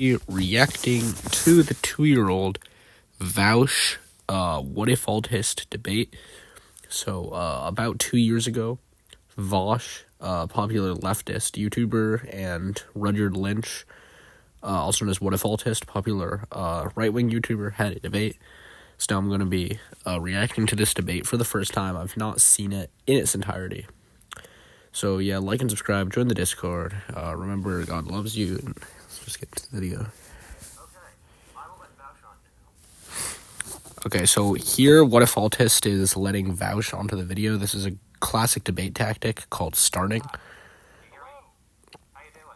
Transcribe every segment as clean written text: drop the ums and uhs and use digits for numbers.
Reacting to the 2-year-old Vaush Whatifalthist debate. So, about 2 years ago, Vaush, popular leftist YouTuber, and Rudyard Lynch, also known as Whatifalthist, popular right-wing YouTuber, had a debate. So now I'm going to be reacting to this debate for the first time. I've not seen it in its entirety. So yeah, like and subscribe, join the Discord. Remember, God loves you. And let's just get to the video. Okay, so here, Whatifalthist is letting Vaush onto the video. This is a classic debate tactic called starting. Hello. How you doing?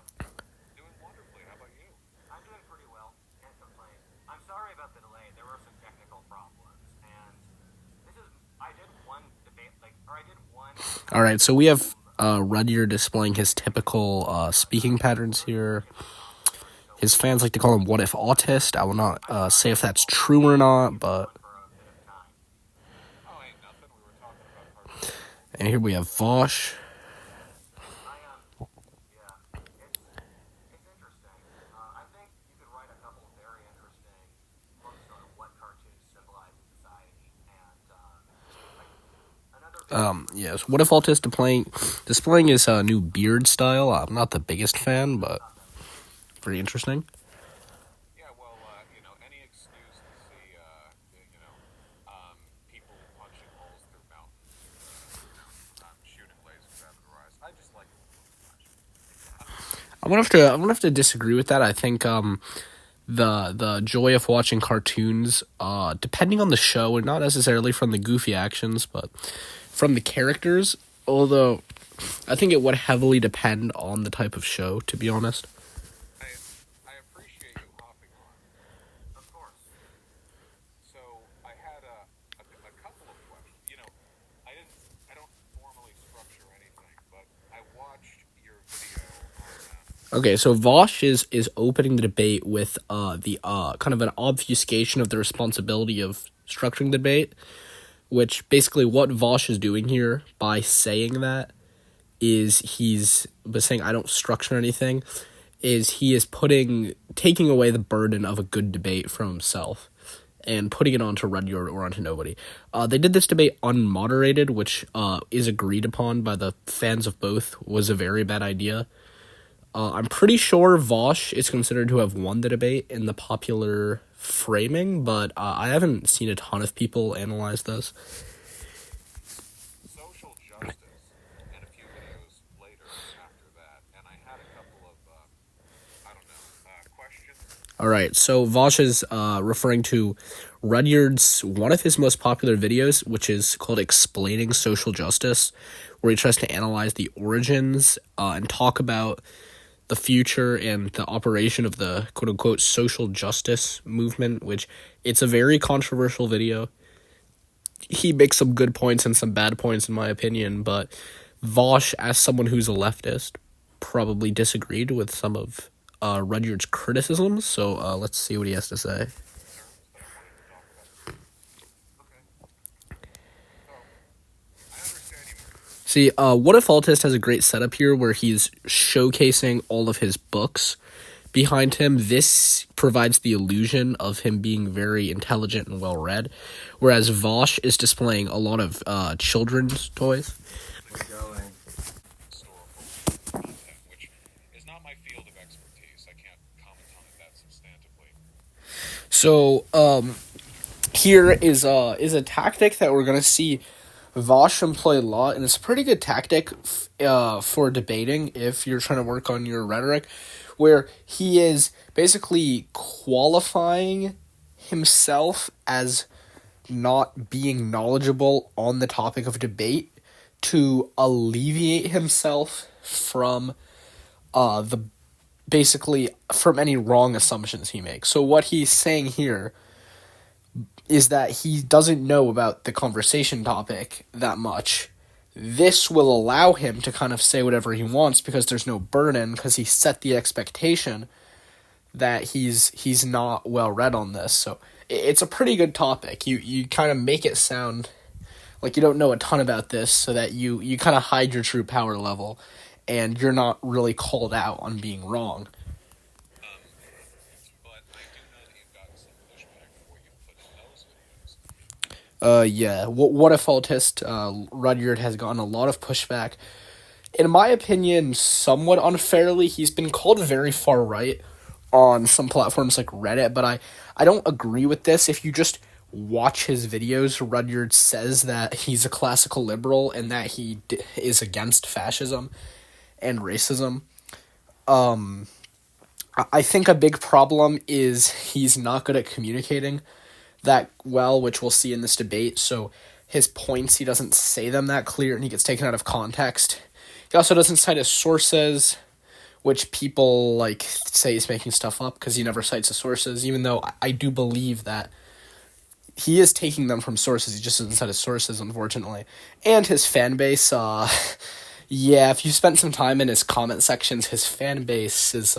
Doing wonderfully. How about you? I'm doing pretty well. Can't complain. I'm sorry about the delay. There were some technical problems, and I did one debate, All right, so we have Rudyard displaying his typical speaking patterns here. His fans like to call him Whatifalthist. I will not say if that's true or not, but... And here we have Vaush. Yes, Whatifalthist displaying his new beard style. I'm not the biggest fan, but pretty interesting. Yeah, well, any excuse to see, people punching holes through mountains, shooting lasers out of their eyes. I just like it. I'm gonna have to disagree with that. I think the joy of watching cartoons, depending on the show, and not necessarily from the goofy actions, but from the characters, although I think it would heavily depend on the type of show, to be honest. I appreciate you hopping on. Of course. So, I had a couple of questions. I don't formally structure anything, but I watched your video on Okay, so Vaush is opening the debate with the kind of an obfuscation of the responsibility of structuring the debate, which basically what Vaush is doing here by saying that is he's saying I don't structure anything, is he is taking away the burden of a good debate from himself and putting it onto Rudyard or onto nobody. They did this debate unmoderated, which is agreed upon by the fans of both was a very bad idea. I'm pretty sure Vaush is considered to have won the debate in the popular framing, but I haven't seen a ton of people analyze this. social justice and a few videos later after that, and I had a couple of, questions. All right, so Vaush is referring to Rudyard's, one of his most popular videos, which is called Explaining Social Justice, where he tries to analyze the origins and talk about the future and the operation of the quote-unquote social justice movement, which it's a very controversial video. He makes some good points and some bad points, in my opinion, but Vaush, as someone who's a leftist, probably disagreed with some of Rudyard's criticisms, so let's see what he has to say. See, Whatifalthist has a great setup here where he's showcasing all of his books behind him. This provides the illusion of him being very intelligent and well-read, whereas Vaush is displaying a lot of children's toys. Which is not my field of expertise. I can't comment on it that substantively. So, here is a tactic that we're going to see Vaush employ a lot, and it's a pretty good tactic for debating if you're trying to work on your rhetoric, where he is basically qualifying himself as not being knowledgeable on the topic of debate to alleviate himself from from any wrong assumptions he makes. So what he's saying here is that he doesn't know about the conversation topic that much. This will allow him to kind of say whatever he wants because there's no burden, because he set the expectation that he's not well read on this. So it's a pretty good topic. You kind of make it sound like you don't know a ton about this so that you kind of hide your true power level and you're not really called out on being wrong. Yeah. Whatifalthist, Rudyard has gotten a lot of pushback. In my opinion, somewhat unfairly. He's been called very far right on some platforms like Reddit, but I don't agree with this. If you just watch his videos, Rudyard says that he's a classical liberal and that he is against fascism and racism. I think a big problem is he's not good at communicating that well, which we'll see in this debate. So his points, he doesn't say them that clear, and he gets taken out of context. He also doesn't cite his sources, which people like say he's making stuff up because he never cites the sources, even though I do believe that he is taking them from sources. He just doesn't cite his sources, unfortunately. And his fan base, yeah, if you spent some time in his comment sections, his fan base is,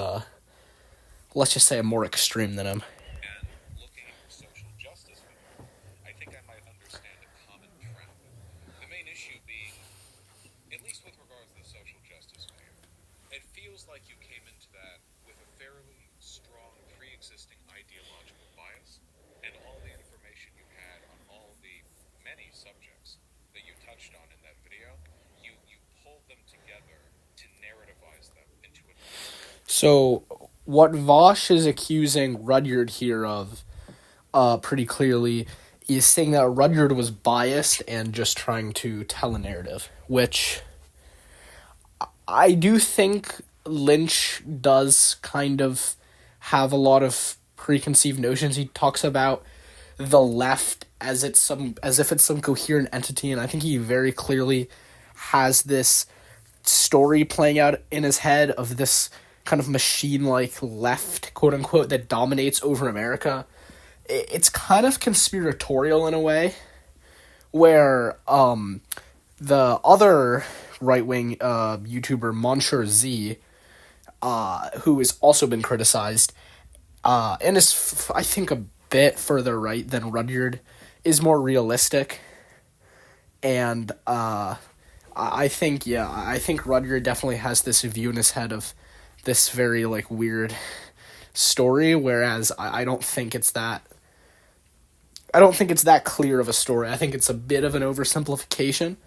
let's just say, more extreme than him. And looking at your social justice video, I think I might understand a common trend. The main issue being, at least with regards to the social justice video, it feels like you came into that with a fairly strong pre-existing ideological bias, and all the information you had on all the many subjects that you touched on in that video, you pulled them together to narrativize them into a... So what Vaush is accusing Rudyard here of, pretty clearly, is saying that Rudyard was biased and just trying to tell a narrative, which I do think Lynch does kind of have a lot of preconceived notions. He talks about the left as if it's some coherent entity, and I think he very clearly has this story playing out in his head of this kind of machine-like left, quote-unquote, that dominates over America. It's kind of conspiratorial in a way, where the other right-wing YouTuber, Monsieur Z, who has also been criticized, and is, I think, a bit further right than Rudyard, is more realistic, and I think Rudyard definitely has this view in his head of this very, like, weird story, whereas I don't think it's that clear of a story. I think it's a bit of an oversimplification,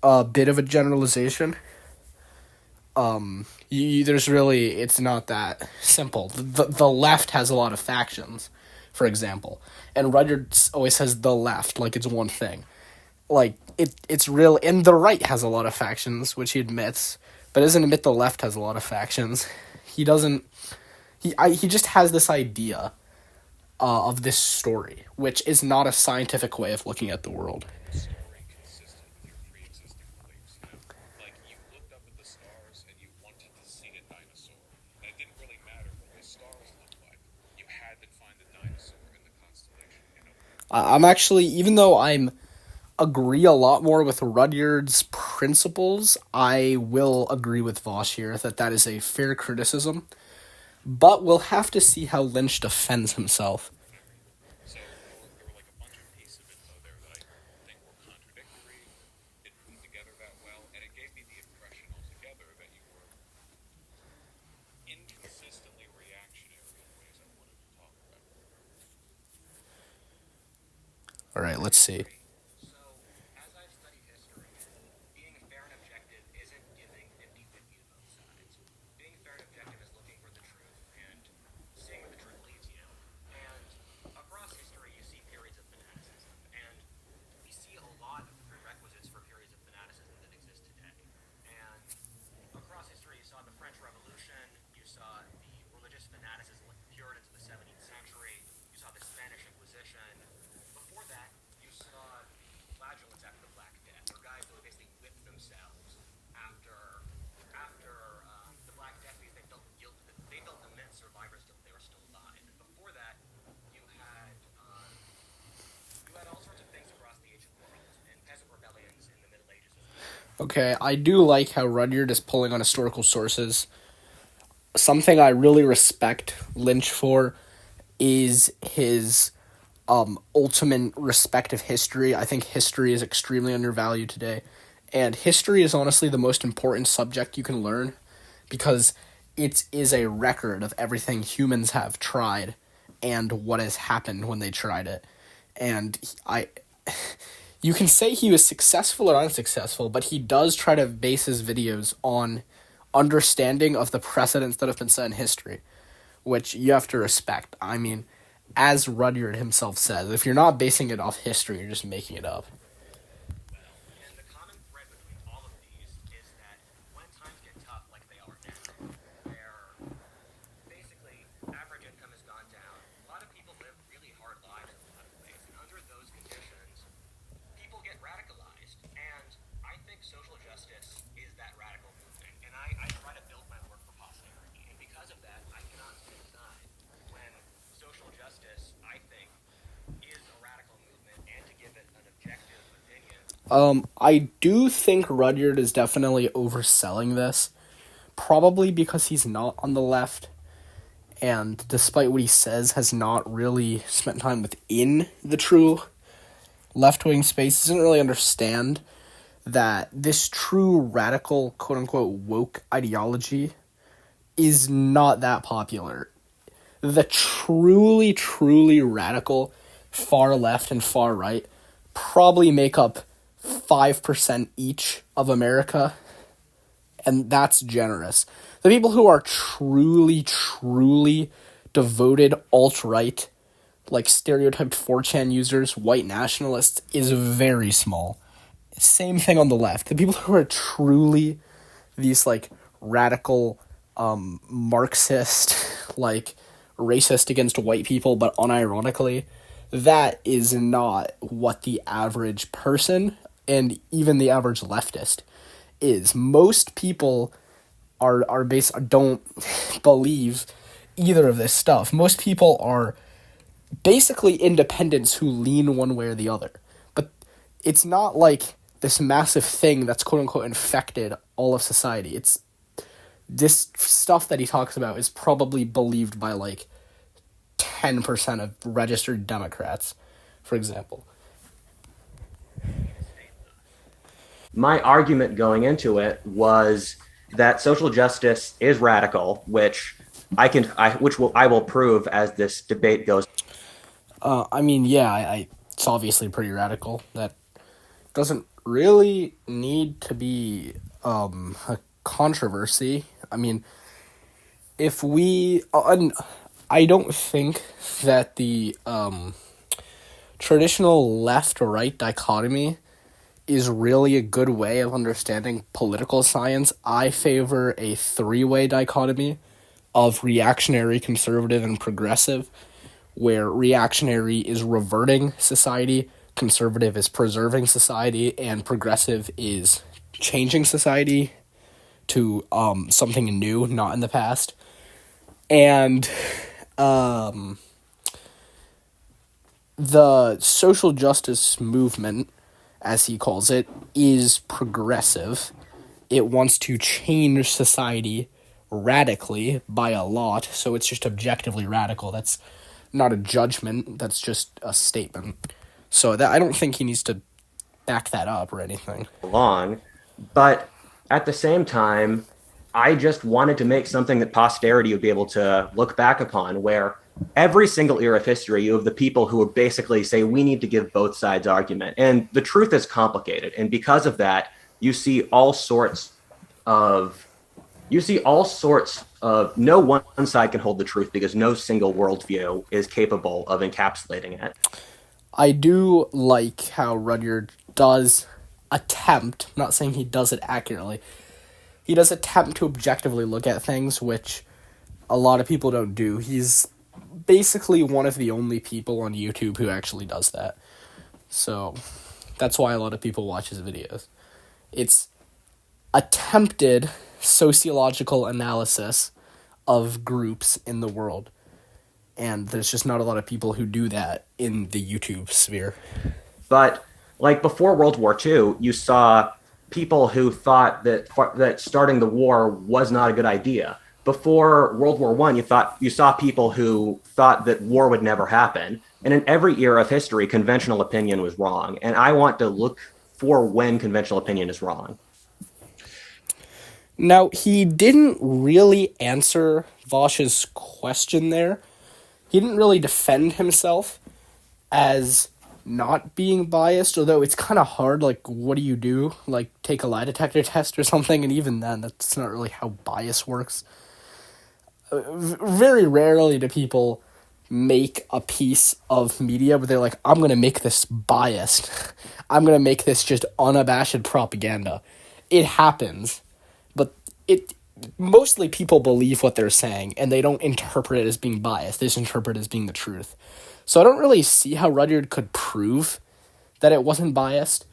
a bit of a generalization. It's not that simple. The left has a lot of factions, for example, and Rudyard always says the left like it's one thing. Like, it's real, and the right has a lot of factions, which he admits, but doesn't admit the left has a lot of factions. He just has this idea of this story, which is not a scientific way of looking at the world. Story consistent with your pre-existing beliefs, Like, you looked up at the stars and you wanted to see a dinosaur. And it didn't really matter what the stars looked like. You had to find a dinosaur in the constellation, I'm actually, even though I'm agree a lot more with Rudyard's principles, I will agree with Vaush here that is a fair criticism, but we'll have to see how Lynch defends himself. So there were like a bunch of pieces of info there that I think were contradictory, didn't put together that well, and it gave me the impression altogether that you were inconsistently reactionary in ways I wanted to talk about. All right, let's see. So, as I've studied history, being fair and objective isn't giving 50-50 to both sides. Being fair and objective is looking for the truth and seeing where the truth leads you. And across history, you see periods of fanaticism, and we see a lot of the prerequisites for periods of fanaticism that exist today. And across history, you saw the French Revolution, you saw the religious fanaticism like the Puritans of the 17th century, you saw the Spanish Inquisition. Before that, you saw the flagellants after the Black Death, or guys that would basically whip themselves after the Black Death because they felt guilt. They felt immense survivors guilt they were still alive. And before that, you had all sorts of things across the ancient world, and peasant rebellions in the Middle Ages as well. Okay, I do like how Rudyard is pulling on historical sources. Something I really respect Lynch for is his ultimate respect of history. I think history is extremely undervalued today, and history is honestly the most important subject you can learn because it is a record of everything humans have tried and what has happened when they tried it. And you can say he was successful or unsuccessful, but he does try to base his videos on understanding of the precedents that have been set in history, which you have to respect. I mean, as Rudyard himself says, if you're not basing it off history, you're just making it up. And the common thread between all of these is that when times get tough, like they are now, where basically average income has gone down, a lot of people live really hard lives in a lot of ways, and under those conditions, people get radicalized. And I think social justice is that radical movement, and I try to build my work for posterity. And because of that, I cannot stand aside when social justice, I think, is a radical movement, and to give it an objective opinion. I do think Rudyard is definitely overselling this, probably because he's not on the left, and despite what he says, has not really spent time within the true left-wing space, doesn't really understand that this true radical, quote-unquote, woke ideology is not that popular. The truly, truly radical far left and far right probably make up 5% each of America, and that's generous. The people who are truly, truly devoted alt-right, like stereotyped 4chan users, white nationalists, is very small. Same thing on the left. The people who are truly these, like, radical, Marxist, like, racist against white people, but unironically, that is not what the average person, and even the average leftist, is. Most people don't believe either of this stuff. Most people are basically independents who lean one way or the other. But it's not like this massive thing that's quote-unquote infected all of society. It's this stuff that he talks about is probably believed by like 10% of registered Democrats, for example. My argument going into it was that social justice is radical, which I will prove as this debate goes. I mean, yeah, it's obviously pretty radical. That doesn't really need to be a controversy. I mean, if we... I don't think that the traditional left-right dichotomy is really a good way of understanding political science. I favor a three-way dichotomy of reactionary, conservative, and progressive, where reactionary is reverting society, conservative is preserving society, and progressive is changing society to something new, not in the past. And the social justice movement, as he calls it, is progressive. It wants to change society radically by a lot, so it's just objectively radical. That's not a judgment, that's just a statement. So that I don't think he needs to back that up or anything. Along, but at the same time, I just wanted to make something that posterity would be able to look back upon, where every single era of history, you have the people who would basically say, we need to give both sides argument. And the truth is complicated. And because of that, you see all sorts of no one side can hold the truth because no single worldview is capable of encapsulating it. I do like how Rudyard does attempt, I'm not saying he does it accurately, he does attempt to objectively look at things, which a lot of people don't do. He's basically one of the only people on YouTube who actually does that. So that's why a lot of people watch his videos. It's attempted sociological analysis of groups in the world. And there's just not a lot of people who do that in the YouTube sphere. But like before World War II, you saw people who thought that starting the war was not a good idea. Before World War I, you saw people who thought that war would never happen. And in every era of history, conventional opinion was wrong. And I want to look for when conventional opinion is wrong. Now, he didn't really answer Vaush's question there. He didn't really defend himself as not being biased, although it's kind of hard. Like, what do you do? Like, take a lie detector test or something, and even then, that's not really how bias works. Very rarely do people make a piece of media where they're like, I'm going to make this biased. I'm going to make this just unabashed propaganda. It happens, but mostly people believe what they're saying, and they don't interpret it as being biased. They just interpret it as being the truth. So I don't really see how Rudyard could prove that it wasn't biased,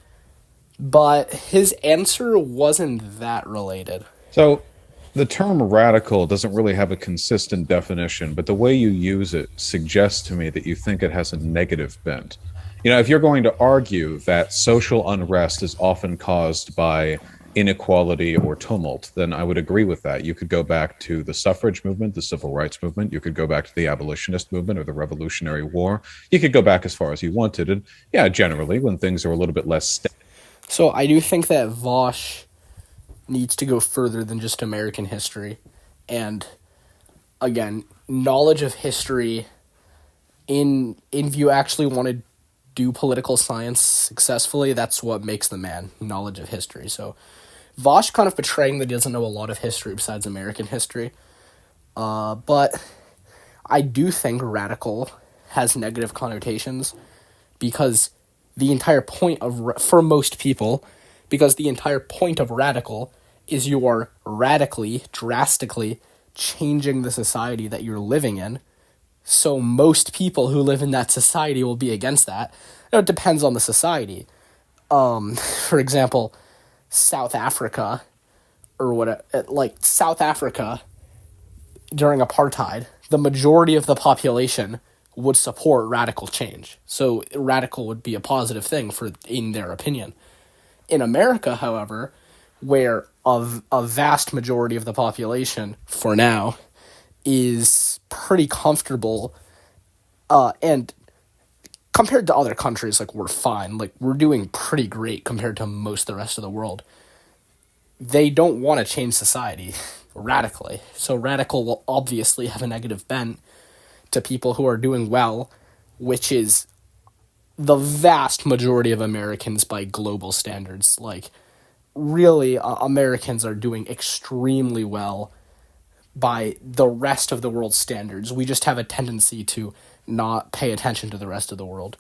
but his answer wasn't that related. So the term radical doesn't really have a consistent definition, but the way you use it suggests to me that you think it has a negative bent. You know, if you're going to argue that social unrest is often caused by inequality or tumult, then I would agree with that. You could go back to the suffrage movement, the civil rights movement. You could go back to the abolitionist movement or the Revolutionary War. You could go back as far as you wanted. And yeah, generally, when things are a little bit less So I do think that Vaush needs to go further than just American history. And again, knowledge of history if you actually want to do political science successfully, that's what makes the man, knowledge of history. So Vaush kind of portraying that he doesn't know a lot of history besides American history. But I do think radical has negative connotations because the entire point for most people, because the entire point of radical is you are radically, drastically changing the society that you're living in. So most people who live in that society will be against that. It depends on the society. For example, South Africa, South Africa during apartheid, the majority of the population would support radical change. So radical would be a positive thing in their opinion. In America, however, where a vast majority of the population, for now, is pretty comfortable, and compared to other countries, like, we're fine. Like, we're doing pretty great compared to most of the rest of the world. They don't want to change society radically. So radical will obviously have a negative bent to people who are doing well, which is the vast majority of Americans by global standards. Like, really, Americans are doing extremely well by the rest of the world's standards. We just have a tendency to not pay attention to the rest of the world.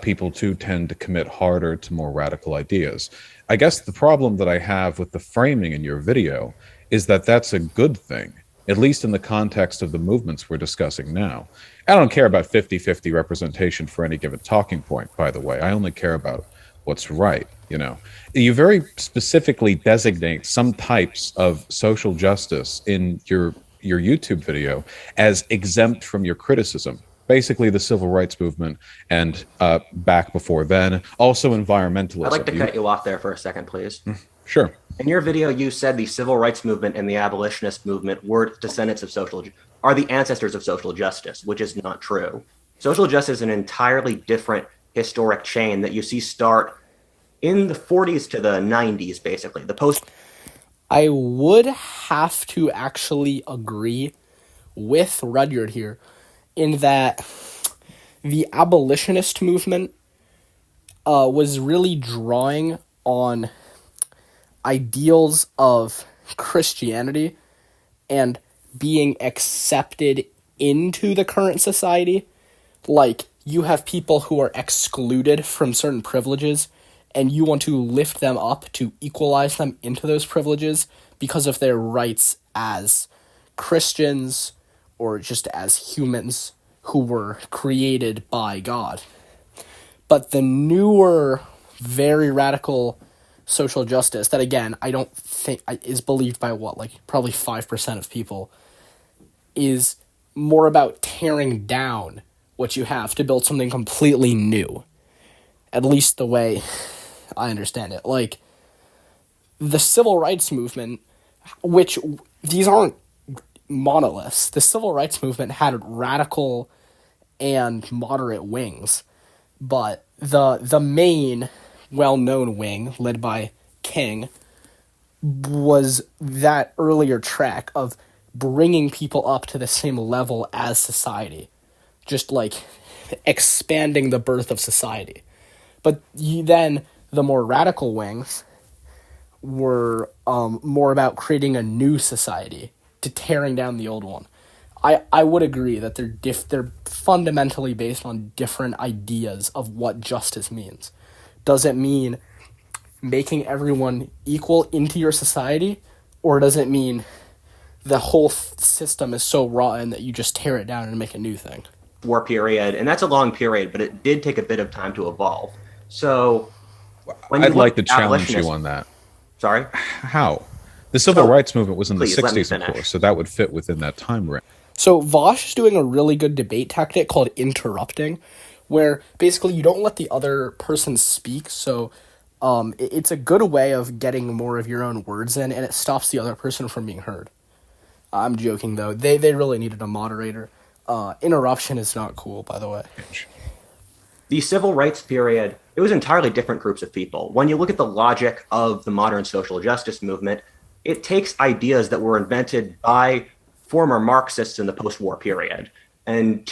People too tend to commit harder to more radical ideas. I guess the problem that I have with the framing in your video is that that's a good thing, at least in the context of the movements we're discussing now. I don't care about 50-50 representation for any given talking point, by the way. I only care about what's right, you know. You very specifically designate some types of social justice in your YouTube video as exempt from your criticism. Basically the civil rights movement and back before then, also environmentalism. I'd like to cut you off there for a second, please. Sure. In your video, you said the civil rights movement and the abolitionist movement were descendants of are the ancestors of social justice, which is not true. Social justice is an entirely different historic chain that you see start in the 40s to the 90s, basically. I would have to actually agree with Rudyard here in that the abolitionist movement was really drawing on ideals of Christianity and being accepted into the current society. Like, you have people who are excluded from certain privileges, and you want to lift them up to equalize them into those privileges because of their rights as Christians or just as humans who were created by God. But the newer, very radical social justice that, again, I don't think is believed by probably 5% of people, is more about tearing down what you have to build something completely new. At least the way I understand it. Like, the civil rights movement, which these aren't monoliths. The civil rights movement had radical and moderate wings, but the main well-known wing, led by King, was that earlier track of bringing people up to the same level as society. Just like expanding the birth of society. But then the more radical wings were more about creating a new society, to tearing down the old one. I would agree that they're fundamentally based on different ideas of what justice means. Does it mean making everyone equal into your society, or does it mean the whole system is so rotten that you just tear it down and make a new thing? War period, and that's a long period, but it did take a bit of time to evolve. So when I'd like to at challenge you abolitionists- on that. Sorry? How? The civil rights movement was in Please, the let me 60s, of finish. course, so that would fit within that time range. So Vaush is doing a really good debate tactic called interrupting, where basically you don't let the other person speak, so it's a good way of getting more of your own words in, and it stops the other person from being heard. I'm joking, though. They really needed a moderator. Interruption is not cool, by the way. The civil rights period, it was entirely different groups of people. When you look at the logic of the modern social justice movement, it takes ideas that were invented by former Marxists in the post-war period. And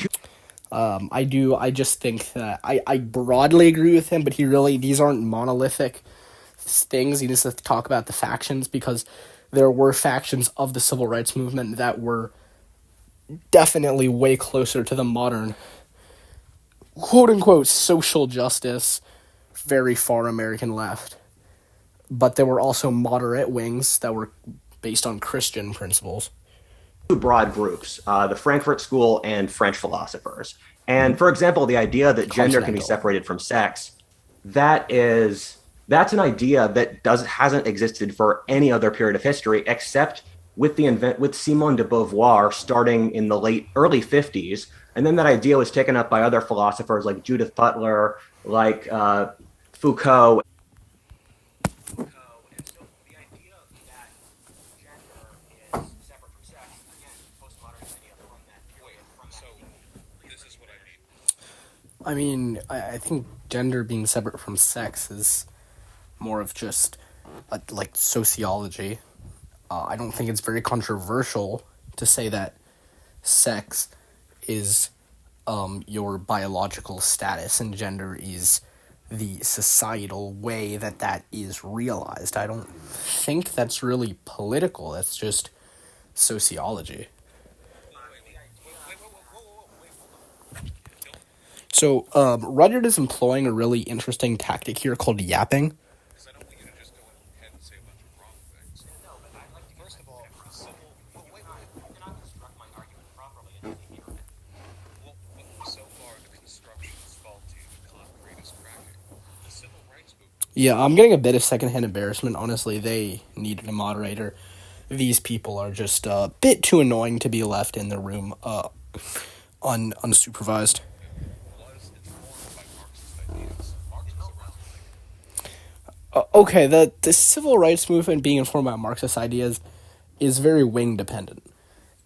I just think that I broadly agree with him, but these aren't monolithic things. He needs to talk about the factions, because there were factions of the civil rights movement that were definitely way closer to the modern quote-unquote social justice, very far American left. But there were also moderate wings that were based on Christian principles. two broad groups, the Frankfurt School and French philosophers. And for example, the idea that gender can be Continental. separated from sex, that's an idea that hasn't existed for any other period of history except with Simone de Beauvoir starting in the early 50s. And then that idea was taken up by other philosophers like Judith Butler, like Foucault. And so the idea that gender is separate from sex, again, postmodernist idea from that period, from that. So this is what I mean. I think gender being separate from sex is more of just like sociology. I don't think it's very controversial to say that sex is your biological status and gender is the societal way that is realized. I don't think that's really political. That's just sociology. So Rudyard is employing a really interesting tactic here called yapping. Because I don't want you to just go ahead and say a bunch of wrong things. No, but I'd like to get first of all, you cannot construct my argument properly until you hear it. Well, so far the constructions fall to concrete as cracking. The civil rights movement. Yeah, I'm getting a bit of secondhand embarrassment. Honestly, they needed a moderator. These people are just a bit too annoying to be left in the room unsupervised. Was informed by Marxist ideas. Marx was around. Okay, the civil rights movement being informed by Marxist ideas is very wing dependent.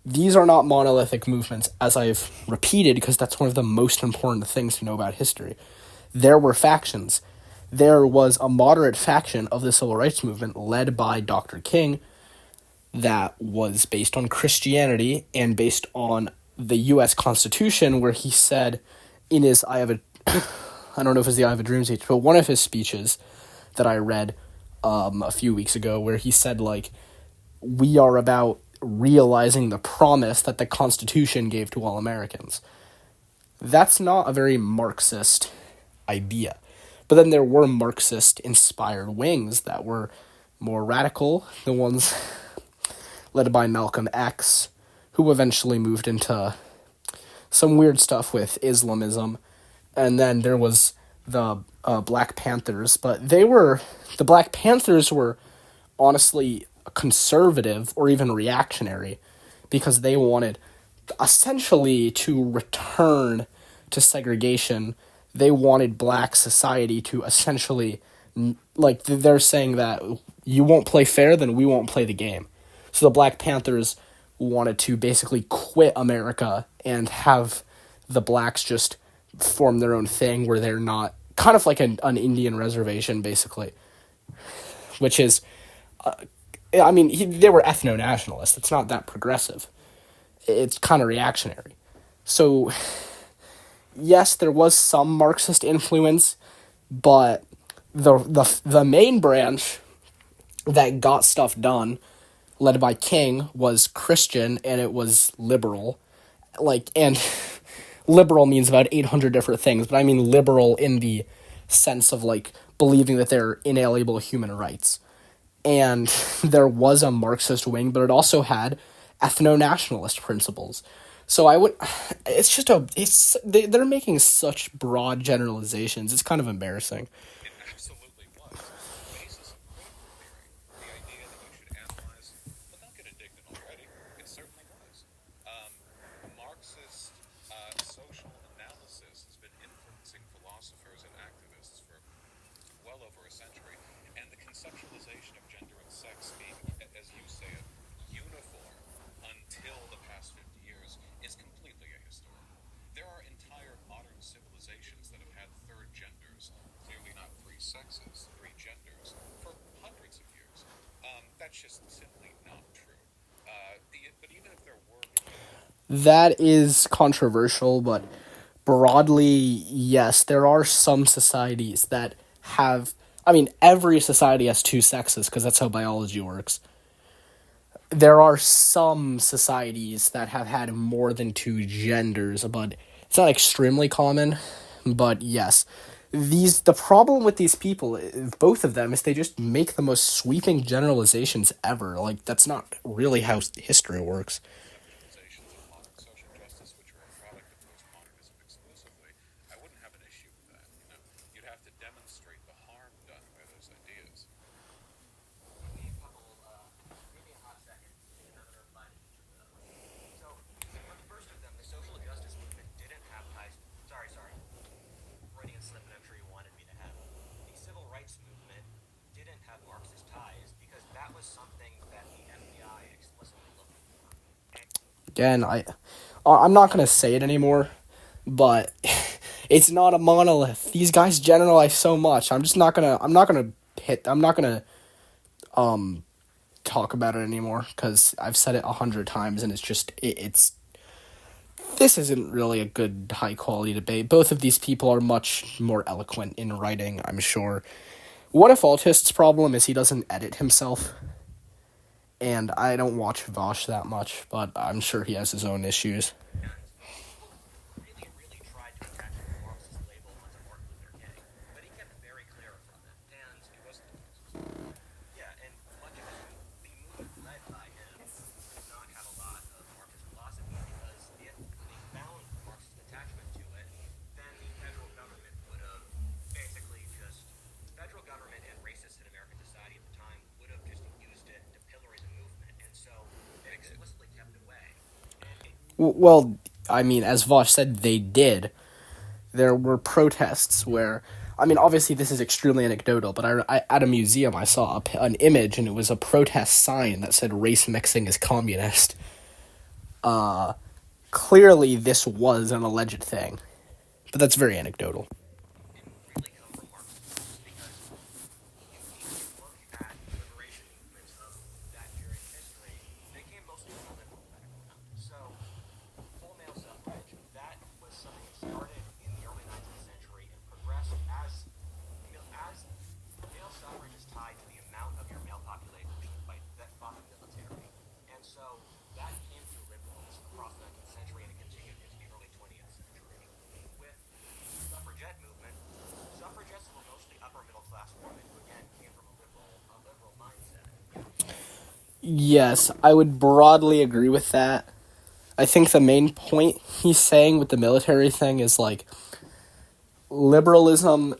These are not monolithic movements, as I've repeated, because that's one of the most important things to know about history. There were factions. There was a moderate faction of the civil rights movement led by Dr. King that was based on Christianity and based on the U.S. Constitution, where he said in his I don't know if it's the I Have a Dream speech, but one of his speeches that I read a few weeks ago, where he said, like, we are about realizing the promise that the Constitution gave to all Americans. That's not a very Marxist idea. But then there were Marxist-inspired wings that were more radical, the ones led by Malcolm X, who eventually moved into some weird stuff with Islamism. And then there was the Black Panthers, but the Black Panthers were honestly conservative or even reactionary, because they wanted essentially to return to segregation. They wanted black society to essentially, like, they're saying that you won't play fair, then we won't play the game. So the Black Panthers wanted to basically quit America and have the blacks just form their own thing, where they're not, kind of like an Indian reservation, basically. Which is, they were ethno-nationalists. It's not that progressive. It's kind of reactionary. So yes, there was some Marxist influence, but the main branch that got stuff done, led by King, was Christian, and it was liberal. And liberal means about 800 different things, but I mean liberal in the sense of, believing that they're inalienable human rights. And there was a Marxist wing, but it also had ethno-nationalist principles. So they're making such broad generalizations. It's kind of embarrassing. It absolutely was. The basis of critical theory, the idea that you should analyze, but don't get indignant already. It certainly was. Marxist social analysis has been influencing philosophers and activists for well over a century, and the conceptualization of gender and sex being, as you say it, uniform until the past 50 years is completely ahistorical. There are entire modern civilizations that have had third genders, clearly not three sexes, three genders, for hundreds of years. That's just simply not true. But even if there were... That is controversial, but broadly, yes, there are some societies that have... I mean, every society has two sexes, because that's how biology works. There are some societies that have had more than two genders, but it's not extremely common. But yes, the problem with these people, both of them, is they just make the most sweeping generalizations ever. That's not really how history works. Conceptualizations of modern social justice, which are a product of postmodernism exclusively, I wouldn't have an issue with that. You'd have to demonstrate the harm done by those ideas. Give me a hot second. And I'm going to reply to each of those. So, for the first of them, the social justice movement didn't have ties. Sorry. Freudian slip, and I'm sure you wanted me to have. The civil rights movement didn't have Marxist ties because that was something that the FBI explicitly looked for. Again, I'm not gonna say it anymore, but it's not a monolith. These guys generalize so much. I'm not gonna talk about it anymore, because I've said it 100 times, and this isn't really a good high quality debate. Both of these people are much more eloquent in writing, I'm sure. Whatifalthist's problem is he doesn't edit himself. And I don't watch Vaush that much, but I'm sure he has his own issues. People really tried to attach a Marxist label onto Martin Luther King, but he kept very clear from it. And it was, and much of the movement led by him did not have a lot of Marxist philosophy, because if they found Marxist attachment to it, then the federal government would have basically federal government and racists in American society at the time would have just used it to pillory the movement, and so they explicitly kept away. Well, I mean, as Vaush said, they did. There were protests where, I mean, obviously this is extremely anecdotal, but I at a museum I saw an image, and it was a protest sign that said race mixing is communist. Clearly this was an alleged thing, but that's very anecdotal. Didn't really come from Marxism, because if you look at liberation movements of that period in history, they came mostly from the liberal background. So, full male suffrage, that was something that started in the early 19th century and progressed as male suffrage is tied to the amount of your male population that fought the military. And so, that came through liberals across the 19th century, and it continued into the early 20th century. With the suffragette movement, suffragettes were mostly upper middle class women who again came from a liberal mindset. Yes, I would broadly agree with that. I think the main point he's saying with the military thing is, liberalism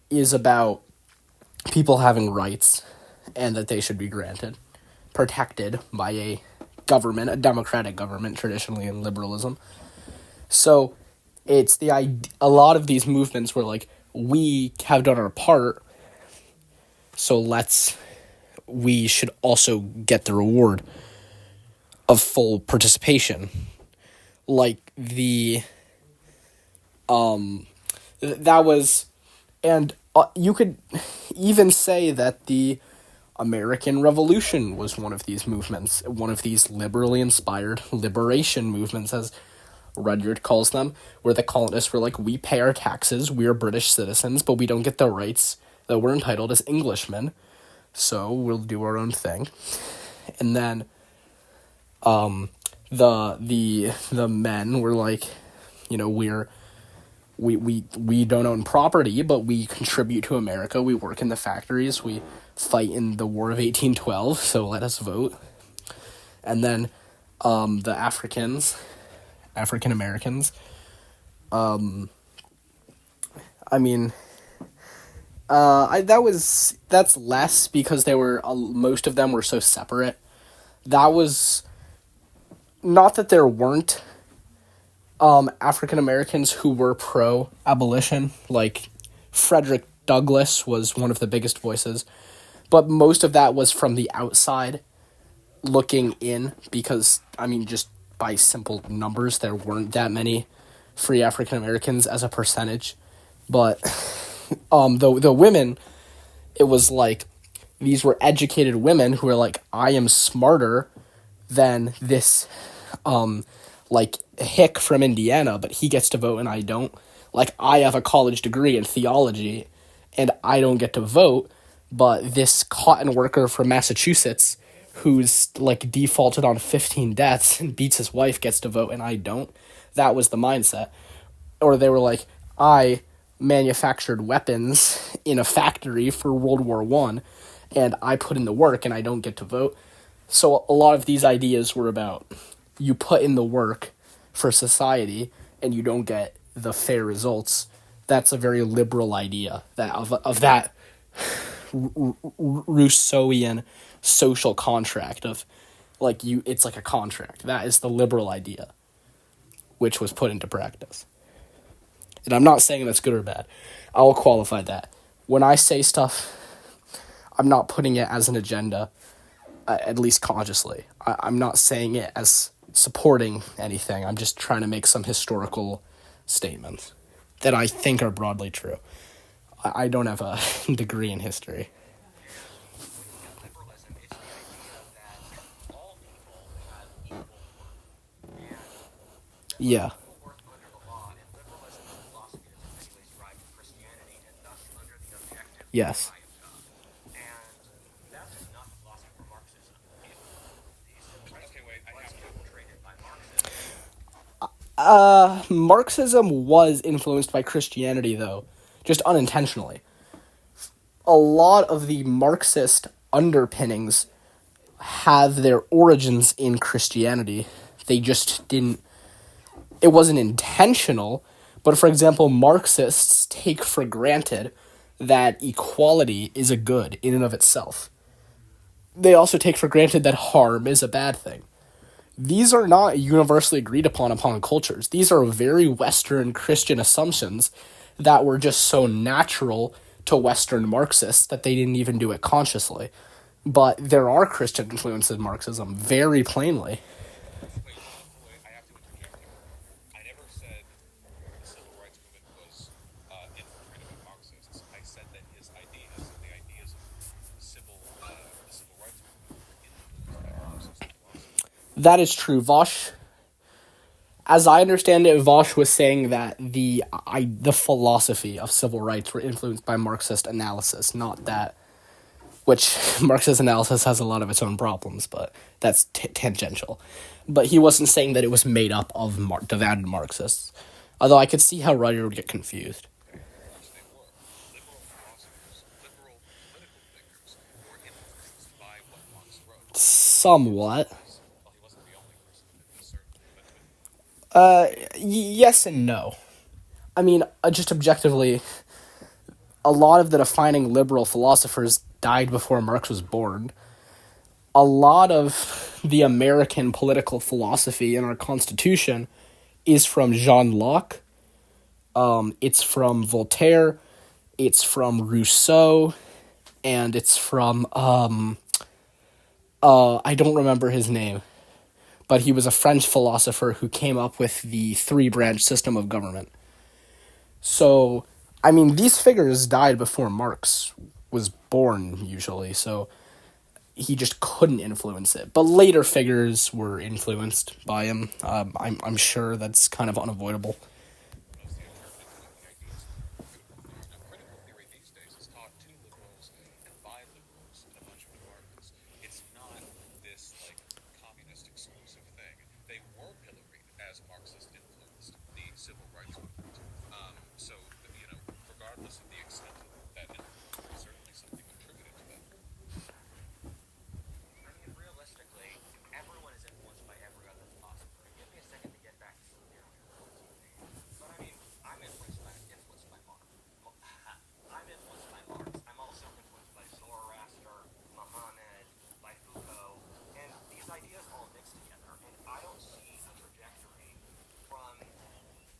is about people having rights, and that they should be protected by a government, a democratic government, traditionally in liberalism. So it's a lot of these movements were we have done our part, so we should also get the reward of full participation. That was, and you could even say that the American Revolution was one of these movements, one of these liberally inspired liberation movements, as Rudyard calls them, where the colonists were like, we pay our taxes, we're British citizens, but we don't get the rights that we're entitled as Englishmen, so we'll do our own thing. And then the men were like, you know, we don't own property, but we contribute to America, we work in the factories, we fight in the War of 1812, so let us vote. And then the African Americans, that's less because they were, most of them were so separate. That was, not that there weren't African Americans who were pro-abolition, like Frederick Douglass was one of the biggest voices, but most of that was from the outside looking in, because, just by simple numbers, there weren't that many free African Americans as a percentage. But the women, it was like, these were educated women who were like, I am smarter than this hick from Indiana, but he gets to vote and I don't. Like, I have a college degree in theology and I don't get to vote, but this cotton worker from Massachusetts who's like defaulted on 15 deaths and beats his wife gets to vote and I don't. That was the mindset. Or they were like, I manufactured weapons in a factory for World War I and I put in the work and I don't get to vote. So a lot of these ideas were about, you put in the work for society and you don't get the fair results. That's a very liberal idea that of that Rousseauian social contract of like it's like a contract. That is the liberal idea, which was put into practice. And I'm not saying that's good or bad. I'll qualify that. When I say stuff, I'm not putting it as an agenda, at least consciously. I'm not saying it as supporting anything. I'm just trying to make some historical statements that I think are broadly true. I don't have a degree in history. Liberalism is the idea that all people have equal worth, and Yeah. equal worth under the law, and liberalism is a philosophy that's in many ways derived from Christianity, and thus under the objective Yes. eye of God. And that's just not the philosophy of Marxism. The civil rights movement was infiltrated by Marxism. Marxism was influenced by Christianity, though, just unintentionally. A lot of the Marxist underpinnings have their origins in Christianity. They just didn't... It wasn't intentional, but for example, Marxists take for granted that equality is a good in and of itself. They also take for granted that harm is a bad thing. These are not universally agreed upon cultures. These are very Western Christian assumptions that were just so natural to Western Marxists that they didn't even do it consciously. But there are Christian influences in Marxism, very plainly. Wait, I have to interject here. I never said the civil rights movement was infiltrated by Marxists. I said that his ideas, the ideas of the civil rights movement, were influenced by Marxist philosophy. That is true. Vaush, as I understand it, Vaush was saying that the philosophy of civil rights were influenced by Marxist analysis, not that, which Marxist analysis has a lot of its own problems, but that's tangential. But he wasn't saying that it was made up of devoted Marxists, although I could see how Rudyard would get confused. Of course they were. Liberal philosophers, liberal political figures were influenced by what Marx wrote. Somewhat. Well, he wasn't the only person, but certainly. Yes and no. Just objectively, a lot of the defining liberal philosophers died before Marx was born. A lot of the American political philosophy in our Constitution is from John Locke. It's from Voltaire. It's from Rousseau. And it's from, I don't remember his name. But he was a French philosopher who came up with the three-branch system of government. So, these figures died before Marx was born, usually. So, he just couldn't influence it. But later figures were influenced by him. I'm sure that's kind of unavoidable. Now, critical theory these days is taught to liberals and by liberals in a bunch of departments. It's not this like communist exclusive thing. They were pilloried as Marxist influenced the civil rights movement. So you know, regardless of the extent of that influence, certainly something attributed to them. I mean, realistically, everyone is influenced by every other philosopher. Give me a second to get back to some of the earlier points you made. But I mean, I'm influenced by Marx. I'm influenced by Marx. I'm also influenced by Zoroaster, Muhammad, by Foucault, and these ideas all mix together. And I don't see a trajectory from.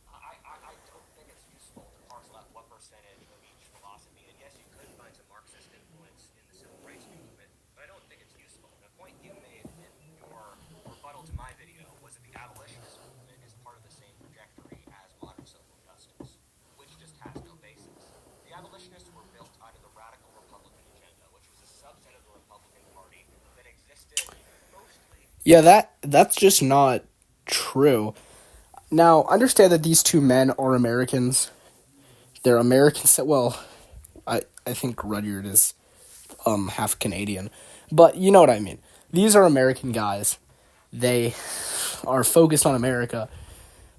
I don't think it's useful to parcel out what percentage of each philosophy. And yes, you could find some Marxist influence in the civil rights movement, but I don't think it's useful. The point you made in your rebuttal to my video was that the abolitionist movement is part of the same trajectory as modern social justice, which just has no basis. The abolitionists were built out of the radical Republican agenda, which was a subset of the Republican Party that existed mostly. Yeah, that's just not true. Now, understand that these two men are Americans. They're Americans. Well, I think Rudyard is half Canadian, but you know what I mean. These are American guys. They are focused on America.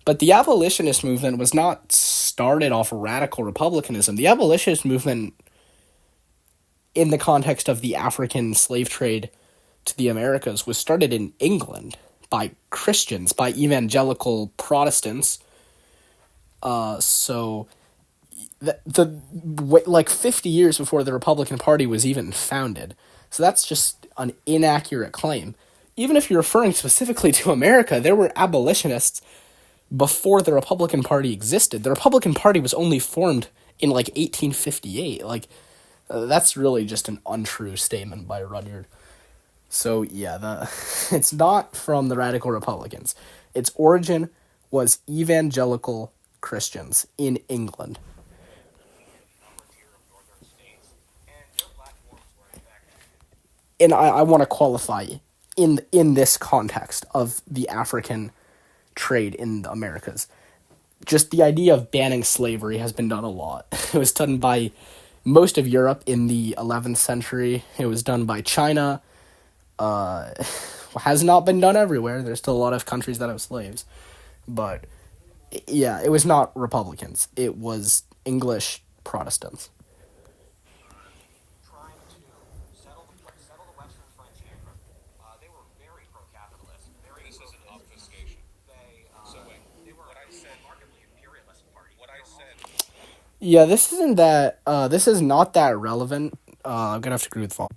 But the abolitionist movement was not started off radical republicanism. The abolitionist movement, in the context of the African slave trade to the Americas, was started in England by Christians, by evangelical Protestants. So like 50 years before the Republican Party was even founded. So that's just an inaccurate claim. Even if you're referring specifically to America, there were abolitionists before the Republican Party existed. The Republican Party was only formed in like 1858. Like that's really just an untrue statement by Rudyard. So yeah, it's not from the radical Republicans. Its origin was evangelical Christians in England. And I want to qualify in this context of the African trade in the Americas. Just the idea of banning slavery has been done a lot. It was done by most of Europe in the 11th century. It was done by China. Has not been done everywhere. There's still a lot of countries that have slaves. But yeah, it was not Republicans. It was English Protestants. Trying to settle the Western frontier. They were very pro-capitalist. This is an obfuscation. So wait, They were what I said, remarkably imperialist party. what I said. Yeah, this isn't that. This is not that relevant. I'm gonna have to agree with Vaush.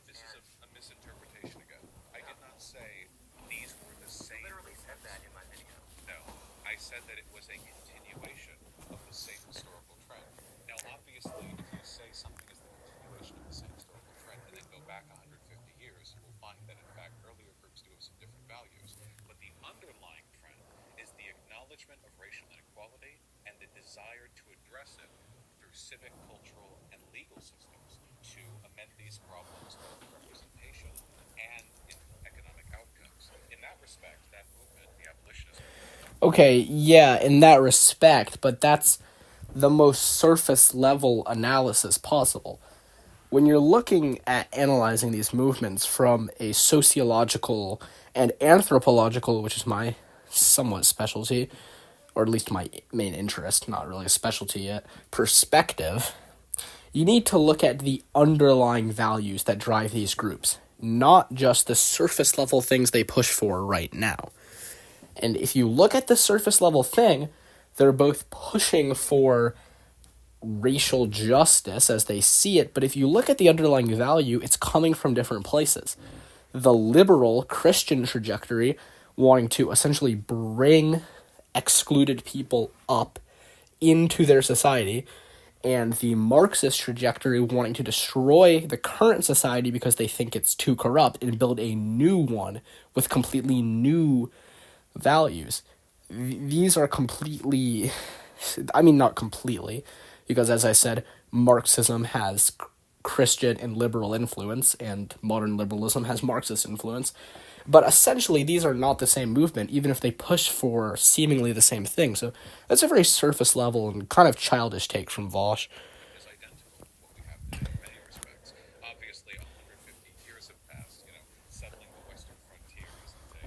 This is a misinterpretation again. I did not say these were the same. Literally said that in my video. No, I said that it was a continuation of the same historical trend. Now, obviously, if you say something is the continuation of the same historical trend and then go back 150 years, you will find that, in fact, earlier groups do have some different values. But the underlying trend is the acknowledgement of racial inequality and the desire to address it through civic, cultural, and legal systems to amend these problems both in representation and in economic outcomes. In that respect, that movement, the abolitionist movement, Okay, yeah, in that respect, but that's the most surface level analysis possible. When you're looking at analyzing these movements from a sociological and anthropological, which is my somewhat specialty, or at least my main interest, not really a specialty yet, perspective, you need to look at the underlying values that drive these groups, not just the surface level things they push for right now. And if you look at the surface level thing, they're both pushing for racial justice as they see it, but if you look at the underlying value, it's coming from different places. The liberal Christian trajectory, wanting to essentially bring excluded people up into their society, and the Marxist trajectory wanting to destroy the current society because they think it's too corrupt and build a new one with completely new values. These are completely, I mean, not completely, because as I said, Marxism has Christian and liberal influence, and modern liberalism has Marxist influence. But essentially, these are not the same movement, even if they push for seemingly the same thing. So that's a very surface level and kind of childish take from Vaush. Is identical to what we have today in many respects. Obviously, 150 years have passed. Settling the Western frontier isn't a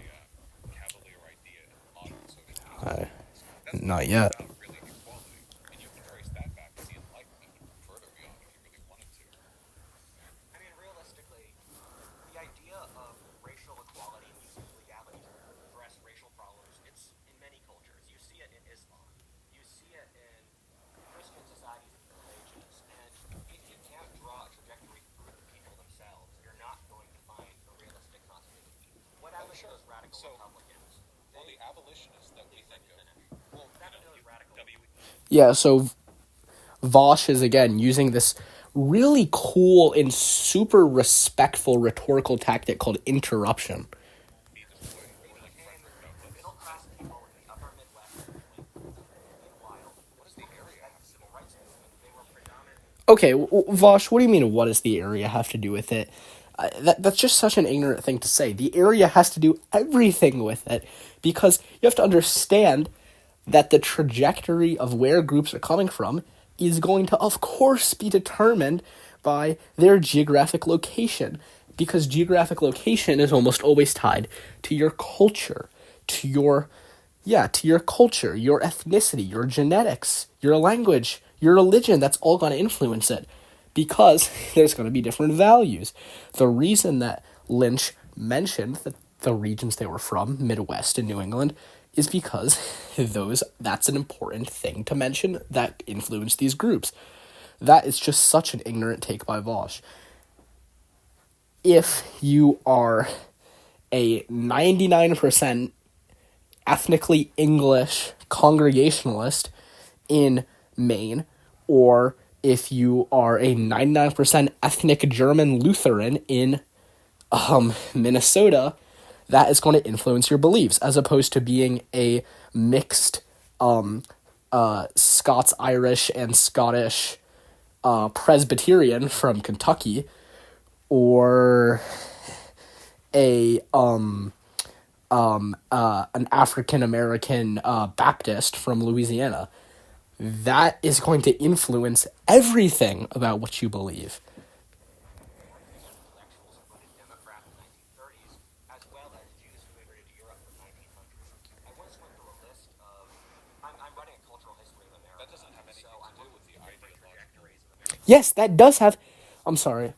cavalier idea in modern social context. That's Not yet. about really equality, and you can trace that back to the Enlightenment and further beyond if you really wanted to. I mean, realistically, the idea of racial equality and using legality to address racial problems, it's in many cultures. You see it in Islam. You see it in Christian societies and religions. And if you can't draw a trajectory through the people themselves, you're not going to find a realistic continuity. What happened to those radical Republicans? Well, the abolitionists that we think of, well, Those radical Yeah, so Vaush is again using this really cool and super respectful rhetorical tactic called interruption. middle class people in the upper Midwest. Meanwhile, what is the area of the civil rights movement? They were predominantly Okay, Vaush, what do you mean, what does the area have to do with it? That's just such an ignorant thing to say. The area has to do everything with it, because you have to understand that the trajectory of where groups are coming from is going to, of course, be determined by their geographic location, because geographic location is almost always tied to your culture, to your culture, your ethnicity, your genetics, your language, your religion. That's all going to influence it, because there's going to be different values. The reason that Lynch mentioned that the regions they were from, Midwest and New England, is because that's an important thing to mention that influenced these groups. That is just such an ignorant take by Vaush. If you are a 99% ethnically English Congregationalist in Maine, or if you are a 99% ethnic German Lutheran in Minnesota, that is going to influence your beliefs, as opposed to being a mixed Scots-Irish and Scottish Presbyterian from Kentucky, or an African American Baptist from Louisiana. That is going to influence everything about what you believe. intellectuals who voted Democrat in the 1930s, as well as Jews who immigrated to Europe in the 1900s. I once went through a list of. I'm writing a cultural history of America. that doesn't have anything so to I'm do looking with the at different ideological. trajectories of America. Yes, that does have... I'm sorry.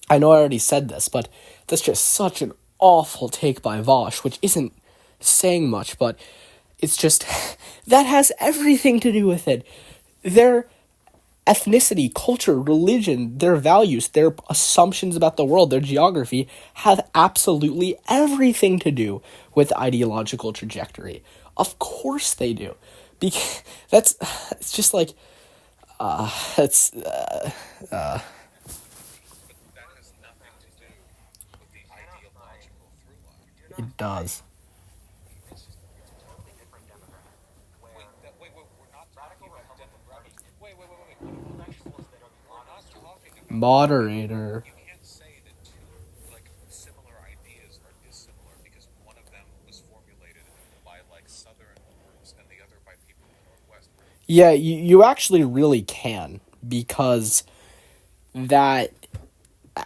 I know I already said this, but that's just such an awful take by Vaush, which isn't saying much, but it's just... that has everything to do with it. Their ethnicity, culture, religion, their values, their assumptions about the world, their geography, have absolutely everything to do with ideological trajectory. Of course they do. Because it's just like... it's... That has nothing to do with the ideological through line. It does. It's a totally different Democrat. Where Wait, we're not talking radical about Republican demographics. Party Wait. intellectuals that are We're not honest. talking about Moderator. You can't say that two similar ideas are dissimilar because one of them was formulated by southern groups and the other by people in the Northwest. Yeah, you actually really can, because that,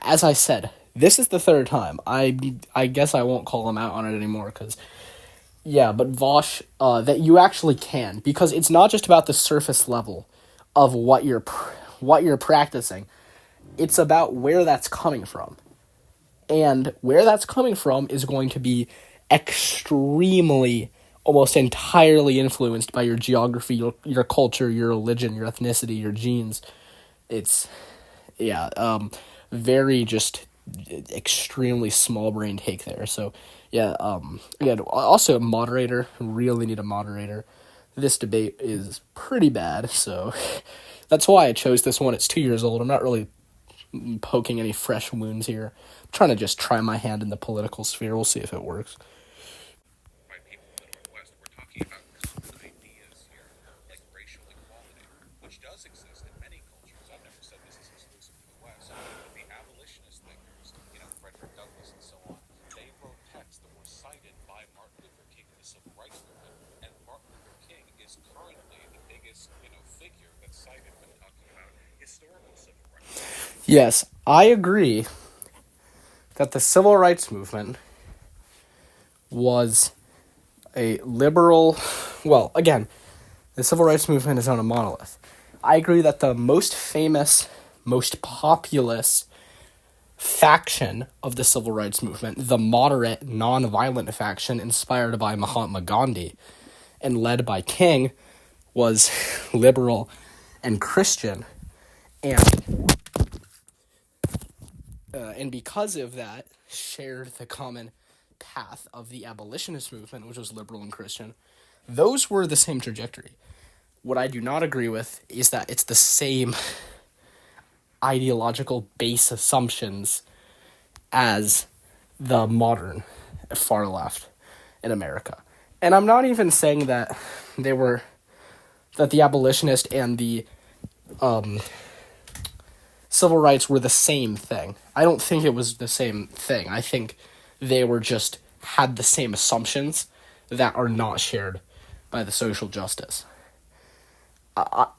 as I said, this is the third time. I guess I won't call him out on it anymore, because, yeah, but Vaush, that you actually can, because it's not just about the surface level of what you're practicing. It's about where that's coming from. And where that's coming from is going to be extremely, almost entirely influenced by your geography, your culture, your religion, your ethnicity, your genes. It's, very just extremely small-brained take there. So, yeah, again, also a moderator. Really need a moderator. This debate is pretty bad, so that's why I chose this one. It's 2 years old. I'm not really poking any fresh wounds here. I'm trying to just try my hand in the political sphere. We'll see if it works. By people in the Northwest, we're talking about common ideas here, like racial equality, which does exist in many cultures. I've never said this is exclusive to the West. this, figure that's cited when talking about historical civil rights. Yes, I agree that the civil rights movement was a liberal. Well, again, the civil rights movement is not a monolith. I agree that the most famous, most populous faction of the civil rights movement, the moderate, non-violent faction inspired by Mahatma Gandhi and led by King, was liberal and Christian. And because of that, shared the common path of the abolitionist movement, which was liberal and Christian. Those were the same trajectory. What I do not agree with is that it's the same ideological base assumptions as the modern far left in America. And I'm not even saying that the abolitionist and the civil rights were the same thing. I don't think it was the same thing. I think they were just had the same assumptions that are not shared by the social justice.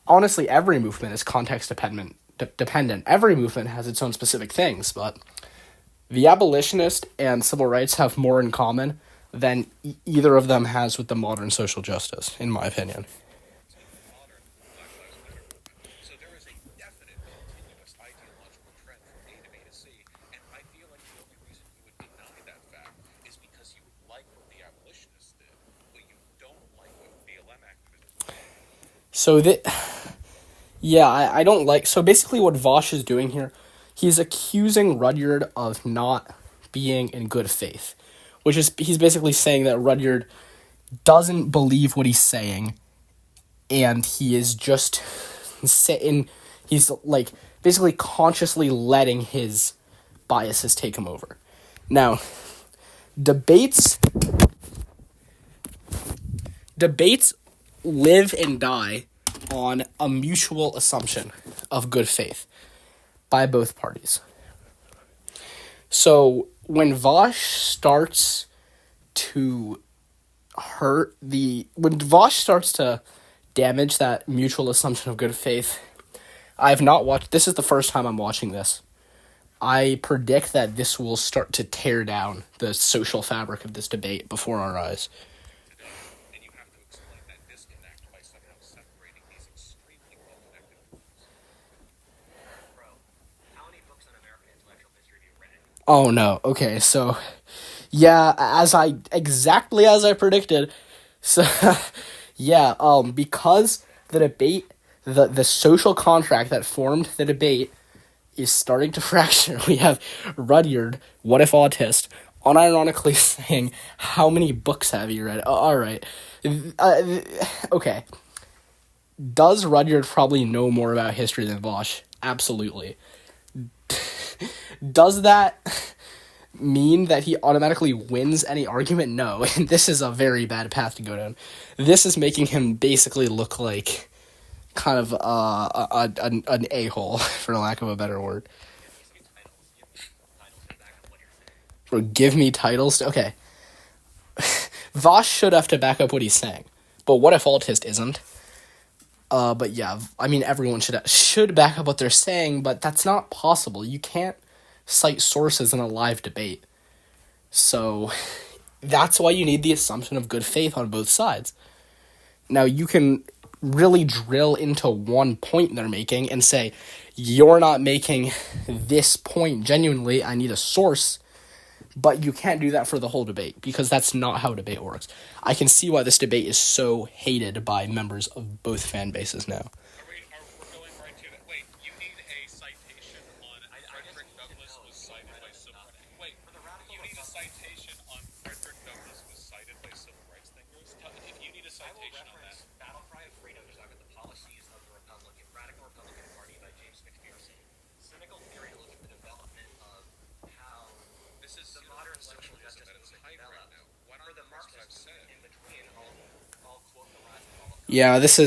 Honestly, every movement is context dependent. Every movement has its own specific things, but the abolitionist and civil rights have more in common than either of them has with the modern social justice, in my opinion. Modern Black Lives Matter movement. So there is a definite continuous ideological trend from A to B to C, and I feel like the only reason you would deny that fact is because you like what the abolitionists did, but you don't like what BLM activists did. So I don't like. So basically, what Vaush is doing here, he's accusing Rudyard of not being in good faith, which is he's basically saying that Rudyard doesn't believe what he's saying, and he is just saying he's like basically consciously letting his biases take him over. Now, debates live and die on a mutual assumption of good faith by both parties. So when Vaush starts to damage that mutual assumption of good faith, I've not watched, this is the first time I'm watching this. I predict that this will start to tear down the social fabric of this debate before our eyes. And you have to explain that disconnect by somehow separating these extremely well-connected movements. Bro, how many books on American intellectual history have you read? Oh no, okay, so yeah, exactly as I predicted. So yeah, because the debate, the social contract that formed the debate is starting to fracture. We have Rudyard, Whatifalthist, unironically saying, how many books have you read? Alright. Okay. Does Rudyard probably know more about history than Vaush? Absolutely. Does that mean that he automatically wins any argument? No. And this is a very bad path to go down. This is making him basically look like kind of an a-hole, for lack of a better word. Bro, give me titles? Okay. Vaush should have to back up what he's saying. But Whatifalthist isn't. But yeah, I mean, everyone should back up what they're saying, but that's not possible. You can't cite sources in a live debate. So that's why you need the assumption of good faith on both sides. Now, you can really drill into one point they're making and say, you're not making this point genuinely, I need a source, but you can't do that for the whole debate, because that's not how debate works. I can see why this debate is so hated by members of both fan bases now. We're going right to that. Wait, you need a citation on Frederick Douglass was cited by civil rights. Wait, you need a citation on Frederick Douglass was cited by civil rights thinkers? If you need a I will citation on that. reference Battle Cry of Freedom, describing the policies of the Radical Republican Party by James McPherson. Cynical theory to look at the development of how This is the modern social socialism justice at its movement height right developed. now. Why For not the that's what I've Marxists said? in between, I'll quote the rise and fall of Yeah, this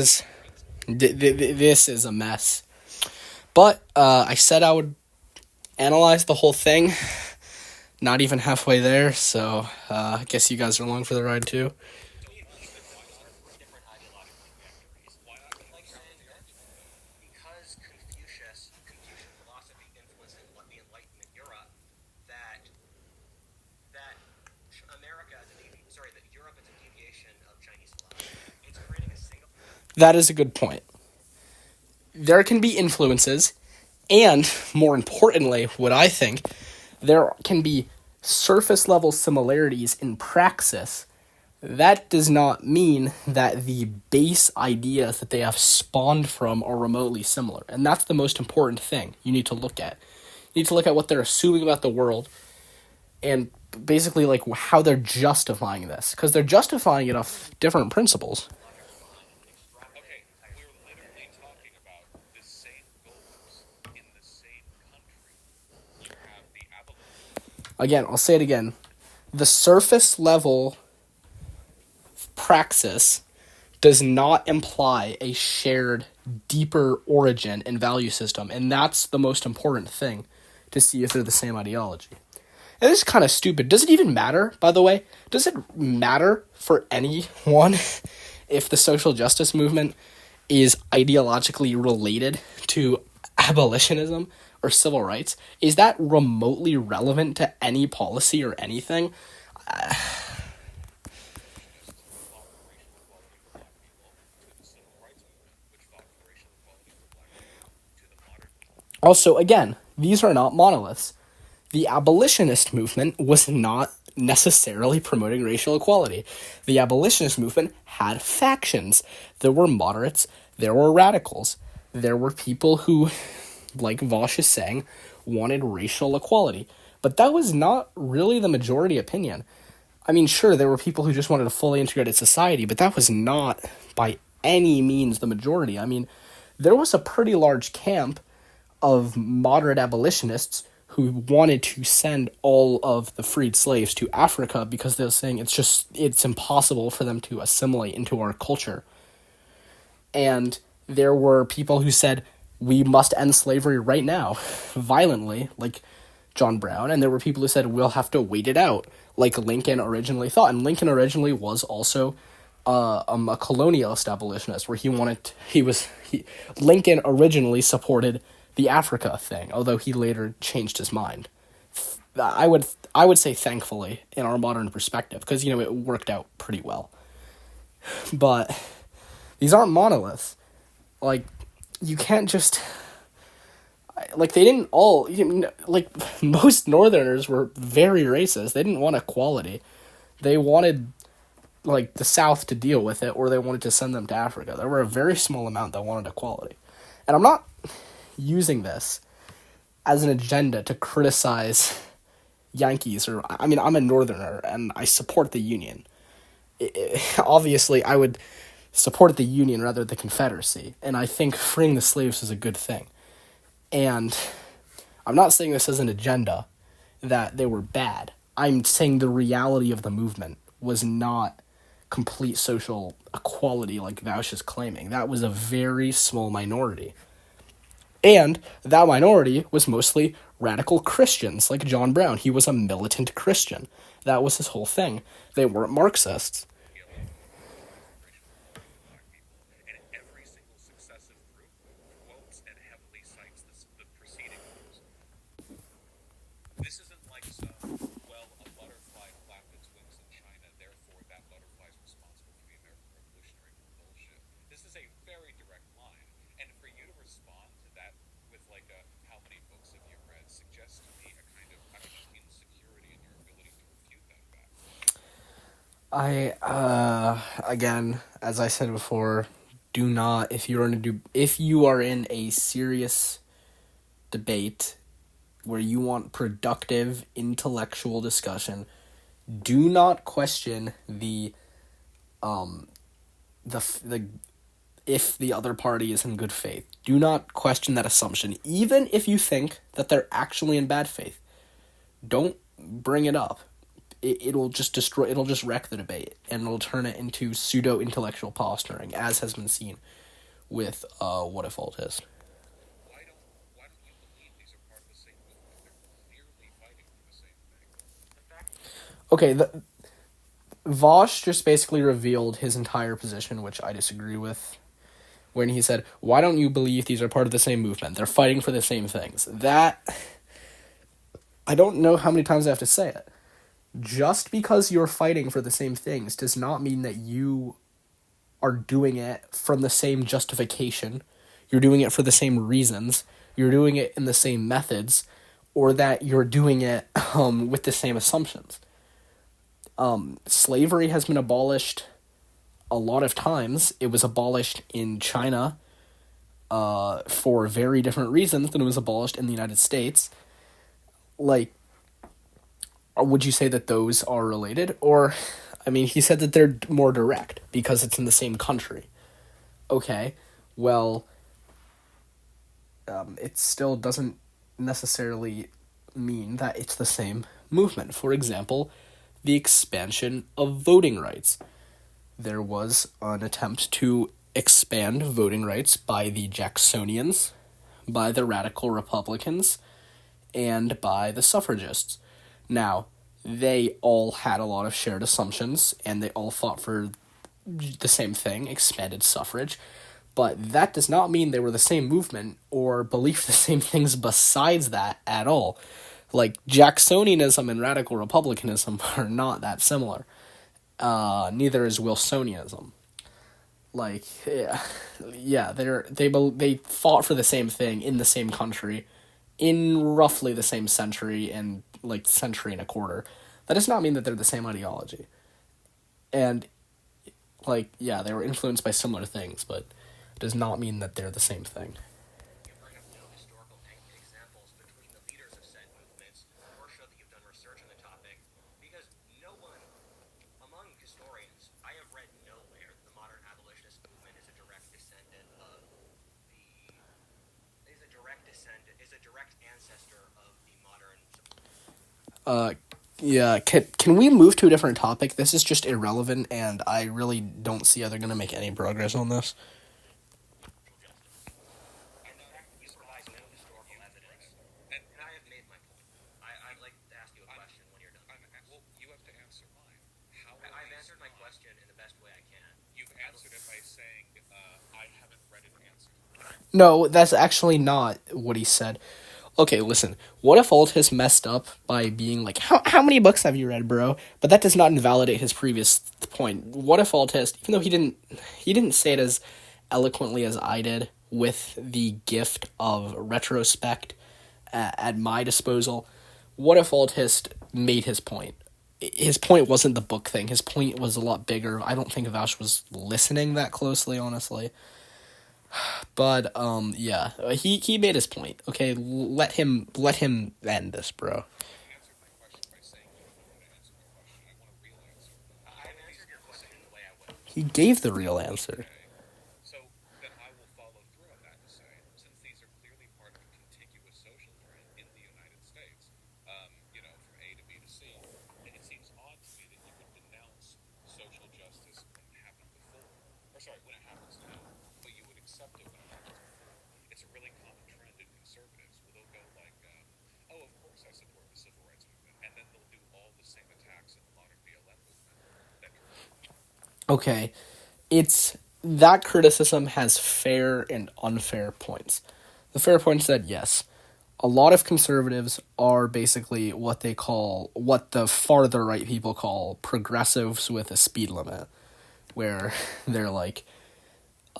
is a mess. But I said I would analyze the whole thing. Not even halfway there, so I guess you guys are along for the ride too. different ideological trajectories. Like That is a good point. There can be influences, and more importantly, what I think, there can be surface level similarities in praxis. That does not mean that the base ideas that they have spawned from are remotely similar. And that's the most important thing you need to look at. You need to look at what they're assuming about the world and basically like how they're justifying this, because they're justifying it off different principles. Okay, we're literally talking about the same goals in the same country. You have the abolition. Again, I'll say it again. The surface level praxis does not imply a shared, deeper origin and value system, and that's the most important thing to see if they're the same ideology. And this is kind of stupid. Does it even matter, by the way? Does it matter for anyone if the social justice movement is ideologically related to abolitionism or civil rights? Is that remotely relevant to any policy or anything? Also, again, these are not monoliths. The abolitionist movement was not necessarily promoting racial equality. The abolitionist movement had factions. There were moderates, there were radicals, there were people who, like Vaush is saying, wanted racial equality. But that was not really the majority opinion. I mean, sure, there were people who just wanted a fully integrated society, but that was not by any means the majority. I mean, there was a pretty large camp of moderate abolitionists who wanted to send all of the freed slaves to Africa because they were saying it's impossible for them to assimilate into our culture. And there were people who said, we must end slavery right now, violently, like John Brown. And there were people who said, we'll have to wait it out, like Lincoln originally thought. And Lincoln originally was also a colonialist abolitionist, where Lincoln originally supported the Africa thing, although he later changed his mind. I would say thankfully in our modern perspective, because it worked out pretty well. But these aren't monoliths. Like, you can't just, like, they didn't all, like, most Northerners were very racist. They didn't want equality. They wanted, like, the South to deal with it, or they wanted to send them to Africa. There were a very small amount that wanted equality. And I'm not using this as an agenda to criticize Yankees, or, I mean, I'm a Northerner, and I support the Union. Obviously, I would support the Union rather than the Confederacy, and I think freeing the slaves is a good thing. And I'm not saying this as an agenda that they were bad. I'm saying the reality of the movement was not complete social equality like Vaush is claiming. That was a very small minority. And that minority was mostly radical Christians, like John Brown. He was a militant Christian. That was his whole thing. They weren't Marxists. And every single successive group quotes and heavily cites the preceding groups. This isn't like some, a butterfly flapped its wings in China, therefore that butterfly is responsible for the American Revolutionary War bullshit. This is a very direct line. And for you to respond to that with how many books have you read suggests to me a kind of, insecurity in your ability to refute that fact. Again, as I said before, do not, if you are in a serious debate where you want productive intellectual discussion, do not question if the other party is in good faith. Do not question that assumption, even if you think that they're actually in bad faith. Don't bring it up. It'll just wreck the debate, and it'll turn it into pseudo-intellectual posturing, as has been seen with Whatifalthist. Why don't you believe these are part of the same movement? They're clearly fighting for the same thing. Okay, Vaush just basically revealed his entire position, which I disagree with, when he said, why don't you believe these are part of the same movement? They're fighting for the same things. That, I don't know how many times I have to say it. Just because you're fighting for the same things does not mean that you are doing it from the same justification, you're doing it for the same reasons, you're doing it in the same methods, or that you're doing it with the same assumptions. Slavery has been abolished a lot of times. It was abolished in China for very different reasons than it was abolished in the United States. Like, would you say that those are related? Or, I mean, he said that they're more direct because it's in the same country. Okay, well, it still doesn't necessarily mean that it's the same movement. For example, the expansion of voting rights. There was an attempt to expand voting rights by the Jacksonians, by the radical Republicans, and by the suffragists. Now, they all had a lot of shared assumptions, and they all fought for the same thing, expanded suffrage, but that does not mean they were the same movement or believed the same things besides that at all. Like, Jacksonianism and radical republicanism are not that similar. Neither is Wilsonianism. Like, yeah, they fought for the same thing in the same country, in roughly the same century and like century and a quarter. That does not mean that they're the same ideology. And like, yeah, they were influenced by similar things, but it does not mean that they're the same thing. You bring up no historical examples between the leaders of said movements, or show that you've done research on the topic, because no one among historians, I have read nowhere the modern abolitionist movement is a direct descendant of is a direct ancestor of the modern. Yeah, can we move to a different topic? This is just irrelevant, and I really don't see how they're going to make any progress on this. And you provide no historical evidence. And I have made my point. I'd like to ask you a question when you're done. Well, you have to answer mine. I've answered my question in the best way I can. You've answered it by saying, I haven't read an answer. No, that's actually not what he said. Okay, listen. Whatifalthist messed up by being like, how many books have you read, bro? But that does not invalidate his previous point. Whatifalthist, even though he didn't say it as eloquently as I did, with the gift of retrospect at my disposal, Whatifalthist made his point. His point wasn't the book thing. His point was a lot bigger. I don't think Vaush was listening that closely, honestly. But yeah, he made his point. Okay, let him end this, bro. You answered my question by saying you don't want to answer my question. I want a real answer. I've answered your question in the way I would. He gave the real answer. So then I will follow through on that to say, since these are clearly part of a contiguous social trend in the United States, from A to B to C, it seems odd to me that you would denounce social justice when it happened before. Or sorry, when it happens now, but you would accept it when it happens before. It's a really common trend in conservatives where they'll go like, oh, of course I support the civil rights movement, and then they'll do all the same attacks in the modern BLM movement. Okay, it's that criticism has fair and unfair points. The fair point is that yes, a lot of conservatives are basically what the farther right people call progressives with a speed limit, where they're like,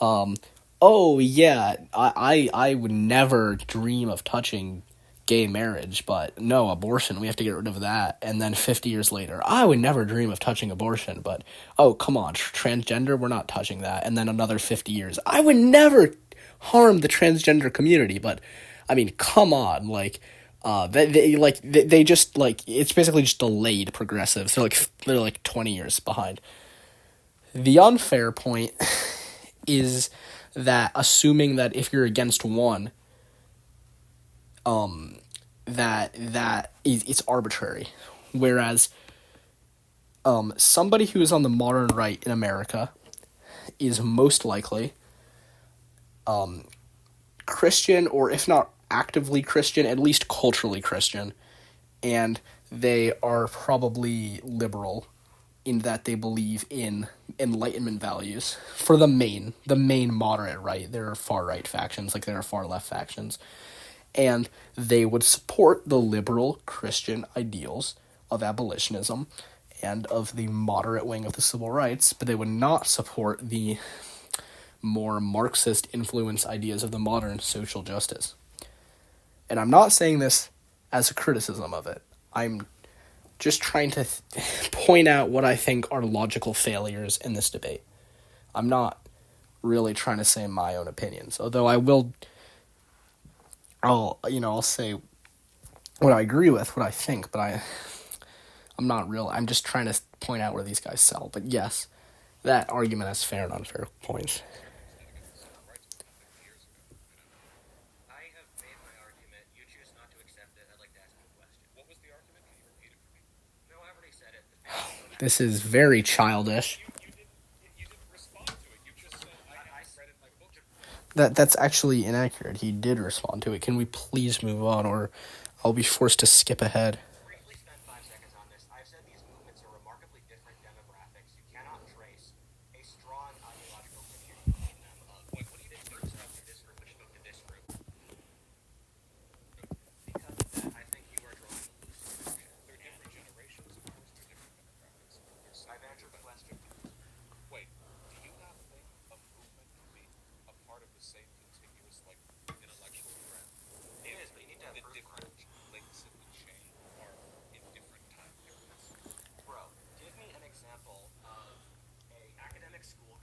oh yeah, I would never dream of touching gay marriage, but no, abortion, we have to get rid of that. And then 50 years later, I would never dream of touching abortion, but oh, come on, transgender, we're not touching that. And then another 50 years, I would never harm the transgender community, but I mean, come on, like, they just, like, it's basically just delayed progressives. They're like 20 years behind. The unfair point is that assuming that if you're against one, that it's arbitrary, whereas somebody who is on the modern right in America is most likely Christian, or if not actively Christian, at least culturally Christian, and they are probably liberal in that they believe in Enlightenment values. For the main moderate right, there are far right factions, like there are far left factions, and they would support the liberal Christian ideals of abolitionism, and of the moderate wing of the civil rights, but they would not support the more Marxist-influenced ideas of the modern social justice. And I'm not saying this as a criticism of it. I'm just trying to point out what I think are logical failures in this debate. I'm not really trying to say my own opinions, although I'll say what I agree with, what I think, but I'm just trying to point out where these guys sell. But yes, that argument has fair and unfair points. I have made my argument. You choose not to accept it. I'd like to ask you a question. What was the argument? Can you repeat it for me? No, I already said it. This is very childish. You didn't respond to it. You just said, I haven't read in my book. That's actually inaccurate. He did respond to it. Can we please move on, or I'll be forced to skip ahead? Briefly spend 5 seconds on this. I've said these movements are remarkably different demographics. You cannot trace a strong ideological lineage between them. What do you think brings up to this group which spoke to this group? Because of that, I think you are drawing a loose connection. They're different generations, of course, they're different demographics. I've answered the question. Wait, do you not think a movement can be a part of the same contiguous, like, intellectual trend? It is, but you need to have The proof different crunch. links in the chain are in different time periods. Bro, give me an example of a academic school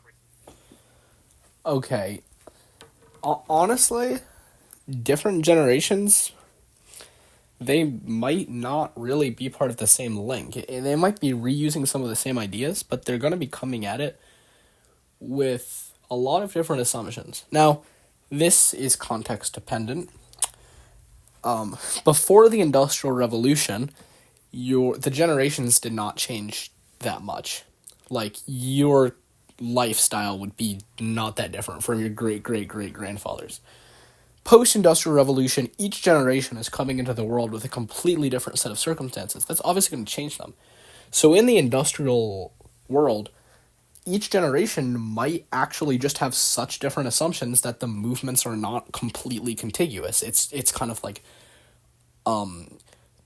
Okay. Honestly, different generations, they might not really be part of the same link. They might be reusing some of the same ideas, but they're going to be coming at it with a lot of different assumptions. Now, this is context dependent. Before the Industrial Revolution, the generations did not change that much. Like, your lifestyle would be not that different from your great-great-great-grandfathers. Post-Industrial Revolution, each generation is coming into the world with a completely different set of circumstances. That's obviously going to change them. So in the industrial world, each generation might actually just have such different assumptions that the movements are not completely contiguous. It's kind of like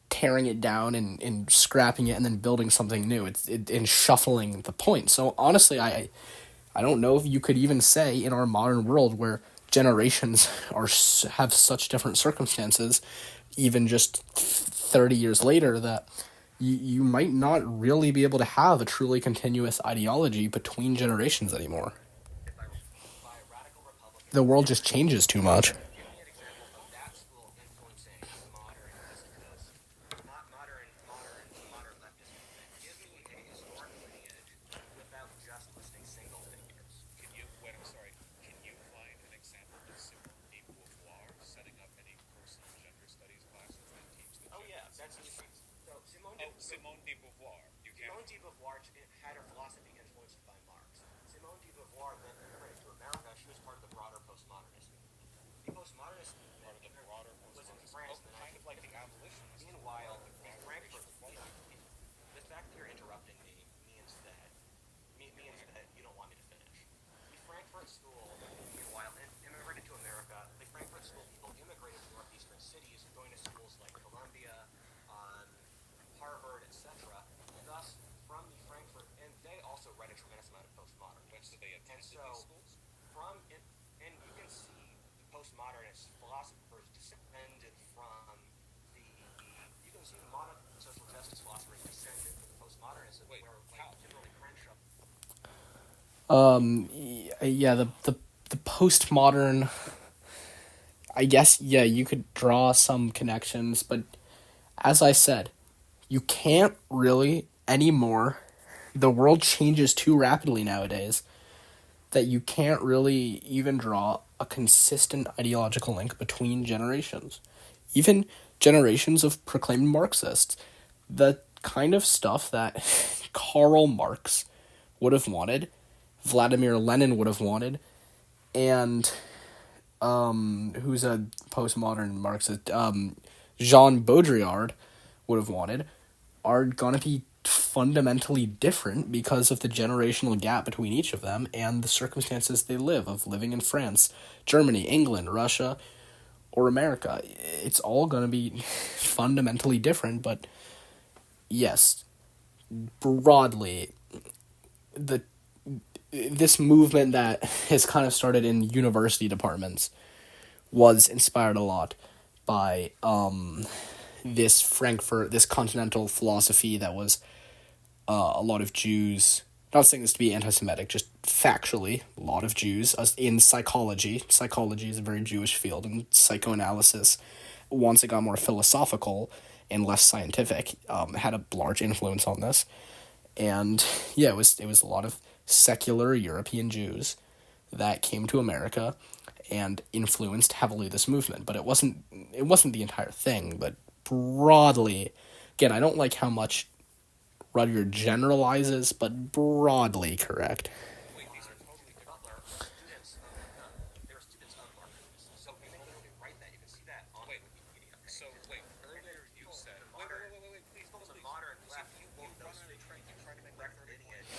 tearing it down and scrapping it and then building something new. And shuffling the points. So honestly, I don't know if you could even say in our modern world where generations have such different circumstances, even just 30 years later, that you might not really be able to have a truly continuous ideology between generations anymore. by radical Republicans. The world just changes too much. Give me an example of that school influencing modern East Coast, modern leftist movement. Give me a historic lineage without just listing single figures. Can you find an example of Simone de Beauvoir setting up any personal gender studies classes that teach the Oh gender yeah, that's easy. So Simone de Beauvoir. You can't. Simone de Beauvoir had her philosophy influenced by Marx. Simone de Beauvoir then immigrated to America. She was part of the broader postmodernist movement. The postmodernist Part of the broader was in postmodernist. France. Oh, kind of like the abolitionists. Meanwhile, the Frankfurt, the fact that you're interrupting me means that you don't want me to finish. The Frankfurt School, meanwhile, immigrated to America. The Frankfurt School people immigrated to northeastern cities, going to schools like Columbia, Harvard, etc. Thus, from the Frankfurt, and they also write a tremendous amount of postmodernism. So they attended And so, these schools? and you can see the postmodernist philosophers descended from you can see the modern social justice philosophers descended from the postmodernism, Wait, where how? Kimberly Crenshaw. Yeah, the postmodern, I guess, yeah, you could draw some connections, but as I said, you can't really anymore. The world changes too rapidly nowadays that you can't really even draw a consistent ideological link between generations. Even generations of proclaimed Marxists. The kind of stuff that Karl Marx would have wanted, Vladimir Lenin would have wanted, and who's a postmodern Marxist, Jean Baudrillard would have wanted, are going to be fundamentally different because of the generational gap between each of them and the circumstances they live, of living in France, Germany, England, Russia, or America. It's all going to be fundamentally different, but yes, broadly, this movement that has kind of started in university departments was inspired a lot by this continental philosophy that was a lot of Jews. Not saying this to be anti-Semitic, just factually, a lot of Jews in psychology. Psychology is a very Jewish field, and psychoanalysis, once it got more philosophical and less scientific, had a large influence on this. And yeah, it was a lot of secular European Jews that came to America and influenced heavily this movement. But it wasn't the entire thing. But broadly, again, I don't like how much Rudyard generalizes, but broadly correct. Wait, these are totally different. They were students of Marxists. So you can literally write that. You can see that on Wikipedia. So wait, earlier you said wait, please, The modern left, you trying to make left lineage.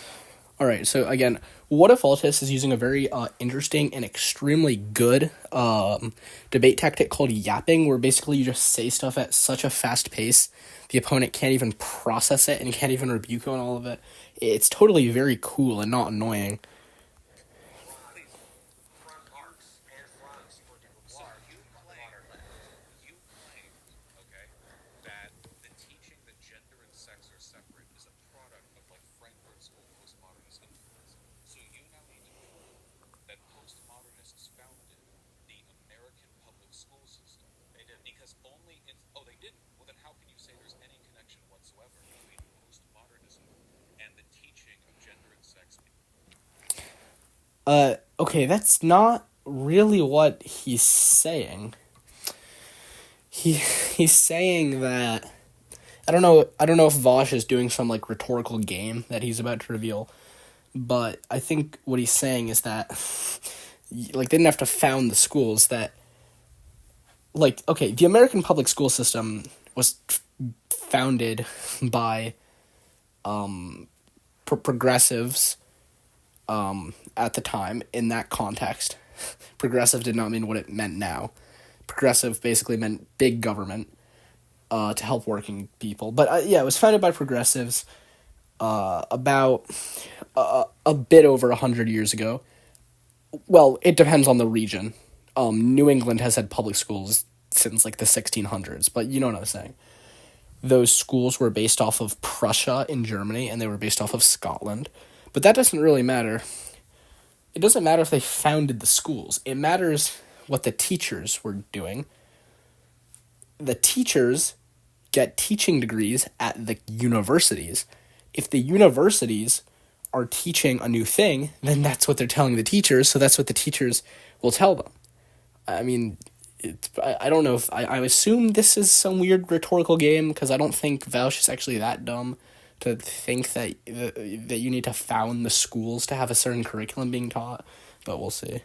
All right, so again, Whatifalthist is using a very interesting and extremely good debate tactic called yapping, where basically you just say stuff at such a fast pace, the opponent can't even process it and can't even rebuke you on all of it. It's totally very cool and not annoying. From Marx and from Simone de Beauvoir, you claim, okay, that the teaching that gender and sex are separate is a product of like Frankfurt School postmodernist influence. So you now need to prove that postmodernists founded the American public school system. They did because they didn't. Well, then how can you say there's any connection whatsoever between postmodernism and the teaching of gender and sex? Okay, that's not really what he's saying. He's saying that I don't know if Vaush is doing some like rhetorical game that he's about to reveal, but I think what he's saying is that like they didn't have to found the schools, that like, okay, the American public school system was founded by progressives at the time. In that context, progressive did not mean what it meant now. Progressive basically meant big government to help working people. But yeah, it was founded by progressives about a bit over 100 years ago. Well, it depends on the region. New England has had public schools since like the 1600s, but you know what I'm saying. Those schools were based off of Prussia in Germany, and they were based off of Scotland. But that doesn't really matter. It doesn't matter if they founded the schools. It matters what the teachers were doing. The teachers get teaching degrees at the universities. If the universities are teaching a new thing, then that's what they're telling the teachers, so that's what the teachers will tell them. I mean, I don't know if... I assume this is some weird rhetorical game, because I don't think Vaush is actually that dumb to think that you need to found the schools to have a certain curriculum being taught, but we'll see.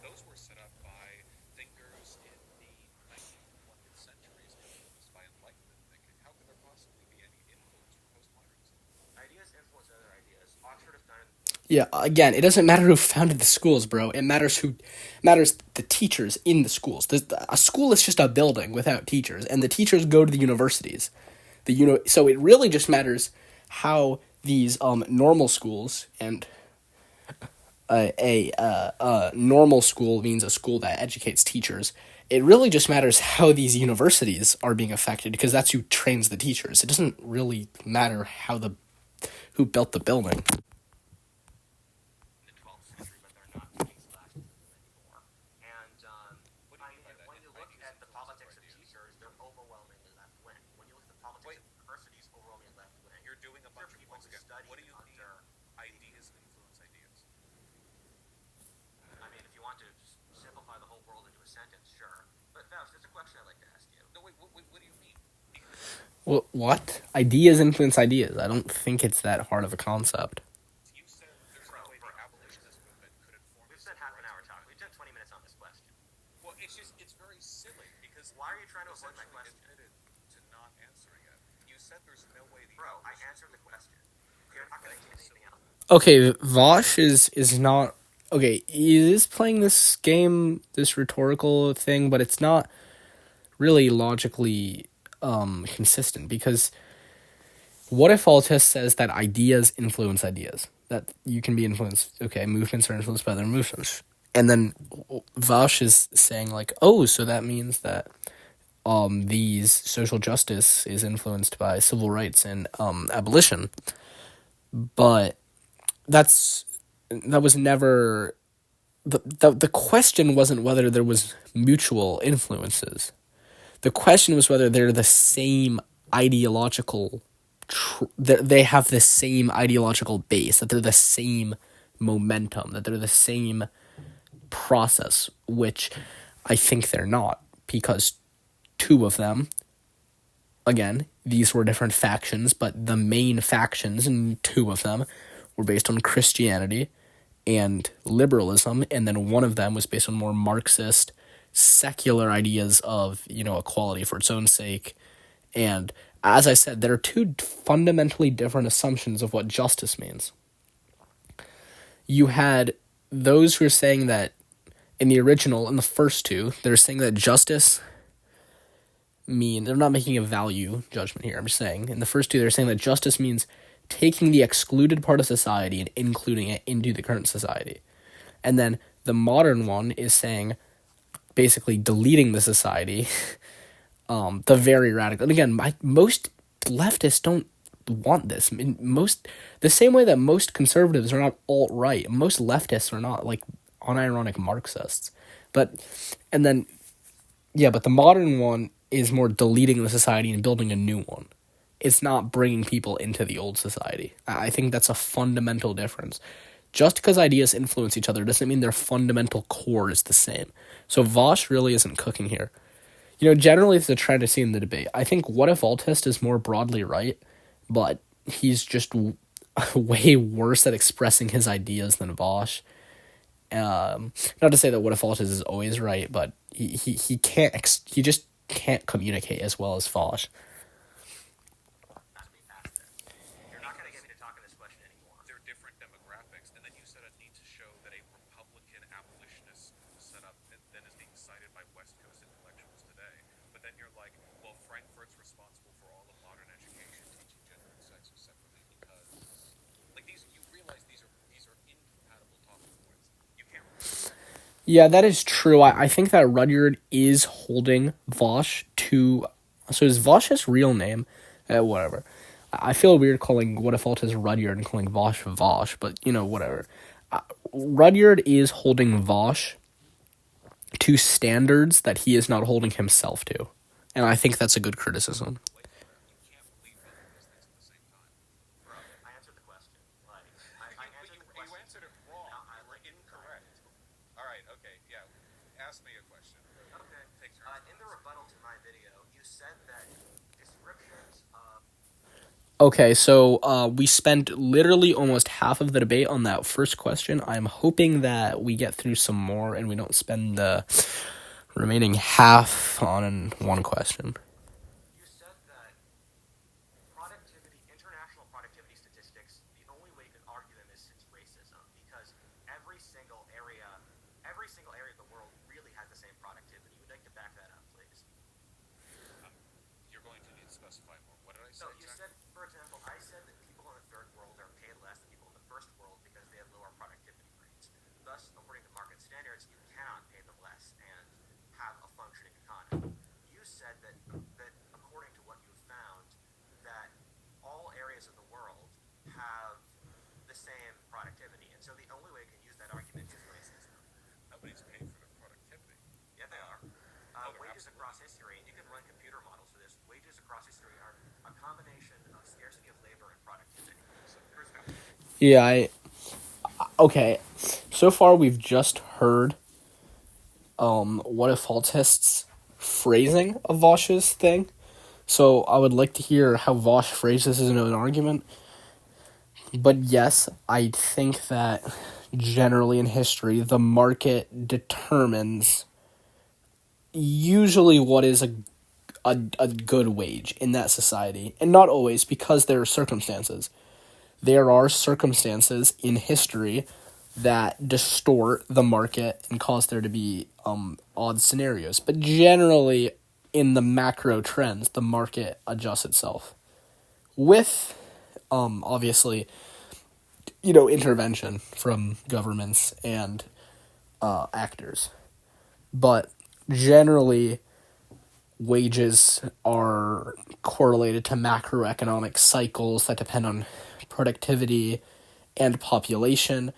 Those were set up by thinkers in the 19th and 20th centuries influenced by Enlightenment thinking. How could there possibly be any influence from postmodernism? ideas influence other ideas. Oxford have done Yeah, again, it doesn't matter who founded the schools, bro. It matters the teachers in the schools. A school is just a building without teachers, and the teachers go to the universities. So it really just matters how these normal schools, and a normal school means a school that educates teachers. It really just matters how these universities are being affected, because that's who trains the teachers. It doesn't really matter who built the building. in the 12th century, but they're not being slashed anymore. And when you look at the politics of teachers, they're overwhelmingly left wing. When you look at the politics of universities, overwhelmingly left wing. You're doing a bunch of people once who again. study What do you mean? under. Ideas influence ideas. I mean, if you want to just simplify the whole world into a sentence, sure. But Vaush, there's a question I'd like to ask you. No, wait. What do you mean? What? Ideas influence ideas. I don't think it's that hard of a concept. You said there's no way the abolitionist movement could inform. We've spent half an hour talking. We took 20 minutes on this question. Well, it's very silly because Why are you trying to avoid my essentially question? admitted to not answering it. You said there's no way the Bro, I answered the question. You're not going to get anything else. Okay, Vaush is not... Okay, he is playing this game, this rhetorical thing, but it's not really logically consistent, because Whatifalthist says that ideas influence ideas, that you can be influenced. Okay, movements are influenced by their movements, and then Vaush is saying like, oh, so that means that these social justice is influenced by civil rights and abolition, but that was never the question wasn't whether there was mutual influences. The question was whether they're the same ideological. They have the same ideological base. That they're the same momentum. That they're the same process, which I think they're not, because two of them, again, these were different factions, but the main factions, and two of them were based on Christianity and liberalism, and then one of them was based on more Marxist, secular ideas of, equality for its own sake. And as I said, there are two fundamentally different assumptions of what justice means. You had those who are saying that in the first two, they're saying that justice they're not making a value judgment here. I'm just saying, in the first two, they're saying that justice means taking the excluded part of society and including it into the current society. And then the modern one is saying basically deleting the society, the very radical. And again, most leftists don't want this. I mean, the same way that most conservatives are not alt-right, most leftists are not like unironic Marxists. But the modern one is more deleting the society and building a new one. It's not bringing people into the old society. I think that's a fundamental difference. Just because ideas influence each other doesn't mean their fundamental core is the same. So Vaush really isn't cooking here. Generally it's a trend I see in the debate. I think Whatifalthist is more broadly right, but he's just way worse at expressing his ideas than Vaush. Not to say that Whatifalthist is always right, but he can't. He just can't communicate as well as Vaush. You're not going to get me to talk on this question anymore. They're different demographics, and then you said I need to show that a Republican abolitionist set up and then is being cited by West Coast intellectuals today. But then you're like, well, Frankfurt's responsible for all of modern education, teaching gender and sex separately, because like you realize these are incompatible talking points. You can't. Yeah, that is true. I think that Rudyard is holding Vaush to... So is Vaush's real name? Whatever. I feel weird calling Whatifalthist Rudyard and calling Vaush Vaush, but, whatever. Rudyard is holding Vaush to standards that he is not holding himself to. And I think that's a good criticism. You can't believe both of those things at the same time. Bro, I answered the question. Like, I answered the question. You answered it wrong. You were incorrect. All right, okay, yeah. Ask me a question. Okay. Take turns. In the rebuttal to my video, you said that descriptions of... Okay, so we spent literally almost half of the debate on that first question. I'm hoping that we get through some more and we don't spend the remaining half on one question. You said that international productivity statistics, the only way you can argue them is since racism, because every single area of the world really has the same productivity. Would you like to back that up, please? You're going to need to specify more. What did I say? So you exactly? said, for example, I said that people in the third world are paid less than people in the first world because they have lower productivity rates. Thus, according to market standards, you cannot pay them less and have a functioning economy. You said that according to what you found, that all areas of the world have the same productivity, and so the only way you can use that argument is racism. Nobody's paying for their productivity. Yeah, they are. Wages across history, and you can run computer models for this. Wages across history are a combination of scarcity of labor and productivity. So here's how. Yeah, okay. So far, we've just heard Whatifalthist's phrasing of Vaush's thing. So I would like to hear how Vaush phrases his own argument. But yes, I think that generally in history, the market determines usually what is a good wage in that society. And not always, because there are circumstances. There are circumstances in history that distort the market and cause there to be odd scenarios. But generally, in the macro trends, the market adjusts itself with, obviously, intervention from governments and actors. But generally, wages are correlated to macroeconomic cycles that depend on productivity and population.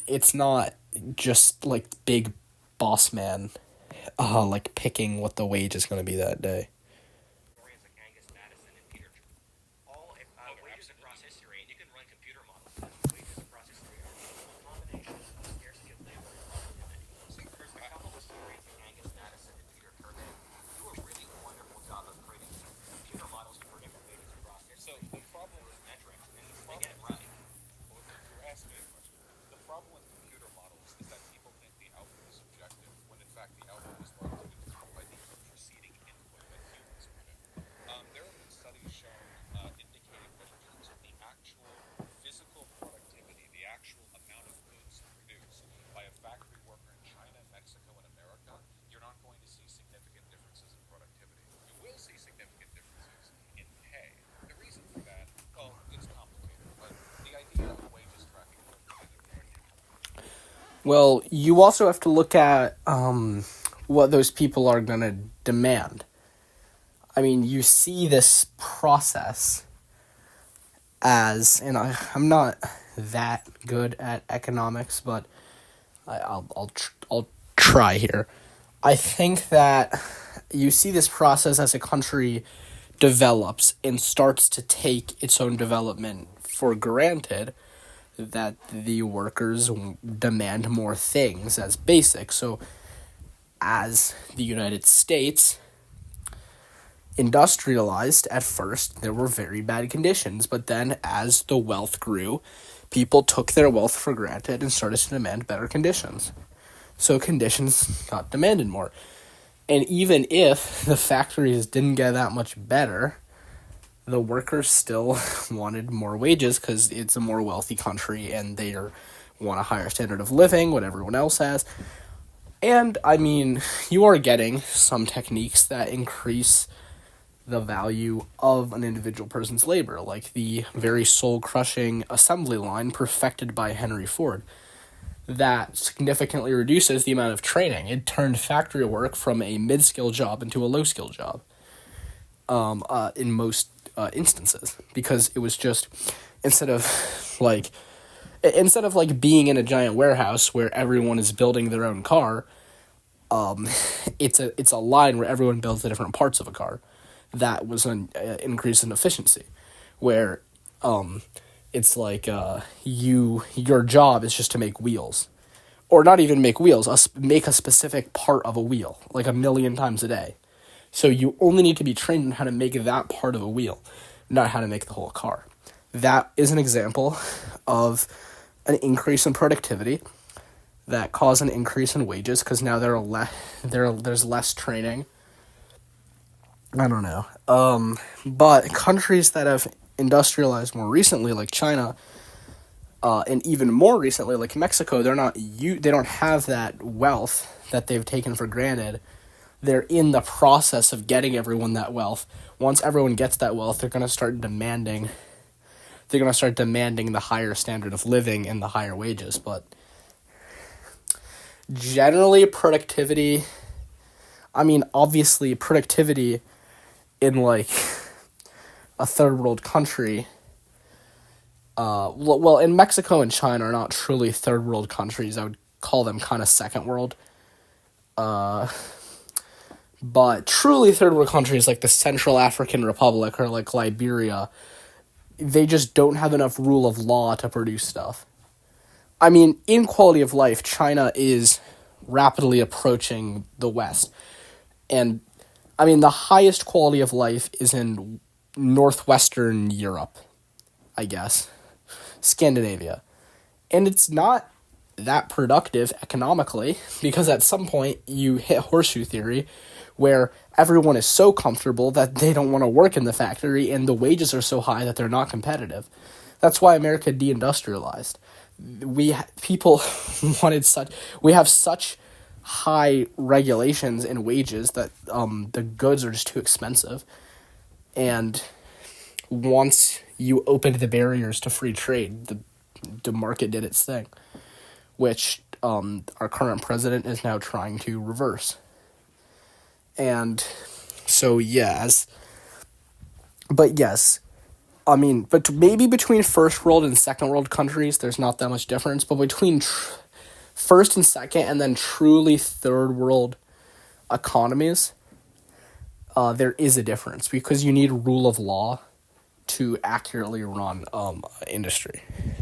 It's not just like big boss man, like picking what the wage is going to be that day. Historians like Angus Madison and Peter, all wages across history, and you can run computer models. Wages across history are a combination of scarcity of labor and productivity. So there's a couple of historians like Angus Madison and Peter Turban do a really wonderful job of creating computer models to predict wages across history. So the problem with with metrics, and they get it right. well, you're asking me a question. The problem with computer models is that people think the output is objective, when in fact the output is largely determined by the preceding input that humans put in. There have been studies shown indicating that in terms of the actual physical productivity, the actual amount of goods produced by a factory worker in China, Mexico, and America, you're not going to see significant differences in productivity. You will see significant differences in pay. The reason for that, well, it's complicated, but the idea of wages tracking productivity. Well, you also have to look at what those people are going to demand. I mean, you see this process as, and I'm not that good at economics, but I'll try here. I think that you see this process as a country develops and starts to take its own development for granted, that the workers demand more things as basic. So as the United States industrialized, at first there were very bad conditions, but then as the wealth grew, people took their wealth for granted and started to demand better conditions. So conditions got demanded more. And even if the factories didn't get that much better, the workers still wanted more wages because it's a more wealthy country and they want a higher standard of living, what everyone else has. And, I mean, you are getting some techniques that increase the value of an individual person's labor, like the very soul-crushing assembly line perfected by Henry Ford, that significantly reduces the amount of training. It turned factory work from a mid-skill job into a low-skill job, in most instances, because it was just, instead of being in a giant warehouse where everyone is building their own car, it's a line where everyone builds the different parts of a car. That was an increase in efficiency, where it's like your job is just to make wheels, or not even make wheels, make a specific part of a wheel like 1,000,000 times a day. So you only need to be trained on how to make that part of a wheel, not how to make the whole car. That is an example of an increase in productivity that caused an increase in wages, because now there's less training. I don't know. But countries that have industrialized more recently, like China, and even more recently, like Mexico, they don't have that wealth that they've taken for granted. They're in the process of getting everyone that wealth. Once everyone gets that wealth, they're going to start demanding the higher standard of living and the higher wages. But generally, productivity, I mean, obviously, productivity in, like, a third world country, well, in Mexico and China are not truly third world countries. I would call them kind of second world. But truly third world countries like the Central African Republic or like Liberia, they just don't have enough rule of law to produce stuff. I mean, in quality of life, China is rapidly approaching the West. And, I mean, the highest quality of life is in northwestern Europe, I guess. Scandinavia. And it's not that productive economically, because at some point you hit horseshoe theory, where everyone is so comfortable that they don't want to work in the factory, and the wages are so high that they're not competitive. That's why America deindustrialized. We have such high regulations and wages that the goods are just too expensive. And once you opened the barriers to free trade, the market did its thing, which our current president is now trying to reverse. And so, but yes, I mean, but maybe between first world and second world countries, there's not that much difference, but between first and second, and then truly third world economies, there is a difference, because you need rule of law to accurately run industry. In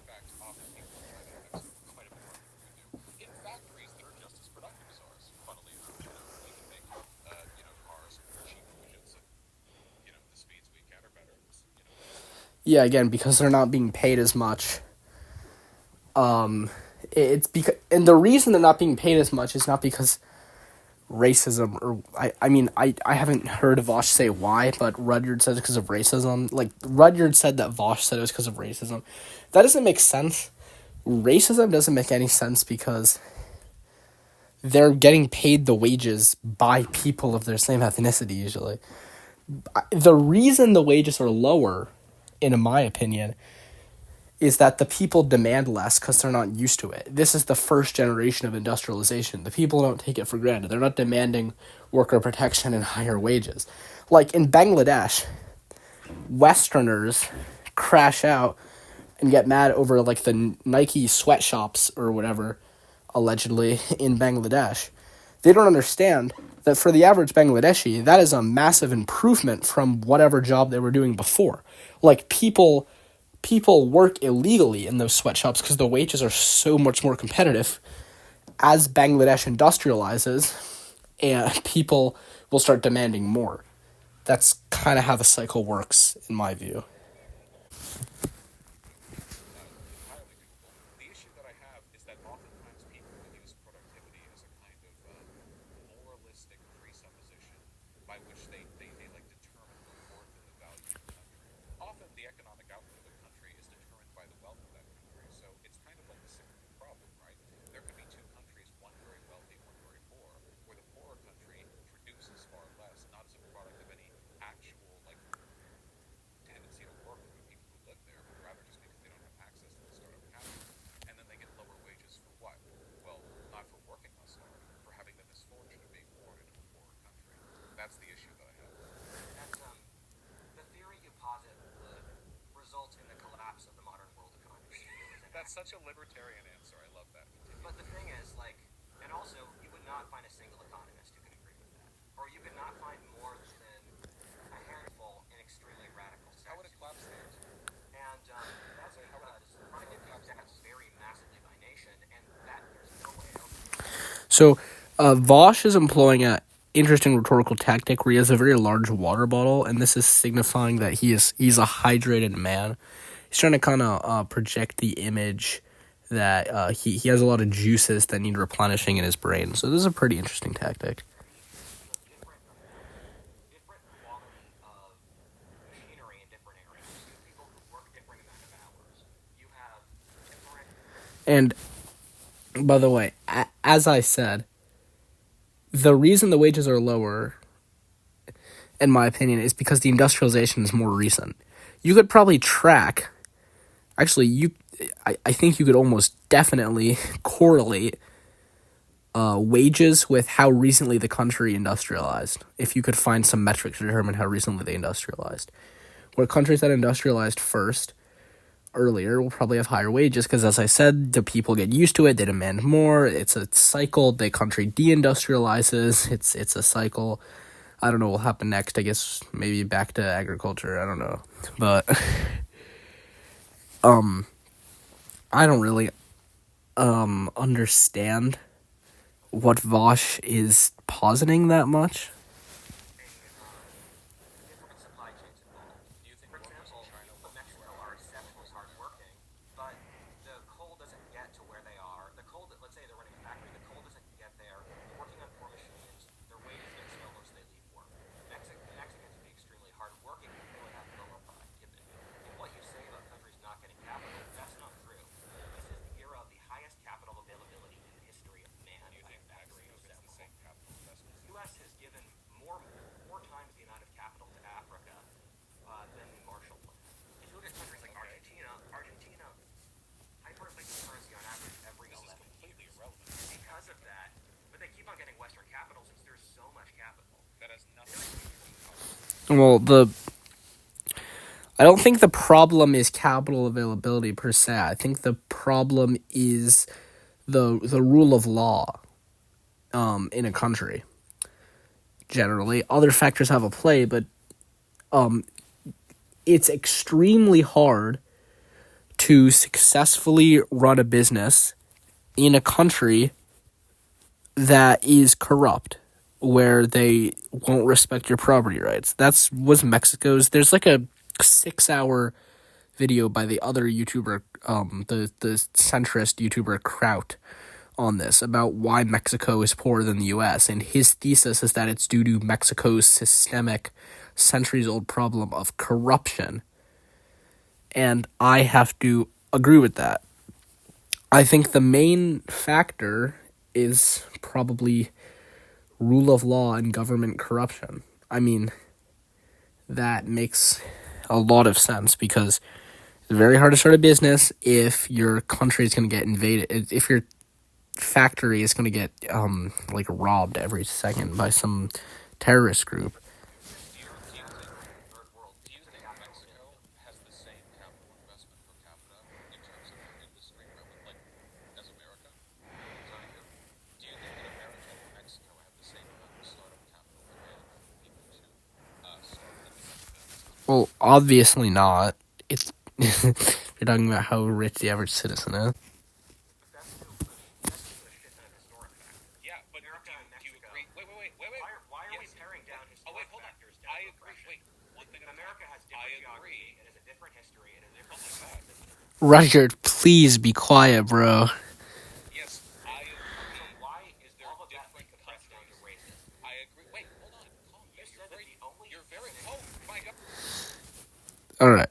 fact, often people imply that that's quite a bit harder to do. In factories that are just as productive as ours, funnily enough, we can make, cars with cheaper widgets and, the speeds we get are better. Yeah, again, because they're not being paid as much. It's because, and the reason they're not being paid as much is not because racism, or I haven't heard Vaush say why, but Rudyard said it's because of racism. Like, Rudyard said that Vaush said it was because of racism. That doesn't make sense. Racism doesn't make any sense because they're getting paid the wages by people of their same ethnicity, usually. The reason the wages are lower, in my opinion, is that the people demand less because they're not used to it. This is the first generation of industrialization. The people don't take it for granted. They're not demanding worker protection and higher wages. Like in Bangladesh, Westerners crash out and get mad over like the Nike sweatshops or whatever, allegedly, in Bangladesh. They don't understand that for the average Bangladeshi, that is a massive improvement from whatever job they were doing before. Like, people work illegally in those sweatshops because the wages are so much more competitive. As Bangladesh industrializes, and people will start demanding more. That's kind of how the cycle works, in my view. Entirely doable. The issue that I have is that oftentimes people will use productivity as a kind of moralistic presupposition by which they like determine the worth and the value of the country. Often the economic output of a country is determined by the wealth of that country. So it's kind of like the cyclical problem, right? There could be two countries, one very wealthy, one very poor, where the poorer country produces far less, not as a product of any actual like tendency to work for the people who live there, but rather just because they don't have access to the startup capital. And then they get lower wages for what? Well, not for working less hard, for having the misfortune of being born into a poorer country. That's the issue that I have. That's the theory you posit would result in the collapse of the modern world economy. That's such a libertarian answer. I love that. Continue. But the thing is, like, and also, you would not find a single economist who can agree with that. Or you could not find more than a handful in extremely radical sects. How would it collapse theirs? And that's because productivity vary massively by nation, and that there's no way else. So, Vaush is employing a interesting rhetorical tactic where he has a very large water bottle, and this is signifying that he's a hydrated man. He's trying to kind of project the image that he has a lot of juices that need replenishing in his brain. So this is a pretty interesting tactic. Different quality of machinery in different areas. You have people who work different amount of hours. You have different. And by the way, as I said, the reason the wages are lower, in my opinion, is because the industrialization is more recent. You could probably track, actually, I think you could almost definitely correlate wages with how recently the country industrialized, if you could find some metric to determine how recently they industrialized. Where countries that industrialized earlier will probably have higher wages because, as I said, the people get used to it, they demand more, it's a cycle, the country deindustrializes, it's a cycle. I don't know what will happen next, I guess maybe back to agriculture, I don't know. But, I don't really, understand what Vaush is positing that much. Different supply chains involved. Do you think For workers example, in China people in Mexico are exceptionally hardworking, but the coal doesn't get to where they are. The coal, let's say they're running a factory, the coal doesn't get there. They're working on poor machines. Their wages get slow once they leave work. Mexicans would be extremely hardworking, but they would have lower productivity. And what you say about countries not getting capital, that's not true. This is the era of the highest capital availability in the history of man. Well, I don't think the problem is capital availability per se. I think the problem is the rule of law in a country. Generally, other factors have a play, but it's extremely hard to successfully run a business in a country that is corrupt, where they won't respect your property rights. Was Mexico's. There's like a 6-hour video by the other YouTuber, the centrist YouTuber Kraut, on this about why Mexico is poorer than the U.S. And his thesis is that it's due to Mexico's systemic, centuries-old problem of corruption. And I have to agree with that. I think the main factor is probably rule of law and government corruption. I mean, that makes a lot of sense because it's very hard to start a business if your country is going to get invaded, if your factory is going to get robbed every second by some terrorist group. Do you think Mexico has the same capital investment per capita in terms of their industry, like as America? Do you think that America and Mexico have the same amount of startup capital available for people to start independent businesses? Well, obviously not. It's you're talking about how rich the average citizen is. But that's due to a shit ton of historic factors. Yeah, but America and do you Mexico. agree? Wait. Why are we Yes. tearing down Oh, wait, historic hold on. factors down I to agree. oppression? Wait, one thing at a America time. has different I geography. agree. It has a different history. It has a different Oh my God. Rudyard, please be quiet, bro. Yes, I agree. So why is there All of that different make the press countries? down to racism. I agree. Wait, hold on. Calm You down. said that the only You're very. Oh my God. All right.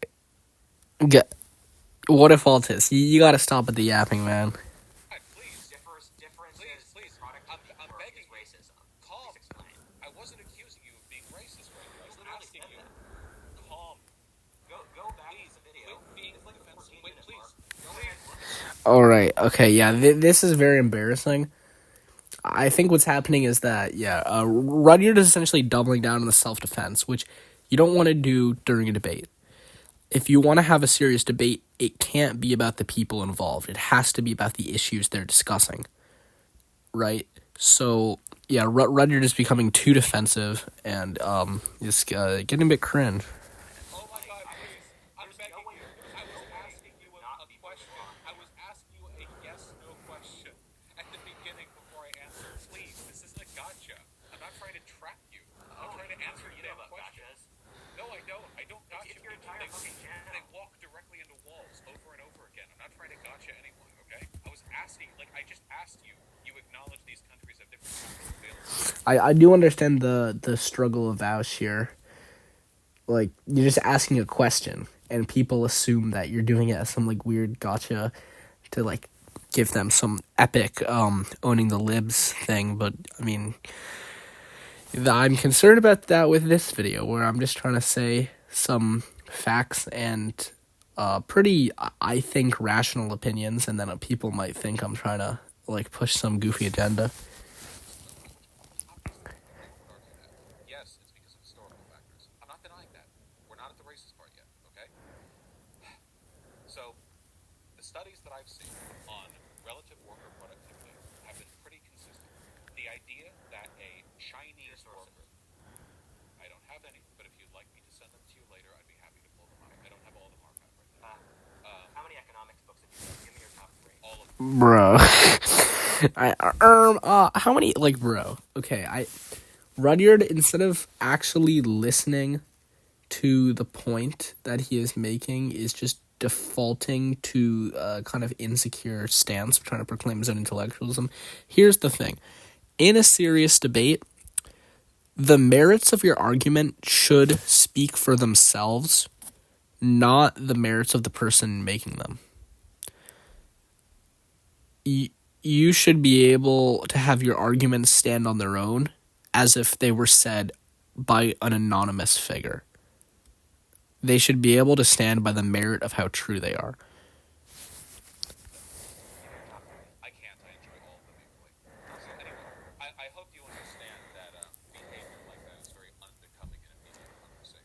Whatifalthist, you gotta stop with the yapping, man. Please. differences Please. product of I'm people begging is you. racism. Calm. Please explain. I wasn't accusing you of being racist right there. I was literally asking said you. that. Calm. Go back Please. to the video. Quit being It's like a defensive. 14 Wait, minute please. mark. Go ahead and look at it. All right. Okay. Yeah. This is very embarrassing. I think what's happening is that Rudyard is essentially doubling down on the self-defense, which you don't want to do during a debate. If you want to have a serious debate, it can't be about the people involved. It has to be about the issues they're discussing, right? So yeah, Rudyard is becoming too defensive and just getting a bit cringe. Oh my God, please. I'm begging you. I was asking you a question. I was asking you a yes/no question at the beginning before I answered. Please, this isn't a gotcha. I'm not trying to trap you. I'm trying to answer your damn question. No, I don't. I don't gotcha It's your people. entire fucking channel. They walk directly into walls over and over again. I'm not trying to gotcha anyone, okay? I was asking, I just asked you. You acknowledge these countries have different capital available. I do understand the struggle of Vaush here. Like, you're just asking a question, and people assume that you're doing it as some weird gotcha to give them some epic owning the libs thing. But I mean, I'm concerned about that with this video, where I'm just trying to say some facts and pretty, I think, rational opinions, and then people might think I'm trying to push some goofy agenda. Yes, it's because of historical factors. I'm not denying that. We're not at the racist part yet, okay? So, the studies that I've seen on relative worker productivity have been pretty consistent. The idea that a Chinese worker, I don't have any, but if you'd like me to send them to you later, I'd be happy to pull them out. I don't have all of them archived right now. How many economics books have you read? Give me your top 3. All of them. Bro. How many, bro, okay, Rudyard, instead of actually listening to the point that he is making, is just defaulting to a kind of insecure stance of trying to proclaim his own intellectualism. Here's the thing. In a serious debate, the merits of your argument should speak for themselves, not the merits of the person making them. You should be able to have your arguments stand on their own as if they were said by an anonymous figure. They should be able to stand by the merit of how true they are. I can't. I enjoy all of them equally. So anyway, I hope you understand that behavior like that is very unbecoming in a media conversation.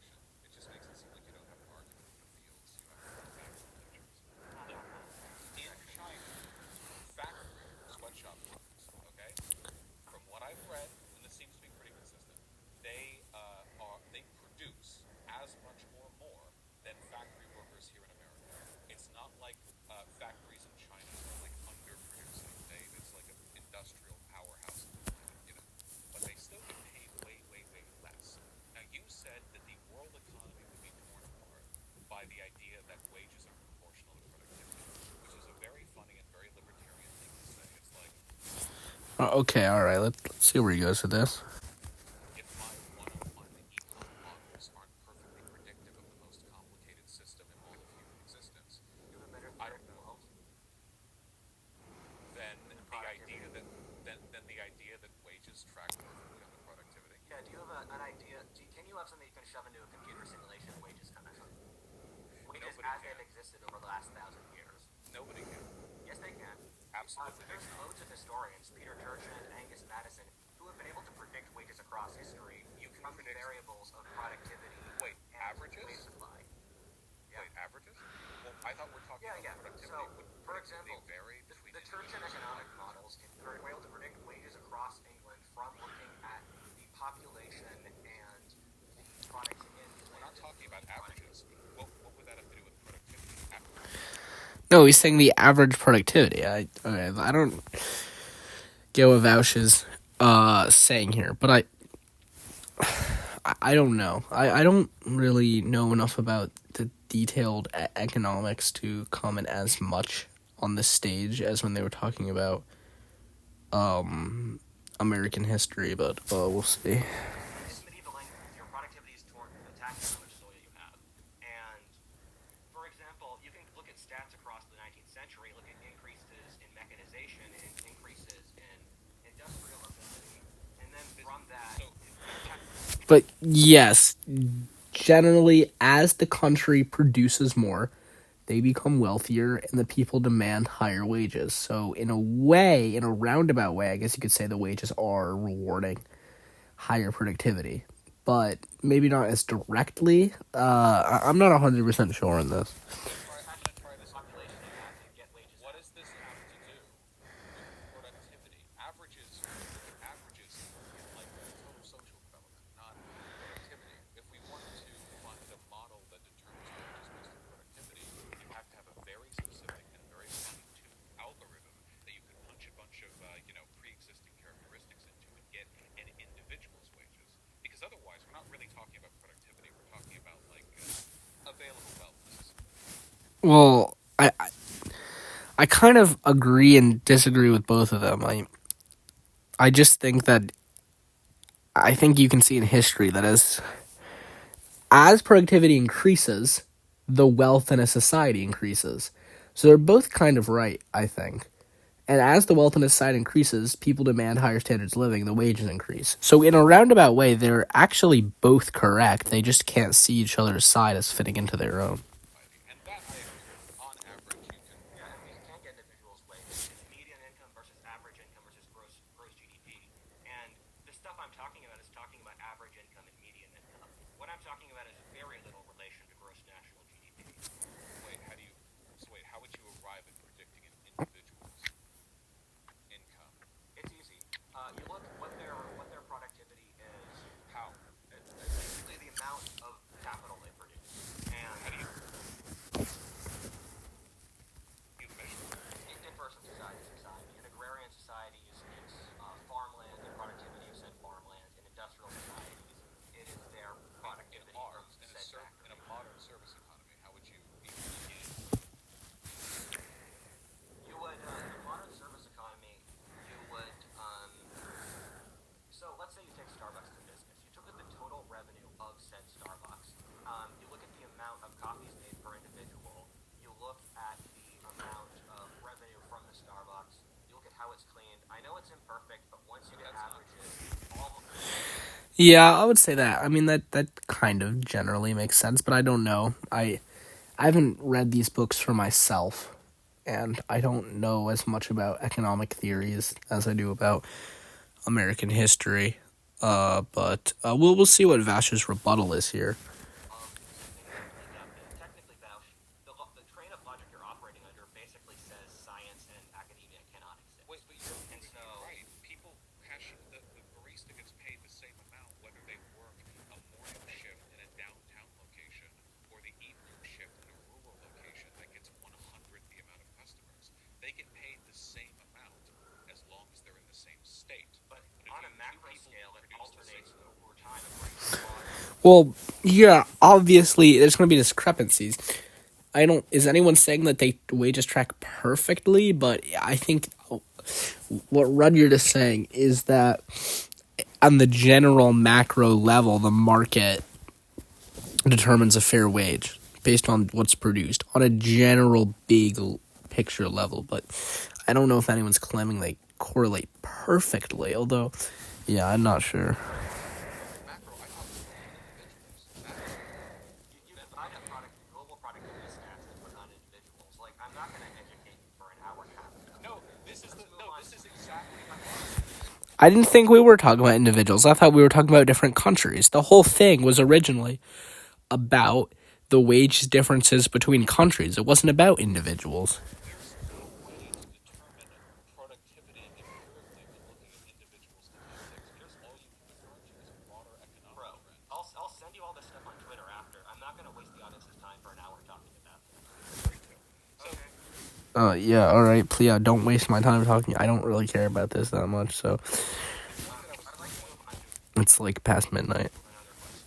Okay, all right. Let's see where he goes with this. If my one-on-one econ models aren't perfectly predictive of the most complicated system in all of human existence, I don't know. Then the idea that wages track perfectly on the productivity. Yeah, do you have an idea? Can you have something you can shove into a computer simulation? Wages kind of wages Nobody as can. they've existed over the last 1,000 years. Nobody can. Yes, they can. Absolutely. There's loads of historians, Peter Turchin, Angus Madison, who have been able to predict wages across history. You can from predict- the variables of productivity. Wait, and averages? wage supply. Yeah. Wait, averages? Well, I thought we're talking Yeah, about yeah. productivity. So, Would for productivity example, vary between the Turchin individuals? economic models were able to predict wages across England from looking at the population and the productivity. We're not talking about averages. What would that have to do with productivity? No, he's saying the average productivity. I don't get what Vaush is saying here, but I don't know. I don't really know enough about the detailed economics to comment as much on this stage as when they were talking about American history, but we'll see. In medieval England, your productivity is attached to how much soil you have. And, for example, you can look at stats across the 19th century, look at increases in mechanization and increases in industrial ability, and then from that... But yes, generally, as the country produces more, they become wealthier and the people demand higher wages. So in a way, in a roundabout way, I guess you could say the wages are rewarding higher productivity. But maybe not as directly. I'm not 100% sure on this. What does this have to do with productivity? Averages, like total social development, not productivity. If we wanted to find a model that determines wages based on productivity, you have to have a very specific and very fine-tuned algorithm that you could punch a bunch of pre-existing characteristics into and get an individual's wages. Because otherwise, we're not really talking about productivity. We're talking about available wealth. Well, I kind of agree and disagree with both of them. I just think that I think you can see in history that as productivity increases, the wealth in a society increases. So they're both kind of right, I think. And as the wealth in a society increases, people demand higher standards of living, the wages increase. So in a roundabout way, they're actually both correct. They just can't see each other's side as fitting into their own. And that I agree with. On average, you can. Yeah, I mean, you can't get individuals' wages. It's median income versus average income versus gross GDP. And the stuff I'm talking about is talking about average income and median income. What I'm talking about is very little relation to gross national GDP. How would you arrive at predicting an individual's income? It's easy. You look what their productivity is. How? It's basically the amount of capital they produce. And How do you measure it? it differs from society to society. In agrarian societies, it's farmland and productivity of said farmland. In industrial societies, it is their productivity from said factory. In a modern service economy, how would you begin? You would, in a modern service economy, you would, so let's say you take Starbucks as a business. You took the total revenue of said Starbucks. You look at the amount of coffees made per individual. You look at the amount of revenue from the Starbucks. You look at how it's cleaned. I know it's imperfect, but once you get averages, all of them. Yeah, I would say that. I mean, that kind of generally makes sense, but I don't know. I haven't read these books for myself, and I don't know as much about economic theories as I do about American history. But we'll see what Vash's rebuttal is here. Technically, Vaush, the train of logic you're operating under basically says science and academia cannot exist. Wait, but you're right. People the barista gets paid the same amount whether they work a morning shift in a downtown location or the evening shift in a rural location that gets 100 the amount of customers. They get paid the same amount as long as they're in the same state. But on a macro scale, it alternates over time. Well, yeah, obviously there's going to be discrepancies. Is anyone saying that they wages track perfectly? But I think what Rudyard is saying is that on the general macro level, the market determines a fair wage based on what's produced on a general big picture level. But I don't know if anyone's claiming they correlate perfectly, although, yeah, I'm not sure. Macro, I thought it was individuals. You provide a global productivity stats to put on individuals. Like, I'm not going to educate you for an hour and a half. This is exactly my I didn't think we were talking about individuals. I thought we were talking about different countries. The whole thing was originally about the wage differences between countries. It wasn't about individuals. There's no way to determine productivity empirically when looking at individual statistics, because all you can refer to is broader economic trends. I'll send you all this stuff on Twitter after. I'm not going to waste the audience's time for an hour talking about this. Okay. Yeah, alright, please, don't waste my time talking. I don't really care about this that much, so I'd like to move on to it's like past midnight. another question.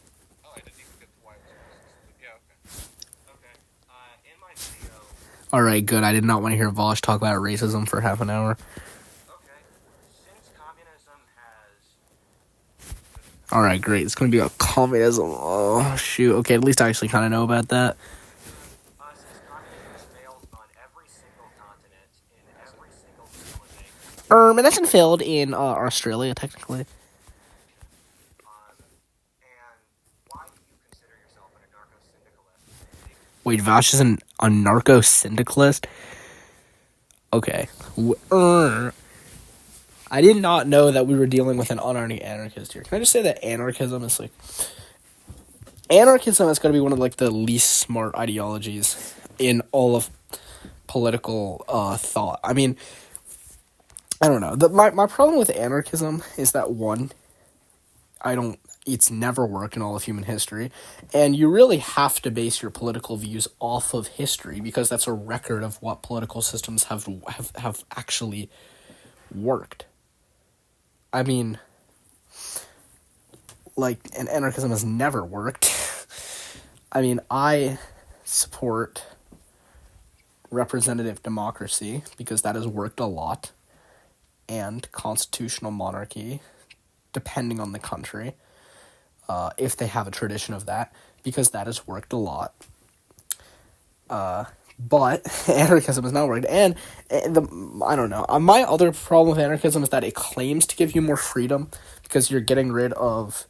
Oh, I didn't even get to why it was racist. Yeah, okay. Okay. In my video, Alright, good. I did not want to hear Vaush talk about racism for half an hour. okay, since communism has Alright, great. It's going to be about communism. Oh, shoot. Okay, at least I actually kind of know about that. since communism has failed on every single continent in every single civilization, It hasn't failed in Australia, technically. and why do you consider yourself an anarcho-syndicalist? Wait, Vaush is a narco-syndicalist? Okay. I did not know that we were dealing with an unarmed anarchist here. Can I just say that anarchism is like... Anarchism is going to be one of like the least smart ideologies in all of political thought. I mean, I don't know. My problem with anarchism is that, one, it's never worked in all of human history, and you really have to base your political views off of history, because that's a record of what political systems have actually worked. I mean, like, and anarchism has never worked. I mean, I support representative democracy because that has worked a lot, and constitutional monarchy, depending on the country, if they have a tradition of that, because that has worked a lot. But anarchism has not worked, and I don't know. My other problem with anarchism is that it claims to give you more freedom because you're getting rid of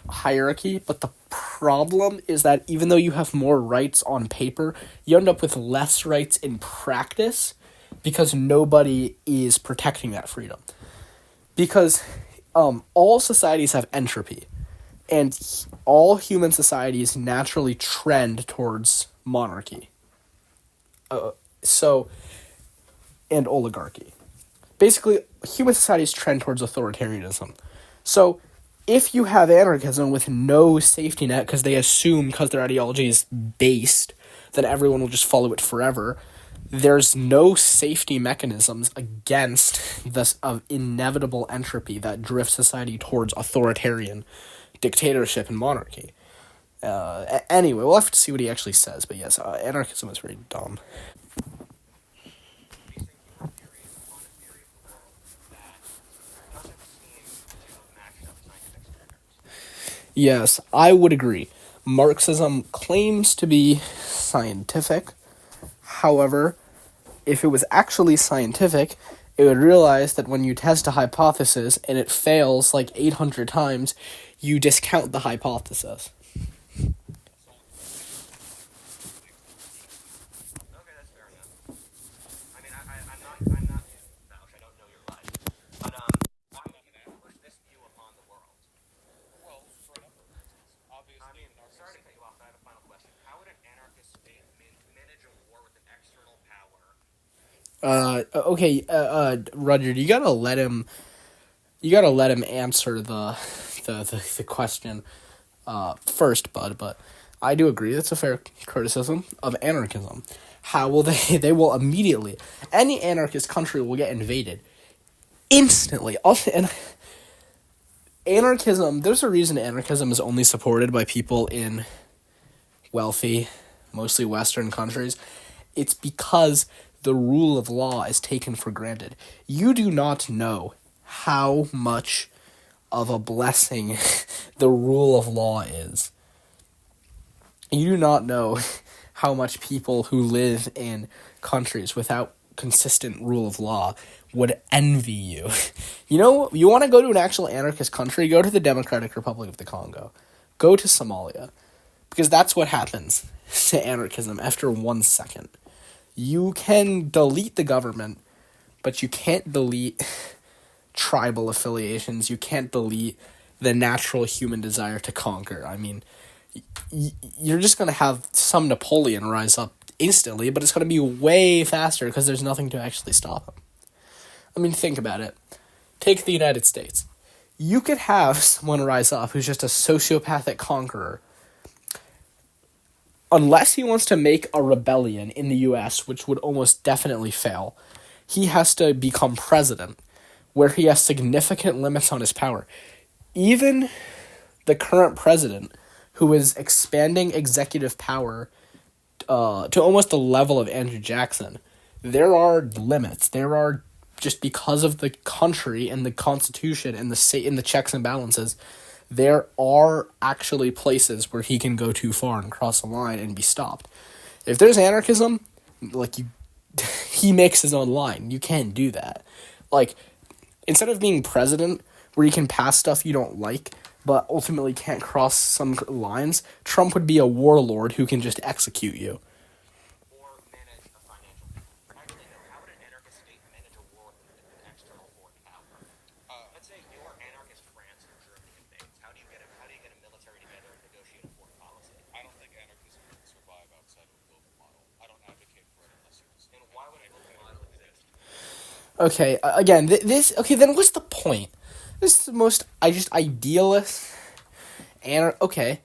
hierarchy, but the problem is that even though you have more rights on paper, you end up with less rights in practice because nobody is protecting that freedom. Because all societies have entropy, and all human societies naturally trend towards monarchy. And oligarchy. Basically, human societies trend towards authoritarianism. So, if you have anarchism with no safety net, because they assume, because their ideology is based, that everyone will just follow it forever, there's no safety mechanisms against this inevitable entropy that drifts society towards authoritarian dictatorship and monarchy. Anyway, we'll have to see what he actually says, but yes, anarchism is very dumb. Basing human theories upon a theory of the world that doesn't seem to match up scientific standards. Yes, I would agree. Marxism claims to be scientific. However, if it was actually scientific, it would realize that when you test a hypothesis and it fails like 800 times, you discount the hypothesis. Okay, that's fair enough. I mean, I'm not Vaush, I don't know your life, but why do you push this view upon the world? Well, for a number of reasons. Obviously, I mean, anarchist- sorry to cut you off, but I have a final question. How would an anarchist state manage a war with an external power? Okay, Roger, you gotta let him answer the question first, bud. But I do agree that's a fair criticism of anarchism. How will they will immediately, any anarchist country will get invaded instantly. And anarchism, there's a reason anarchism is only supported by people in wealthy, mostly Western countries. It's because the rule of law is taken for granted. You do not know how much of a blessing the rule of law is. You do not know how much people who live in countries without consistent rule of law would envy you. You know, you want to go to an actual anarchist country, go to the Democratic Republic of the Congo. Go to Somalia. Because that's what happens to anarchism after 1 second. You can delete the government, but you can't delete tribal affiliations. You can't delete the natural human desire to conquer. I mean, you're just going to have some Napoleon rise up instantly, but it's going to be way faster because there's nothing to actually stop him. I mean, think about it. Take the United States. You could have someone rise up who's just a sociopathic conqueror. Unless he wants to make a rebellion in the US, which would almost definitely fail, he has to become president, where he has significant limits on his power. Even the current president, who is expanding executive power to almost the level of Andrew Jackson, there are limits. There are, just because of the country and the Constitution and the checks and balances, there are actually places where he can go too far and cross a line and be stopped. If there's anarchism, he makes his own line. You can't do that. Like, instead of being president, where you can pass stuff you don't like, but ultimately can't cross some lines, Trump would be a warlord who can just execute you. Or manage a financial. Actually, no. How would an anarchist state manage a war with an external foreign power? Let's say you're anarchist France or Germany invades. How do you get a military together and negotiate a foreign policy? I don't think anarchism can survive outside of a global model. I don't advocate for it unless you're... And why would a global model exist? Okay, again, then what's the point? This is the most, idealist, okay,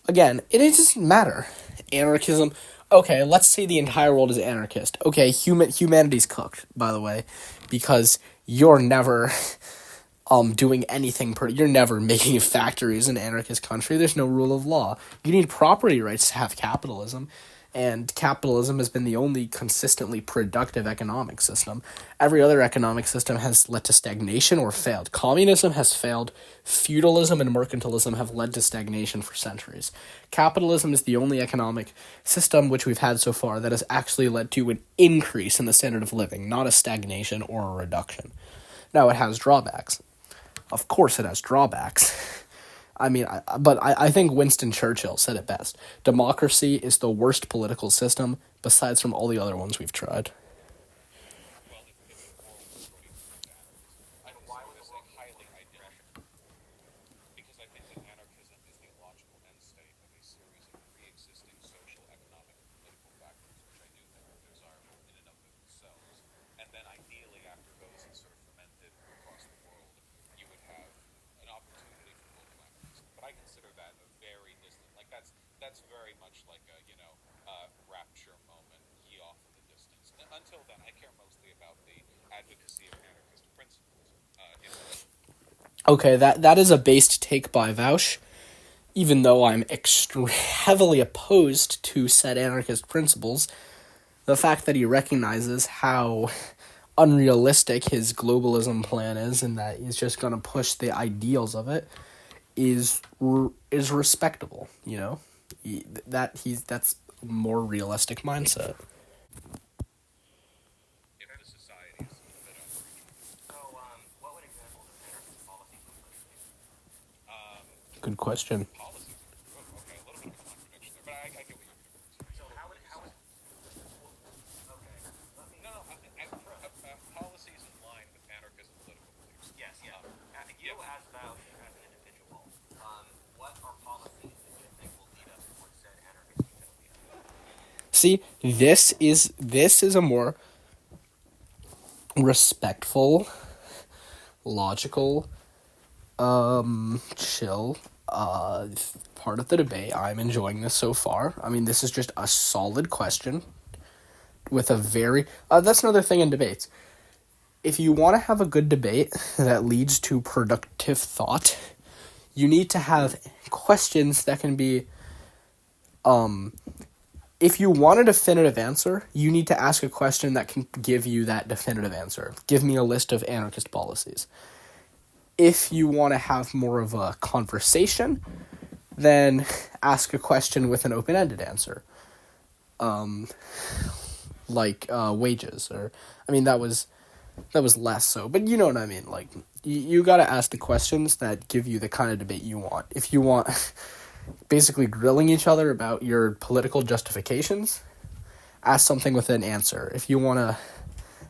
again, it doesn't matter. Anarchism, okay, let's say the entire world is anarchist. Okay, humanity's cooked, by the way, because you're never, doing anything, you're never making factories in an anarchist country. There's no rule of law. You need property rights to have capitalism. And capitalism has been the only consistently productive economic system. Every other economic system has led to stagnation or failed. Communism has failed. Feudalism and mercantilism have led to stagnation for centuries. Capitalism is the only economic system which we've had so far that has actually led to an increase in the standard of living, not a stagnation or a reduction. Now, it has drawbacks. Of course it has drawbacks. I mean, I think Winston Churchill said it best. Democracy is the worst political system, besides from all the other ones we've tried. Well, if the world was ready to anarchism, and why would this highly ideal? Because I think that anarchism is the logical end state of a series of pre-existing social, economic, and political factors, which I do think are desirable in and of themselves. And then ideally, after those have sort of fermented across the world, you would have an opportunity for global anarchism. But I consider that a very distant, that's very much like a, rapture moment, ye off in the distance. Until then, I care mostly about the advocacy of anarchist principles. Okay, that is a based take by Vaush, even though I'm heavily opposed to said anarchist principles. The fact that he recognizes how unrealistic his globalism plan is and that he's just going to push the ideals of it is respectable, that's a more realistic mindset. If the society is a bit unreachable. So, what would examples of anarchist policies look like? Good question. Policies. Okay, a little bit of a contradiction there, but I get what you're referring to. So how would okay? Let me. No, policies in line with anarchist political beliefs. Yes. You as Vaush, as an individual, what are policies that you think will lead us towards said anarchist utopia? See, this is a more respectful, logical, chill, part of the debate. I'm enjoying this so far. I mean, this is just a solid question with a very, that's another thing in debates. If you want to have a good debate that leads to productive thought, you need to have questions that can be, if you want a definitive answer, you need to ask a question that can give you that definitive answer. Give me a list of anarchist policies. If you want to have more of a conversation, then ask a question with an open-ended answer. Like wages, or I mean that was less so, but you know what I mean. Like you got to ask the questions that give you the kind of debate you want. If you want basically grilling each other about your political justifications, ask something with an answer. If you want to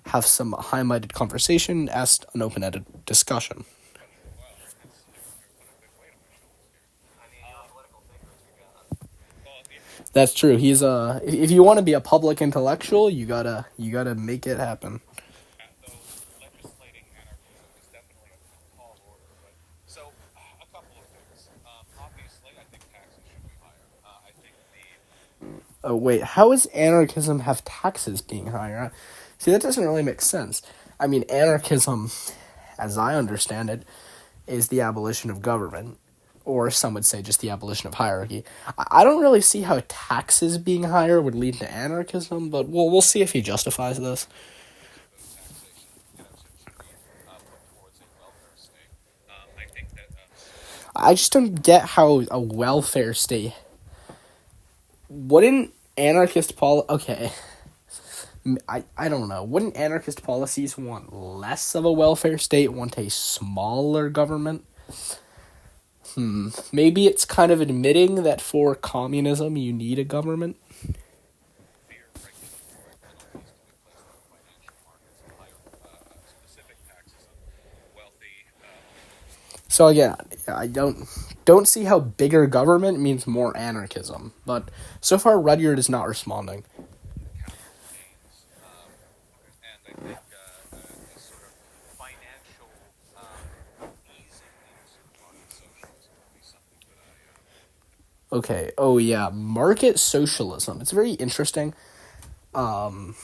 have some high-minded conversation, ask an open-ended discussion. That's true. He's if you want to be a public intellectual, you gotta make it happen. Though legislating anarchism is definitely a tall order. But so a couple of things. Obviously, I think taxes should be higher. I think the Oh wait, how is anarchism have taxes being higher? See, that doesn't really make sense. I mean, anarchism, as I understand it, is the abolition of government, or some would say just the abolition of hierarchy. I don't really see how taxes being higher would lead to anarchism, but we'll see if he justifies this. taxation, should be put towards a welfare state. I think that I just don't get how a welfare state. Wouldn't anarchist okay. I don't know. Wouldn't anarchist policies want less of a welfare state, want a smaller government? Maybe it's kind of admitting that for communism you need a government. fear regulatory penalties to be placed on financial markets and higher specific taxes on wealthy. So again, I don't see how bigger government means more anarchism. But so far Rudyard is not responding. Capital gains, and I think a sort of financial easing into market socialism would be something that I Okay. Oh yeah, market socialism. It's very interesting. I've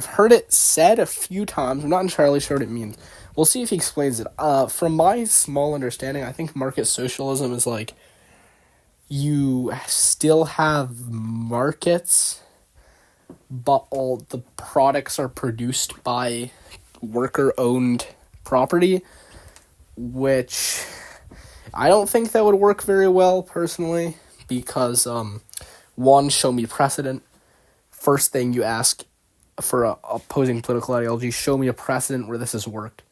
heard it said a few times. I'm not entirely sure what it means. We'll see if he explains it. From my small understanding, I think market socialism is like you still have markets, but all the products are produced by worker-owned property, which I don't think that would work very well, personally, because, one, show me precedent. First thing you ask for opposing political ideology, show me a precedent where this has worked.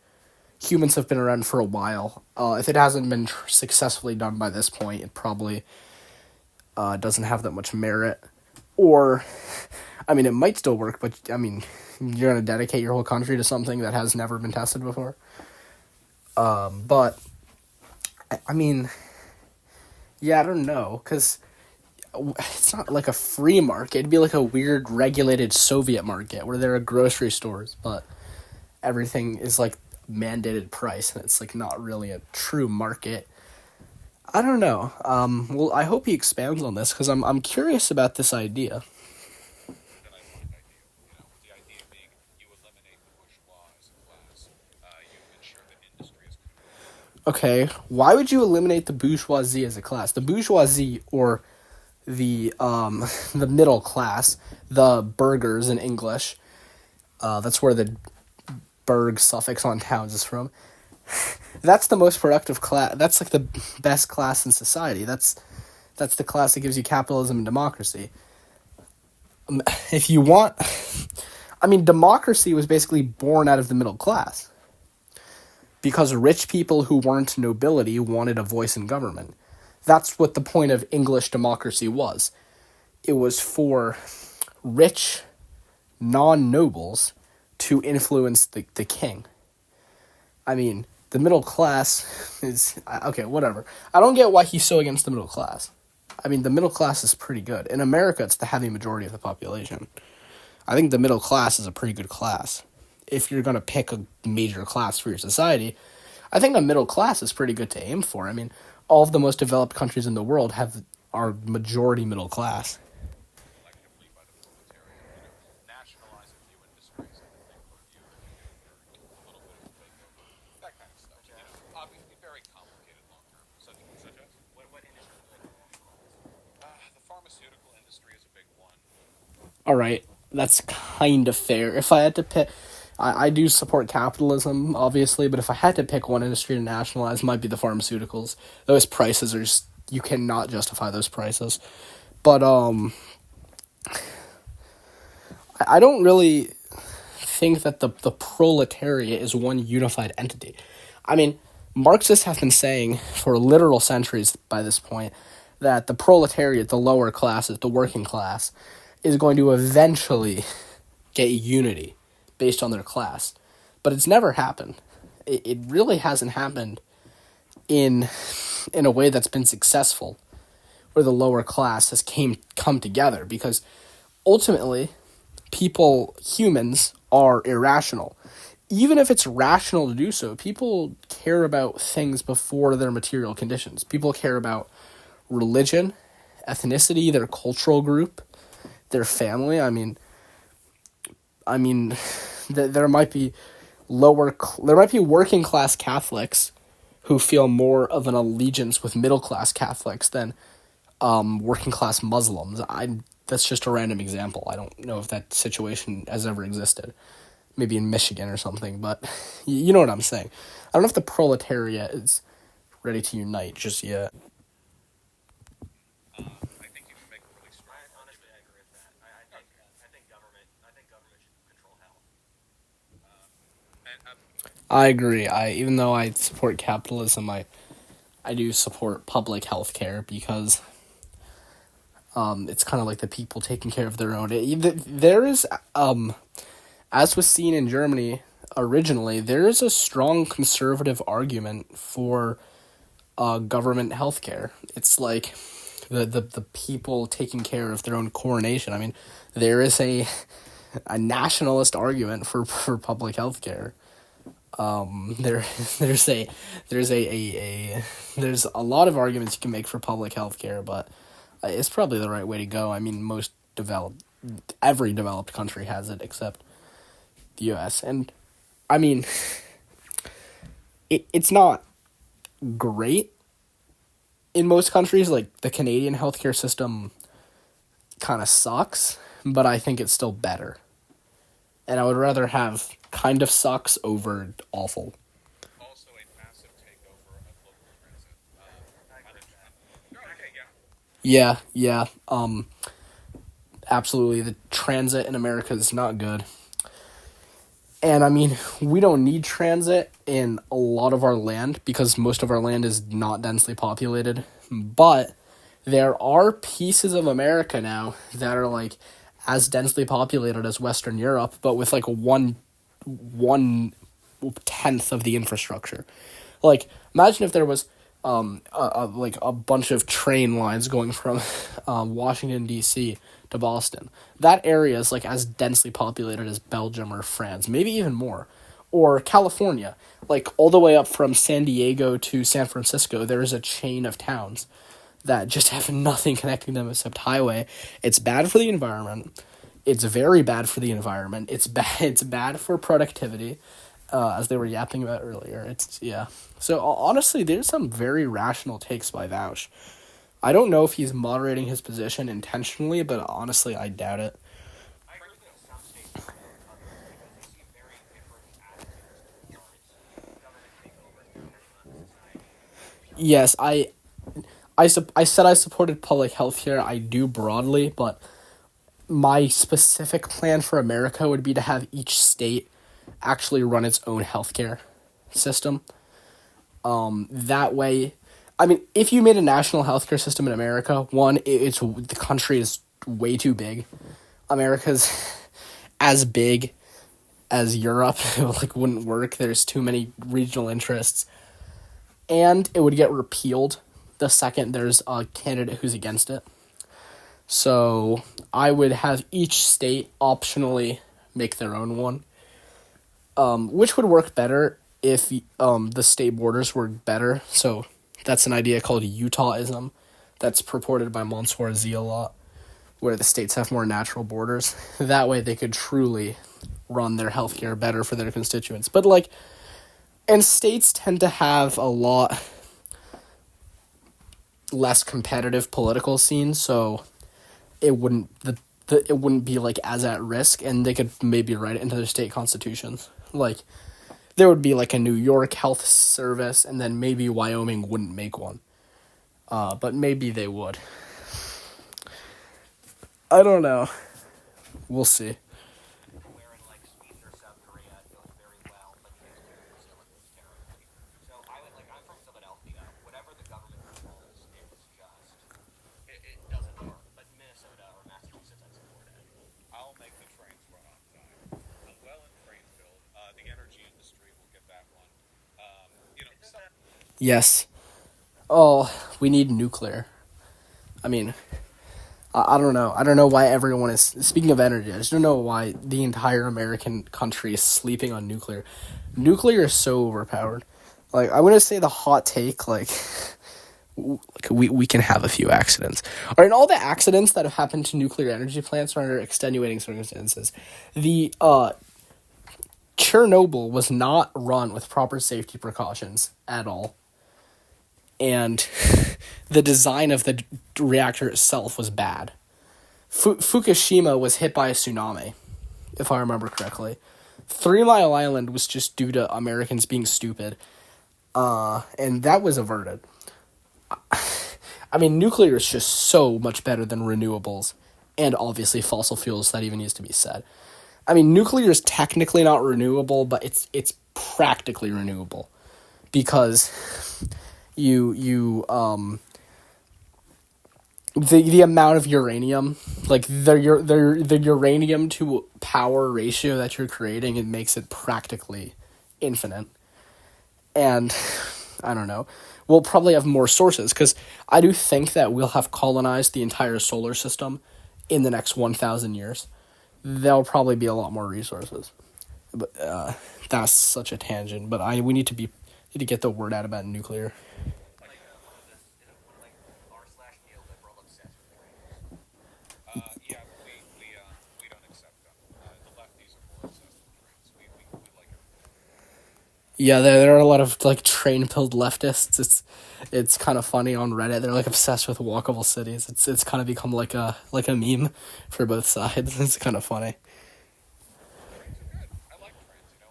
Humans have been around for a while. If it hasn't been successfully done by this point, it probably doesn't have that much merit. Or, I mean, it might still work, but, I mean, you're going to dedicate your whole country to something that has never been tested before. But, I mean, yeah, I don't know, because it's not like a free market. It'd be like a weird regulated Soviet market where there are grocery stores, but everything is like mandated price, and it's like not really a true market. I don't know. Well, I hope he expands on this because I'm curious about this idea. that I find ideal. The idea being you eliminate the bourgeois as a class, you ensure that industry is Okay, why would you eliminate the bourgeoisie as a class? The bourgeoisie, or the the middle class, the burghers in English. That's where the burg suffix on towns is from. That's the most productive class. That's like the best class in society. That's the class that gives you capitalism and democracy. If you want, I mean, democracy was basically born out of the middle class. Because rich people who weren't nobility wanted a voice in government. That's what the point of English democracy was. It was for rich non-nobles to influence the king. I mean, the middle class is... Okay, whatever. I don't get why he's so against the middle class. I mean, the middle class is pretty good. In America, it's the heavy majority of the population. I think the middle class is a pretty good class. If you're going to pick a major class for your society, I think a middle class is pretty good to aim for. I mean, all of the most developed countries in the world are majority middle class. collectively by the proletariat, nationalize a few industries in the name of a few, a little bit of a takeover, that kind of stuff. Obviously very complicated long term. Such as What industry would you like to nationalize? the pharmaceutical industry is a big all right, that's kind of fair. If I had to pick, I do support capitalism, obviously, but if I had to pick one industry to nationalize, it might be the pharmaceuticals. Those prices are just, you cannot justify those prices. But, I don't really think that the proletariat is one unified entity. I mean, Marxists have been saying for literal centuries by this point that the proletariat, the lower classes, the working class, is going to eventually get unity based on their class. But it's never happened. It really hasn't happened in a way that's been successful, where the lower class has come together, because ultimately humans are irrational. Even if it's rational to do so, people care about things before their material conditions. People care about religion, ethnicity, their cultural group, their family. I mean, there might be working class Catholics who feel more of an allegiance with middle class Catholics than working class Muslims. That's just a random example. I don't know if that situation has ever existed. Maybe in Michigan or something, but you know what I'm saying. I don't know if the proletariat is ready to unite just yet. I think you can make a really strong Honestly, I agree with that. I think government should control health. I agree. Even though I support capitalism, I do support public health care, because it's kind of like the people taking care of their own. There is, as was seen in Germany originally, there is a strong conservative argument for government health care. It's like the people taking care of their own coronation. I mean, there is a nationalist argument for public health care. There's a lot of arguments you can make for public health care, but it's probably the right way to go. I mean, every developed country has it except the U.S. And I mean, it's not great in most countries. Like, the Canadian healthcare system kind of sucks, but I think it's still better. And I would rather have kind of sucks over awful. also a massive takeover of local transit. Okay, yeah. Yeah. Absolutely. The transit in America is not good. And I mean, we don't need transit in a lot of our land, because most of our land is not densely populated. But there are pieces of America now that are like as densely populated as Western Europe, but with like one tenth of the infrastructure. Like, imagine if there was a bunch of train lines going from Washington, D.C. to Boston. That area is like as densely populated as Belgium or France, maybe even more. Or California, like all the way up from San Diego to San Francisco, there is a chain of towns that just have nothing connecting them except highway. It's bad for the environment. It's very bad for the environment. It's bad for productivity, as they were yapping about earlier. So honestly, there's some very rational takes by Vaush. I don't know if he's moderating his position intentionally, but honestly, I doubt it. I agree with some states because they see very different attitudes towards government takeover through society. Yes, I said I supported public health care. I do broadly, but my specific plan for America would be to have each state actually run its own healthcare system. That way, I mean, if you made a national healthcare system in America, the country is way too big. America's as big as Europe. It wouldn't work. There's too many regional interests. And it would get repealed the second there's a candidate who's against it. So I would have each state optionally make their own one, which would work better if the state borders were better. So that's an idea called Utahism that's purported by Mansour Z a lot, where the states have more natural borders. That way they could truly run their healthcare better for their constituents. But and states tend to have a lot less competitive political scene, so it wouldn't, the it wouldn't be like as at risk, and they could maybe write it into their state constitutions. Like there would be like a New York health service, and then maybe Wyoming wouldn't make one. But maybe they would. I don't know. We'll see. Where in like Sweden or South Korea it goes very well, but transmitted to Brazil it goes terribly. So I'm from Philadelphia. Whatever the government controls, it doesn't work. But Minnesota or Massachusetts, I support it. I'll make the trains run on time. Well, in train build, the energy industry will get that one. Yes. Oh, we need nuclear. I mean, I don't know. I don't know why everyone is... Speaking of energy, I just don't know why the entire American country is sleeping on nuclear. Nuclear is so overpowered. Like, I'm going to say the hot take, like we can have a few accidents. All right, and all the accidents that have happened to nuclear energy plants are under extenuating circumstances. The Chernobyl was not run with proper safety precautions at all. And the design of the reactor itself was bad. Fukushima was hit by a tsunami, if I remember correctly. 3 Mile Island was just due to Americans being stupid. And that was averted. I mean, nuclear is just so much better than renewables. And obviously fossil fuels, that even needs to be said. I mean, nuclear is technically not renewable, but it's practically renewable. Because... the amount of uranium, like the uranium to power ratio that you're creating, it makes it practically infinite. And I don't know, we'll probably have more sources, because I do think that we'll have colonized the entire solar system in the next 1,000 years. There'll probably be a lot more resources. But that's such a tangent. But we need to get the word out about nuclear. Yeah, we don't accept them. The lefties are more obsessed with trains. We like it. Yeah, there are a lot of like train-pilled leftists. It's kind of funny on Reddit. They're like obsessed with walkable cities. It's kind of become like a meme for both sides. It's kind of funny. Trains are good. I like trains, and the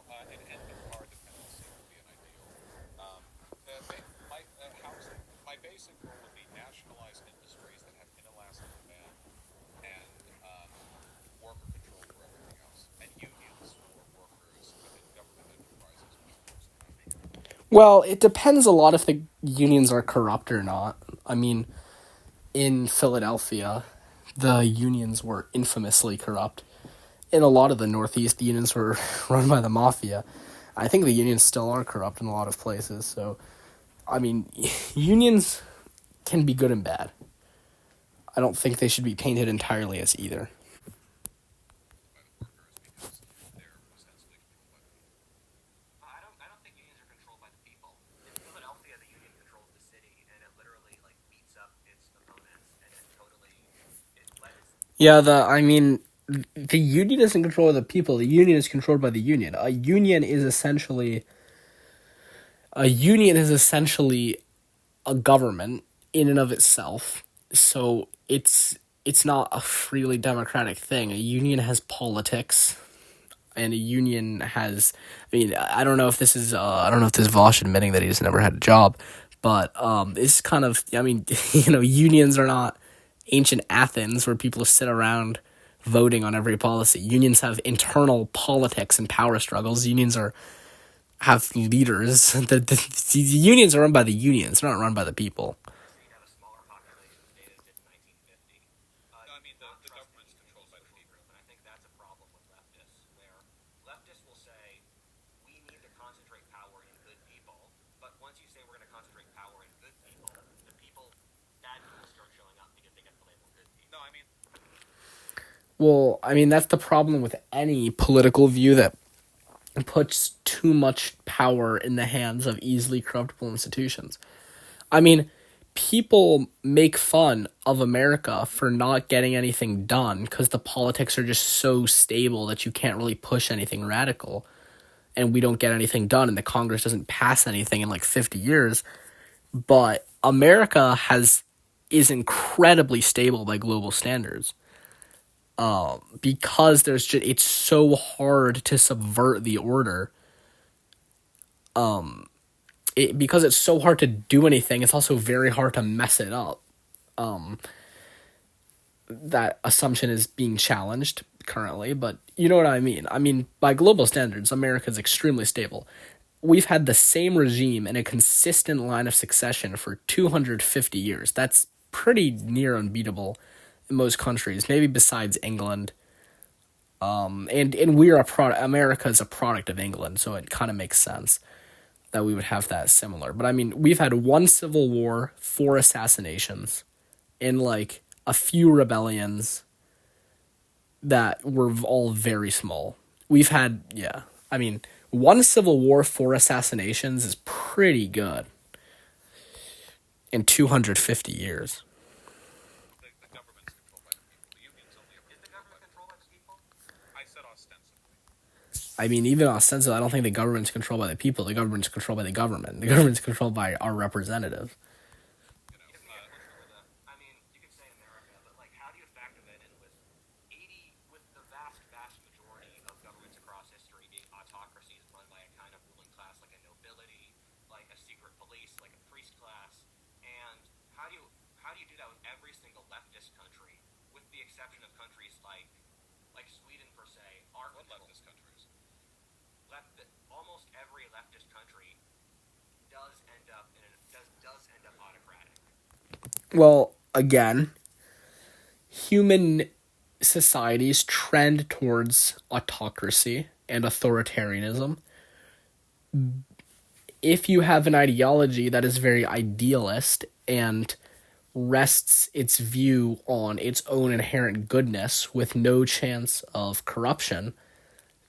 car dependency would be an ideal. My basic goal would be nationalized industries that have inelastic demand and worker control for everything else, and unions for workers within government enterprises. Well, it depends a lot if the unions are corrupt or not. I mean, in Philadelphia, the unions were infamously corrupt. In a lot of the Northeast, the unions were run by the mafia. I think the unions still are corrupt in a lot of places. So, I mean, unions can be good and bad. I don't think they should be painted entirely as either. I don't think unions are controlled by the people. In Philadelphia, the union controls the city, and it literally like beats up its opponents, and it totally Yeah, the union isn't controlled by the people. The union is controlled by the union. A union is essentially a government in and of itself. So it's not a freely democratic thing. A union has politics, and a union has... I mean, I don't know if this is Vaush admitting that he's never had a job, but it's kind of... I mean, unions are not ancient Athens where people sit around voting on every policy. Unions have internal politics and power struggles. Unions have leaders. The unions are run by the unions. They're not run by the people. have a smaller population than they did in 1950. I mean, the government's controlled by the people. And I think that's a problem with leftists, where leftists will say, we need to concentrate power in good people, but once you say we're going to concentrate power in good people, the people, bad people start showing up because they get the label good people. No, I mean... Well, I mean, that's the problem with any political view that puts too much power in the hands of easily corruptible institutions. I mean, people make fun of America for not getting anything done because the politics are just so stable that you can't really push anything radical, and we don't get anything done, and the Congress doesn't pass anything in like 50 years. But America is incredibly stable by global standards. because it's so hard to subvert the order. Because it's so hard to do anything, it's also very hard to mess it up. That assumption is being challenged currently, but you know what I mean. I mean, by global standards, America is extremely stable. We've had the same regime and a consistent line of succession for 250 years. That's pretty near unbeatable in most countries, maybe besides England. And we're America is a product of England, so it kind of makes sense that we would have that similar. But I mean, we've had one civil war, 4 assassinations, and like a few rebellions that were all very small. We've had, I mean, one civil war, 4 assassinations is pretty good in 250 years. The government's controlled by the people. The union's only ever Is the government controlled by the people? I said ostensibly. I mean, even ostensibly, I don't think the government's controlled by the people. The government's controlled by the government. The government's controlled by our representatives. I mean, you could say America, but like, how do you factor that in with the vast majority of governments across history being autocracies run by a kind of ruling class, like a nobility, like a secret police, like a priest class, and how do you do that with every single leftist country, with the exception of countries like Sweden per se, aren't What leftist countries? almost every leftist country does end up autocratic. Well, again, human societies trend towards autocracy and authoritarianism. If you have an ideology that is very idealist and rests its view on its own inherent goodness with no chance of corruption,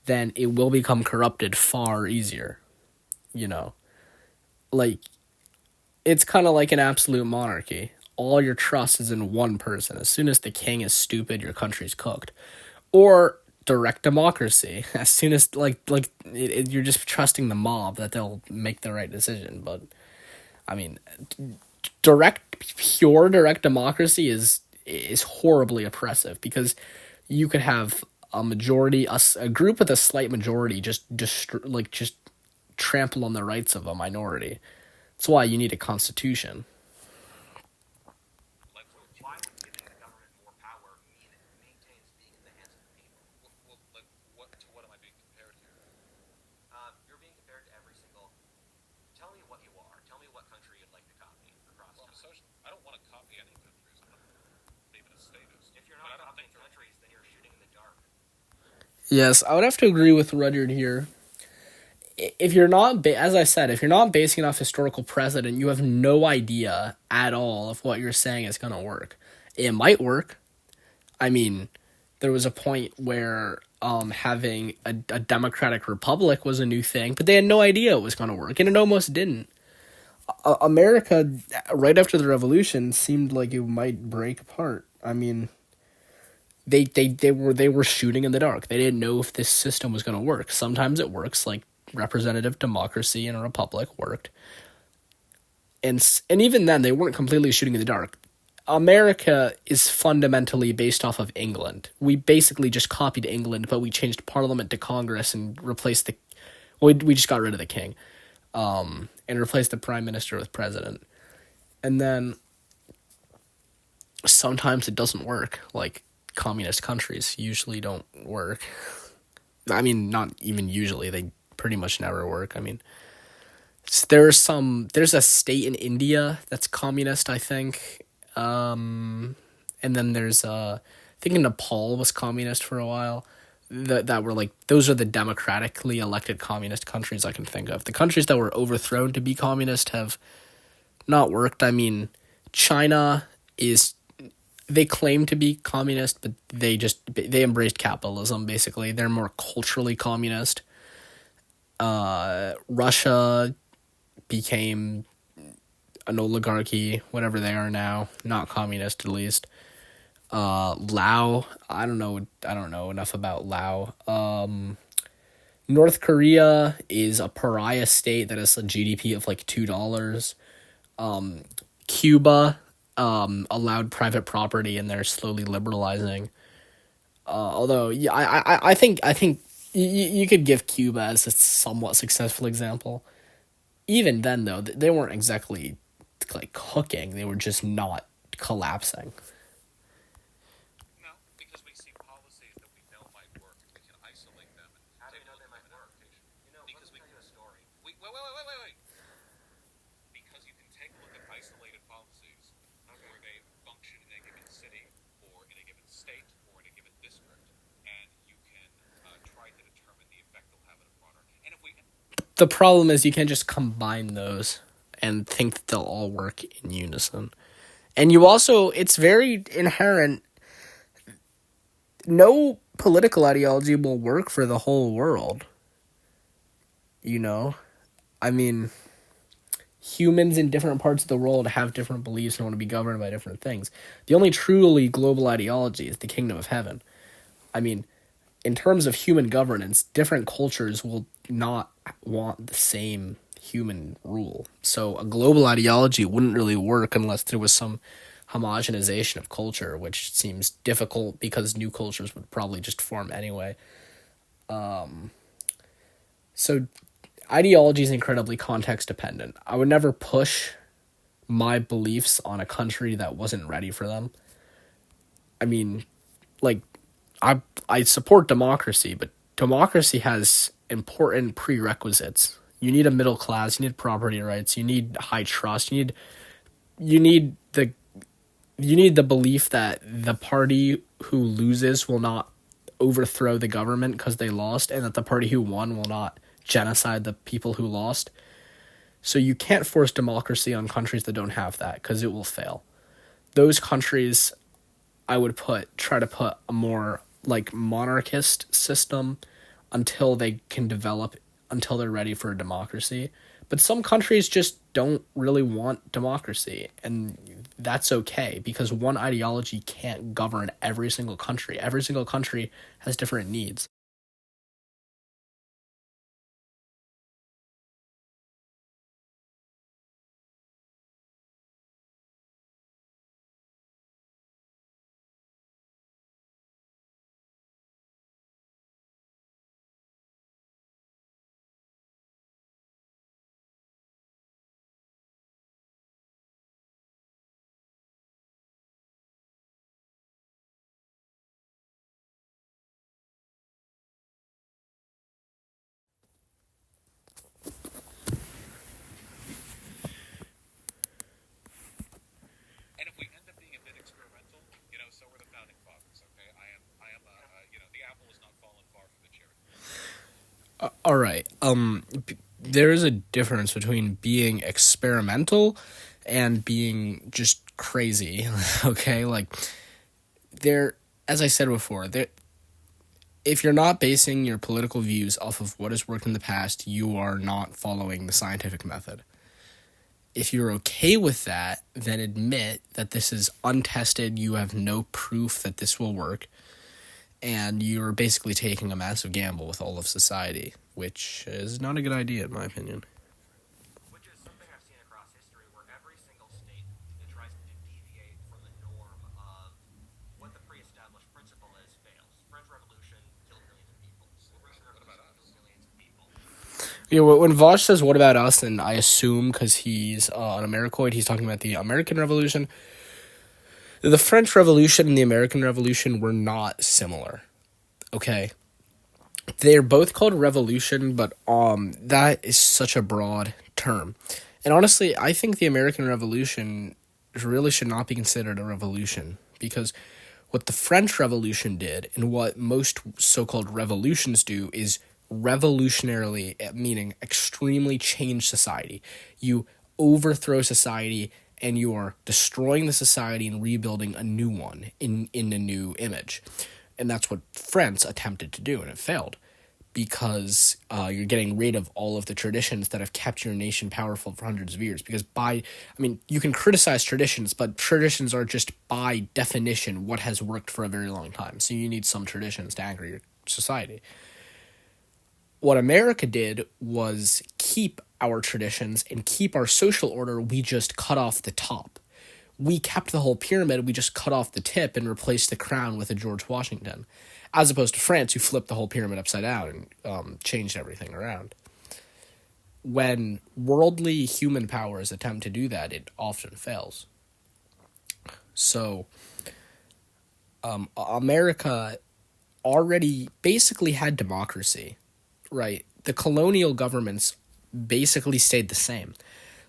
then it will become corrupted far easier. You know, like, it's kind of like an absolute monarchy. All your trust is in one person. As soon as the king is stupid, your country's cooked. Or direct democracy. As soon as you're just trusting the mob that they'll make the right decision. But I mean, pure direct democracy is horribly oppressive, because you could have a majority, a group with a slight majority just trample on the rights of a minority. That's why you need a constitution. Why would giving the government more power mean it maintains being in the hands of the people? Well, like, what am I being compared here? You're being compared to every single. Tell me what you are. Tell me what country you'd like to copy across Well, time. I don't want to copy any countries. I'm not even a statist. If you're But I not don't copying think they're- countries, then you're shooting in the dark. Yes, I would have to agree with Rudyard here. If you're not, as I said, if you're not basing it off historical precedent, you have no idea at all if what you're saying is going to work. It might work. I mean, there was a point where having a democratic republic was a new thing, but they had no idea it was going to work, and it almost didn't. America, right after the revolution, seemed like it might break apart. I mean, they were shooting in the dark. They didn't know if this system was going to work. Sometimes it works, like representative democracy in a republic worked. And even then, they weren't completely shooting in the dark. America is fundamentally based off of England. We basically just copied England, but we changed Parliament to Congress and replaced we just got rid of the king, and replaced the Prime Minister with President. And then sometimes it doesn't work. Like, communist countries usually don't work. I mean, not even usually. They pretty much never work. I mean, there's a state in India that's communist, I think. And then there's I think Nepal was communist for a while. That were like, those are the democratically elected communist countries I can think of. The countries that were overthrown to be communist have not worked. I mean, China they claim to be communist, but they embraced capitalism, basically. They're more culturally communist. Russia became an oligarchy, whatever they are now, not communist at least. Laos, I don't know enough about Laos. North Korea is a pariah state that has a GDP of like $2. Cuba allowed private property, and they're slowly liberalizing. Although, yeah, I think you could give Cuba as a somewhat successful example. Even then, though, they weren't exactly like cooking; they were just not collapsing. No, because we see policies that we know might work, and we can isolate them and How do take you know a they look at might an work? application. You know, Because let me tell you a story. wait. Because you can take a look at isolated policies where they function in a given city, or in a given state, or in a given district, and you can try to determine the effect they'll have in a broader. And if we The problem is you can't just combine those and think that they'll all work in unison. And you also, it's very inherent. No political ideology will work for the whole world. You know, I mean, humans in different parts of the world have different beliefs and want to be governed by different things. The only truly global ideology is the kingdom of heaven. I mean, in terms of human governance, different cultures will not want the same human rule. So a global ideology wouldn't really work unless there was some homogenization of culture, which seems difficult because new cultures would probably just form anyway. So ideology is incredibly context dependent. I would never push my beliefs on a country that wasn't ready for them. I mean, like I support democracy, but democracy has important prerequisites. You need a middle class, you need property rights, you need high trust, you need the you need the belief that the party who loses will not overthrow the government because they lost, and that the party who won will not genocide the people who lost. So you can't force democracy on countries that don't have that because it will fail. Those countries, I would try to put a more like monarchist system until they can develop, until they're ready for a democracy. But some countries just don't really want democracy, and that's okay because one ideology can't govern every single country. Every single country has different needs. And if we end up being a bit experimental, so were the founding fathers. Okay, the apple is not fallen far from the cherry. All right. There is a difference between being experimental and being just crazy. Okay, like there, as I said before, there. If you're not basing your political views off of what has worked in the past, you are not following the scientific method. If you're okay with that, then admit that this is untested, you have no proof that this will work, and you're basically taking a massive gamble with all of society, which is not a good idea, in my opinion. Which is something I've seen across history where every single state that tries to deviate from the norm of what the pre-established principle is fails. French Revolution killed millions of people. Russian Revolution killed millions of people. Yeah, when Vaush says "What about us?" and I assume because he's an Americoid, he's talking about the American Revolution. The French Revolution and the American Revolution were not similar. Okay, they're both called revolution, but that is such a broad term. And honestly, I think the American Revolution really should not be considered a revolution because what the French Revolution did and what most so-called revolutions do is revolutionarily, meaning extremely change society. You overthrow society and you are destroying the society and rebuilding a new one in a new image. And that's what France attempted to do, and it failed because you're getting rid of all of the traditions that have kept your nation powerful for hundreds of years. Because you can criticize traditions, but traditions are just by definition what has worked for a very long time. So you need some traditions to anchor your society. What America did was keep our traditions and keep our social order. We just cut off the top. we kept the whole pyramid, we just cut off the tip and replaced the crown with a George Washington, as opposed to France, who flipped the whole pyramid upside down and changed everything around. When worldly human powers attempt to do that, it often fails. So, America already basically had democracy, right? The colonial governments basically stayed the same.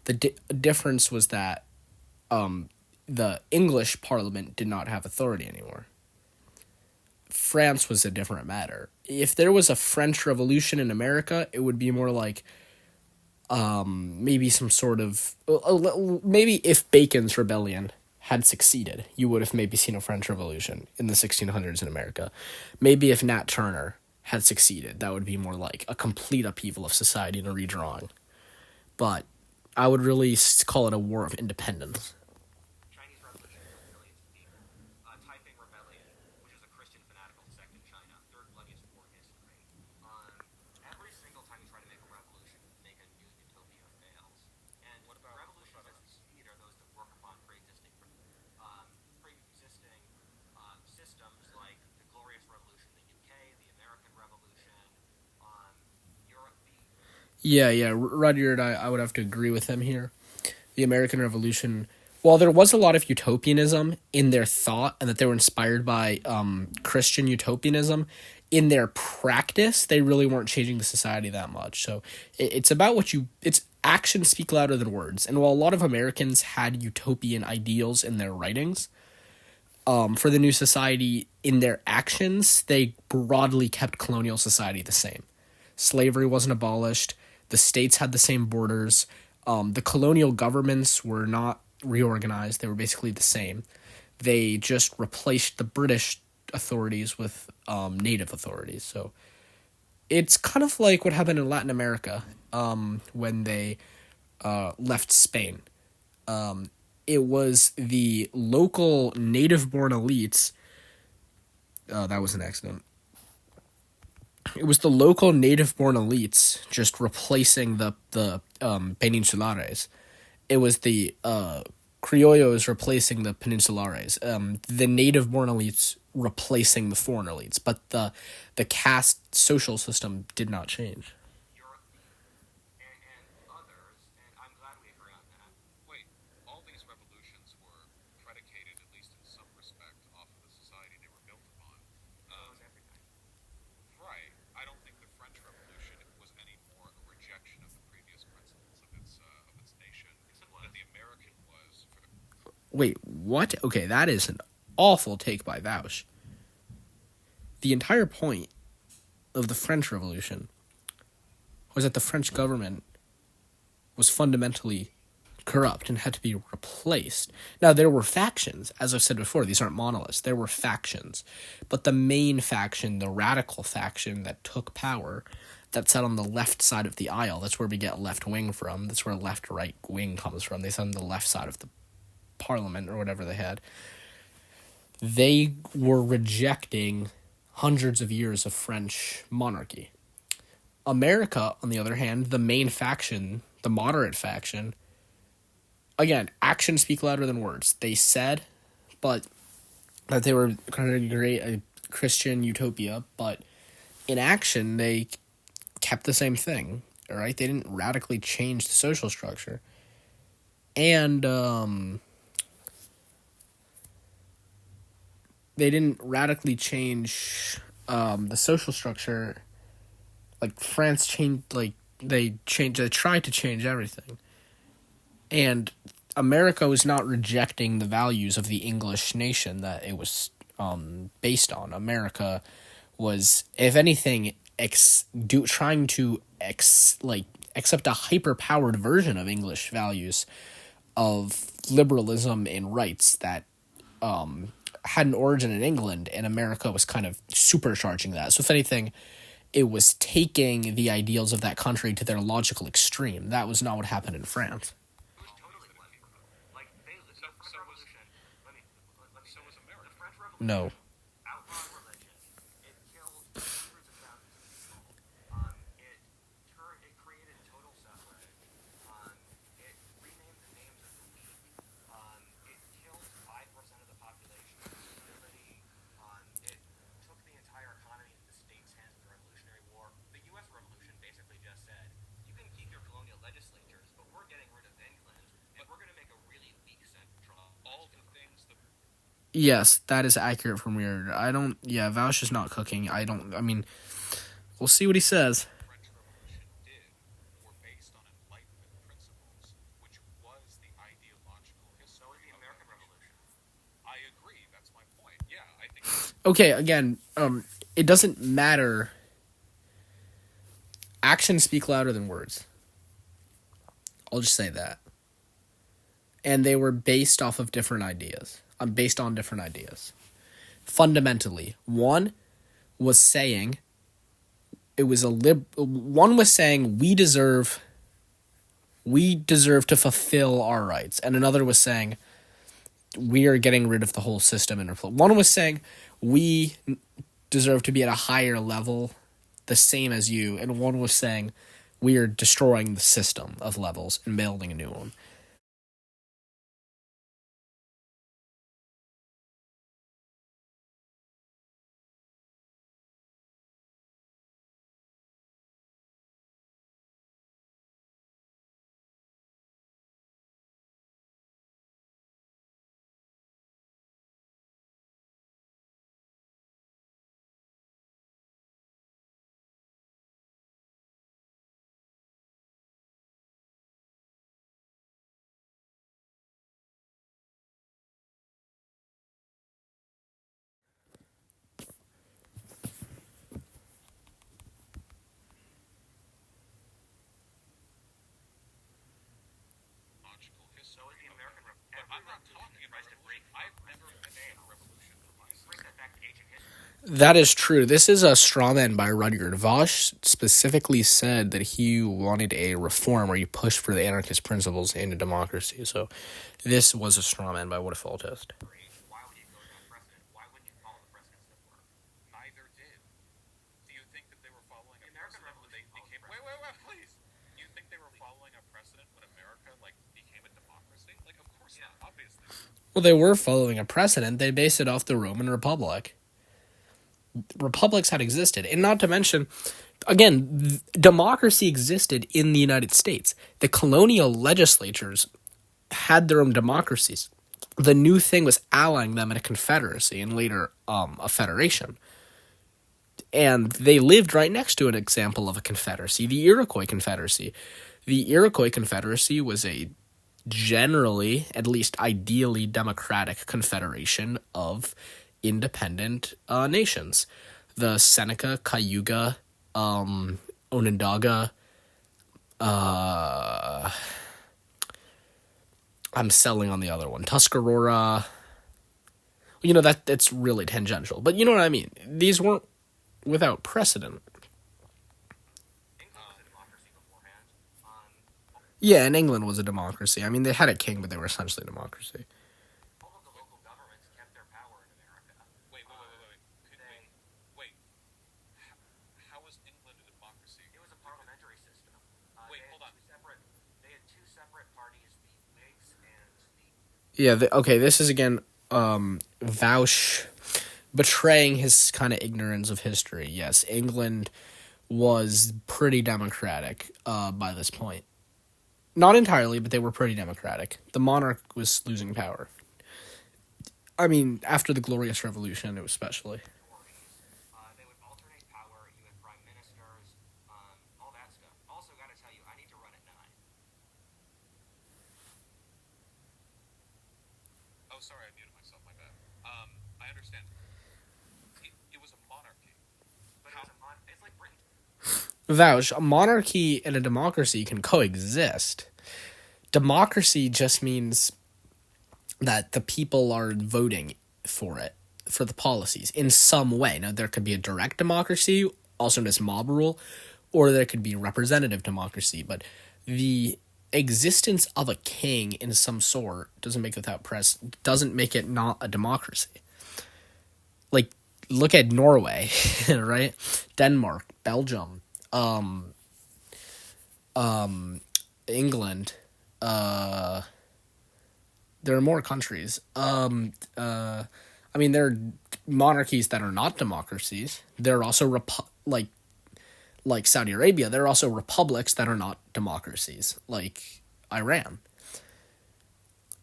The difference was that the English Parliament did not have authority anymore. France was a different matter. If there was a French Revolution in America, it would be more like maybe some sort of... maybe if Bacon's rebellion had succeeded, you would have maybe seen a French Revolution in the 1600s in America. Maybe if Nat Turner had succeeded, that would be more like a complete upheaval of society and a redrawing. But I would really call it a war of independence. Chinese Revolution killed millions of people. Taiping Rebellion, which is a Christian fanatical sect in China, third bloodiest war in history. Every single time you try to make a revolution, make a new utopia fails. And what about revolutions that succeed are those that work upon pre-existing systems like the Glorious Revolution in the UK, the American Revolution, Europe. Yeah, Rudyard, I would have to agree with him here. The American Revolution, while there was a lot of utopianism in their thought and that they were inspired by Christian utopianism, in their practice, they really weren't changing the society that much. So it's about it's actions speak louder than words. And while a lot of Americans had utopian ideals in their writings, for the new society, in their actions, they broadly kept colonial society the same. Slavery wasn't abolished. The states had the same borders. The colonial governments were not reorganized. They were basically the same. They just replaced the British authorities with native authorities. So it's kind of like what happened in Latin America when they left Spain. It was the local native-born elites. That was an accident. It was the local native-born elites just replacing the Peninsulares. It was the Criollos replacing the Peninsulares. The native-born elites replacing the foreign elites. But the caste social system did not change. Europe and others, and I'm glad we agree on that. Wait, all these revolutions were predicated, at least in some respect, off of the society they were built upon. So is everything. Right. I don't think the French Revolution was any more a rejection of the previous principles of its nation than the American was for the... Wait, what? Okay, that is an awful take by Vaush. The entire point of the French Revolution was that the French government was fundamentally corrupt and had to be replaced. Now, there were factions. As I've said before, these aren't monoliths. There were factions. But the main faction, the radical faction that took power, that sat on the left side of the aisle, that's where we get left wing from. That's where left-right wing comes from. They sat on the left side of the parliament or whatever they had. They were rejecting hundreds of years of French monarchy. America, on the other hand, the main faction, the moderate faction, again, actions speak louder than words. They said, but that they were trying to create a Christian utopia, but in action, they kept the same thing, all right? They didn't radically change the social structure. And, they didn't radically change the social structure. Like, France changed, they tried to change everything. And America was not rejecting the values of the English nation that it was based on. America was, if anything, trying to accept a hyper-powered version of English values of liberalism and rights that had an origin in England, and America was kind of supercharging that. So if anything, it was taking the ideals of that country to their logical extreme. That was not what happened in France. It was totally blended. Like, the French Revolution, let me So was America. The French Revolution No. outlawed religion. It killed hundreds of thousands of people. It created total suffrage. It renamed the names of the weak. It Yes, that is accurate from your. Vaush is not cooking. We'll see what he says. French Revolution did were based on Enlightenment principles, which was the ideological history of the American Revolution. I agree. That's my point. Yeah, I think. Okay, again, it doesn't matter. Actions speak louder than words. I'll just say that. And they were based off of different ideas. Based on different ideas. Fundamentally, one was saying one was saying we deserve to fulfill our rights, and another was saying we are getting rid of the whole system. And one was saying we deserve to be at a higher level, the same as you, and one was saying we are destroying the system of levels and building a new one. Logical history. So is the American Revolution. But I'm not talking about revolution. I've never been in a revolution for myself. Bring that back to ancient history. That is true. This is a straw man by Rudyard. Vaush specifically said that he wanted a reform where you push for the anarchist principles into democracy. So this was a straw man by Whatifalthist. Why would you go to that precedent? Why wouldn't you follow the precedents that were? Neither did. Do you think that they were following a American precedent when they Revolution became? Wait, please. Do you think they were following a precedent when America became a democracy? Of course not. Obviously. Well, they were following a precedent. They based it off the Roman Republic. Republics had existed. And not to mention, again, democracy existed in the United States. The colonial legislatures had their own democracies. The new thing was allying them in a confederacy and later a federation. And they lived right next to an example of a confederacy, the Iroquois Confederacy. The Iroquois Confederacy was a generally, at least ideally, democratic confederation of independent nations. The Seneca, Cayuga, Onondaga, I'm selling on the other one, Tuscarora. That's really tangential, but you know what I mean. These weren't without precedent. England was a democracy beforehand. Yeah, and England was a democracy. I mean, they had a king, but they were essentially a democracy. All of the local governments kept their power in America. Wait. Wait. How was England a democracy? It was a parliamentary system. Wait, hold on. They had two separate parties, the Whigs and the... Yeah, okay, this is again Vaush betraying his kind of ignorance of history. Yes, England was pretty democratic by this point. Not entirely, but they were pretty democratic. The monarch was losing power. I mean, after the Glorious Revolution, it was especially. They would alternate power, you had prime ministers, all that stuff. Also, gotta tell you, I need to run at 9. Oh, sorry, I muted myself. My bad. I understand. It was a monarchy. But it's like Britain. Vouch, a monarchy and a democracy can coexist. Democracy just means that the people are voting for it, for the policies, in some way. Now, there could be a direct democracy, also known as mob rule, or there could be representative democracy, but the existence of a king in some sort doesn't make it not a democracy. Look at Norway, right? Denmark, Belgium, England. There are more countries. There are monarchies that are not democracies. There are also like Saudi Arabia. There are also republics that are not democracies, like Iran.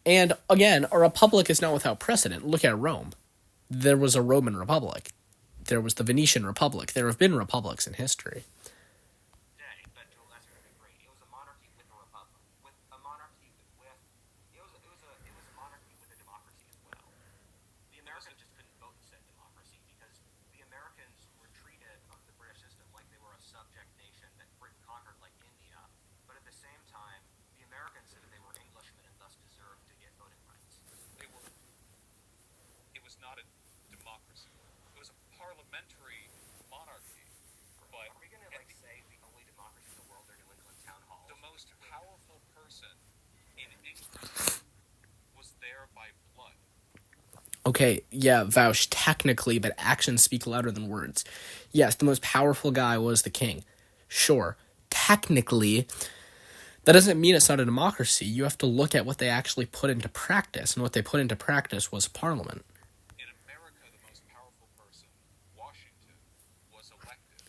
And again, a republic is not without precedent. Look at Rome. There was a Roman Republic. There was the Venetian Republic. There have been republics in history. Today, but to a lesser degree, it was a monarchy with a republic, with a monarchy with it was a monarchy with a democracy as well. The Americans just couldn't vote and said democracy because the Americans were treated under the British system like they were a subject nation that Britain conquered like India, but at the same time, the Americans said that they were Englishmen and thus deserved to get voting rights. They were. It was not a democracy. It was a parliamentary monarchy. But Are we gonna say the only democracy in the world are New England town halls? the most powerful person in England was there by blood. Okay, yeah, Vaush, technically, but actions speak louder than words. Yes, the most powerful guy was the king. Sure, technically, that doesn't mean it's not a democracy. You have to look at what they actually put into practice, and what they put into practice was a parliament. In America, the most powerful person, Washington, was elected.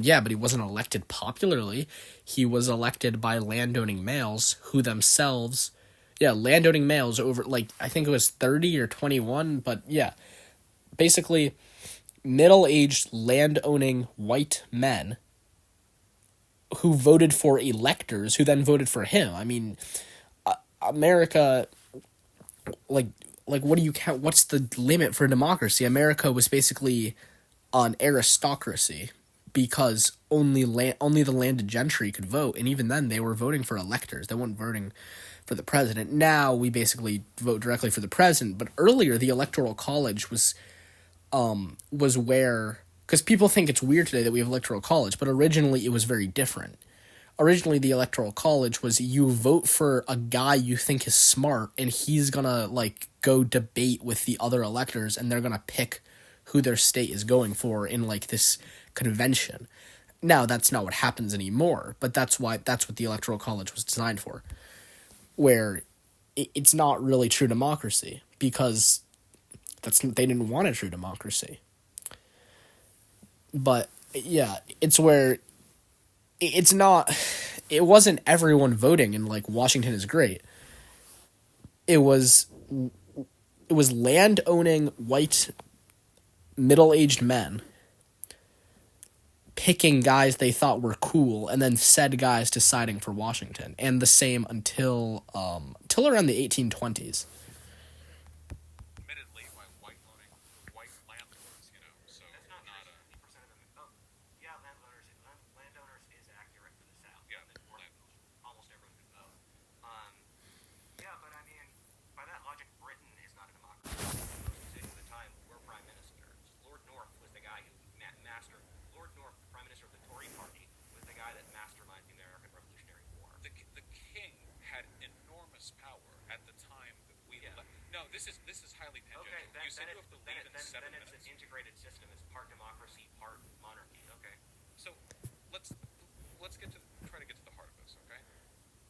Yeah, but he wasn't elected popularly. He was elected by landowning males who themselves, landowning males over, I think it was 30 or 21, but yeah, basically middle-aged landowning white men who voted for electors who then voted for him. I mean, America, what do you count? What's the limit for democracy? America was basically an aristocracy because only the landed gentry could vote, and even then they were voting for electors. They weren't voting for the president. Now we basically vote directly for the president, but earlier the electoral college was where, because people think it's weird today that we have electoral college, but originally it was very different. Originally the electoral college was you vote for a guy you think is smart, and he's gonna go debate with the other electors, and they're gonna pick who their state is going for in this convention. Now that's not what happens anymore, but that's what the electoral college was designed for, where it's not really true democracy because they didn't want a true democracy. But yeah, it's where it wasn't everyone voting and Washington is great. It was land-owning white middle-aged men picking guys they thought were cool, and then said guys deciding for Washington, and the same until around the 1820s. Admittedly, by white landowners, so That's not not true. 50% of them. Oh, yeah, landowners is accurate for the South. Yeah, Almost everyone could vote. Yeah, but I mean, by that logic, Britain is not a democracy. Most decisions at the time were prime ministers. Lord North was the guy who Lord North, the prime minister of the Tory party, was the guy that masterminded the American Revolutionary War. the king had enormous power at the time that we. Yeah. No, this is highly tangential. Okay, You said you have to leave in 7 then it's minutes. an integrated system. It's part democracy, part monarchy. Okay. So let's try to get to the heart of this. Okay.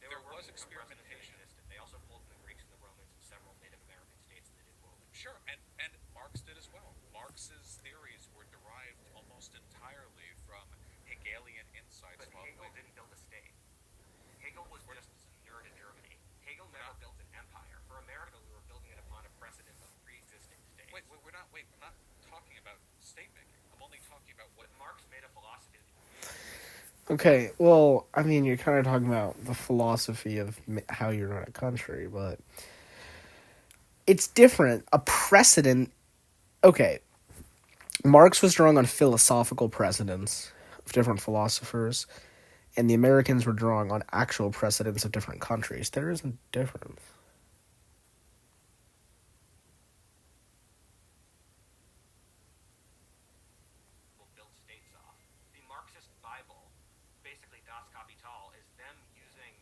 There was experimentation. They also pulled from the Greeks and the Romans and several Native American states in the New World. Sure, and Marx did as well. Marx's theories were derived almost entirely from Hegelian insights. But Hegel didn't build a state. Hegel was just a nerd in Germany. Hegel never built an empire. For America, we were building it upon a precedent of pre-existing states. We're not talking about state making. I'm only talking about what Marx made a philosophy. Okay, well, I mean, you're kind of talking about the philosophy of how you run a country, but it's different. A precedent, okay, Marx was drawing on philosophical precedents of different philosophers, and the Americans were drawing on actual precedents of different countries. There is a difference. Build states off. The Marxist Bible, basically Das Kapital, is them using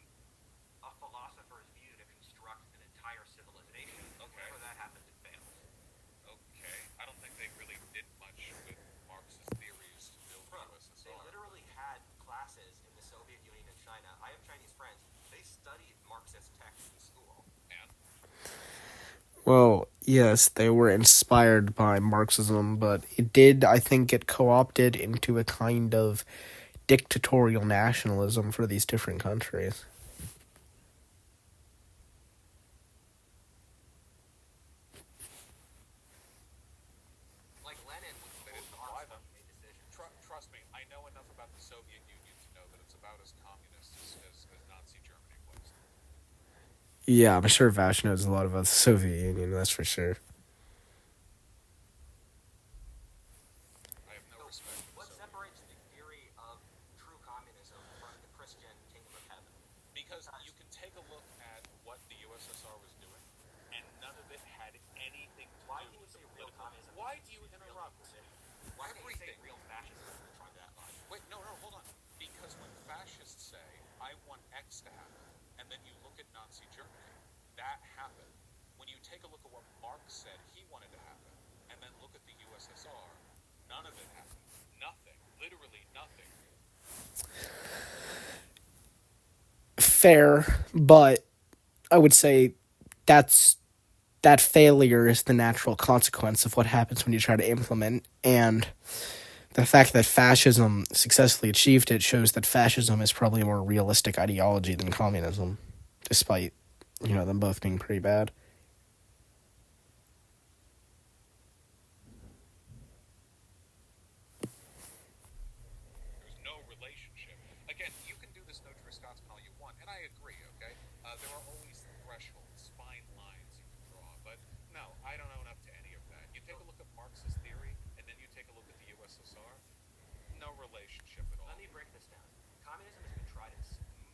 a philosopher's view to construct an entire civilization. Okay. Whenever that happens, it fails. Okay, I don't think they really did much with Marx's theories to build the USSR. They literally had classes in the Soviet Union and China. I have Chinese friends. They studied Marxist texts in school. And Well, yes, they were inspired by Marxism, but it did, I think, get co-opted into a kind of dictatorial nationalism for these different countries. about as communist as Nazi Germany was. Yeah, I'm sure Vaush knows a lot about the Soviet Union, that's for sure. I have no respect for the What Soviet separates the theory of true communism from the Christian kingdom of heaven? Because you can take a look at what the USSR was doing, and none of it had anything to Why do can you with say the real political. communism? Why is do you real interrupt? equal? Why can't you say Everything. real fascism if you're trying that logic? Wait, no, hold on. Because when fascists say, I want X to happen, and then you look at Nazi Germany, that happened. When you take a look at what Marx said he wanted to happen, and then look at the USSR, none of it happened. Nothing. Literally nothing. Fair, but I would say that failure is the natural consequence of what happens when you try to implement, and the fact that fascism successfully achieved it shows that fascism is probably a more realistic ideology than communism, despite, them both being pretty bad. There's no relationship. Again, you can do this no true Scotsman all you want, and I agree, okay? There are always thresholds, fine lines you can draw, but no, I don't own up to any of that. You take a look at Marxist theory, and then you take a look at the USSR, no relationship at all. Let me break this down. Communism has been tried in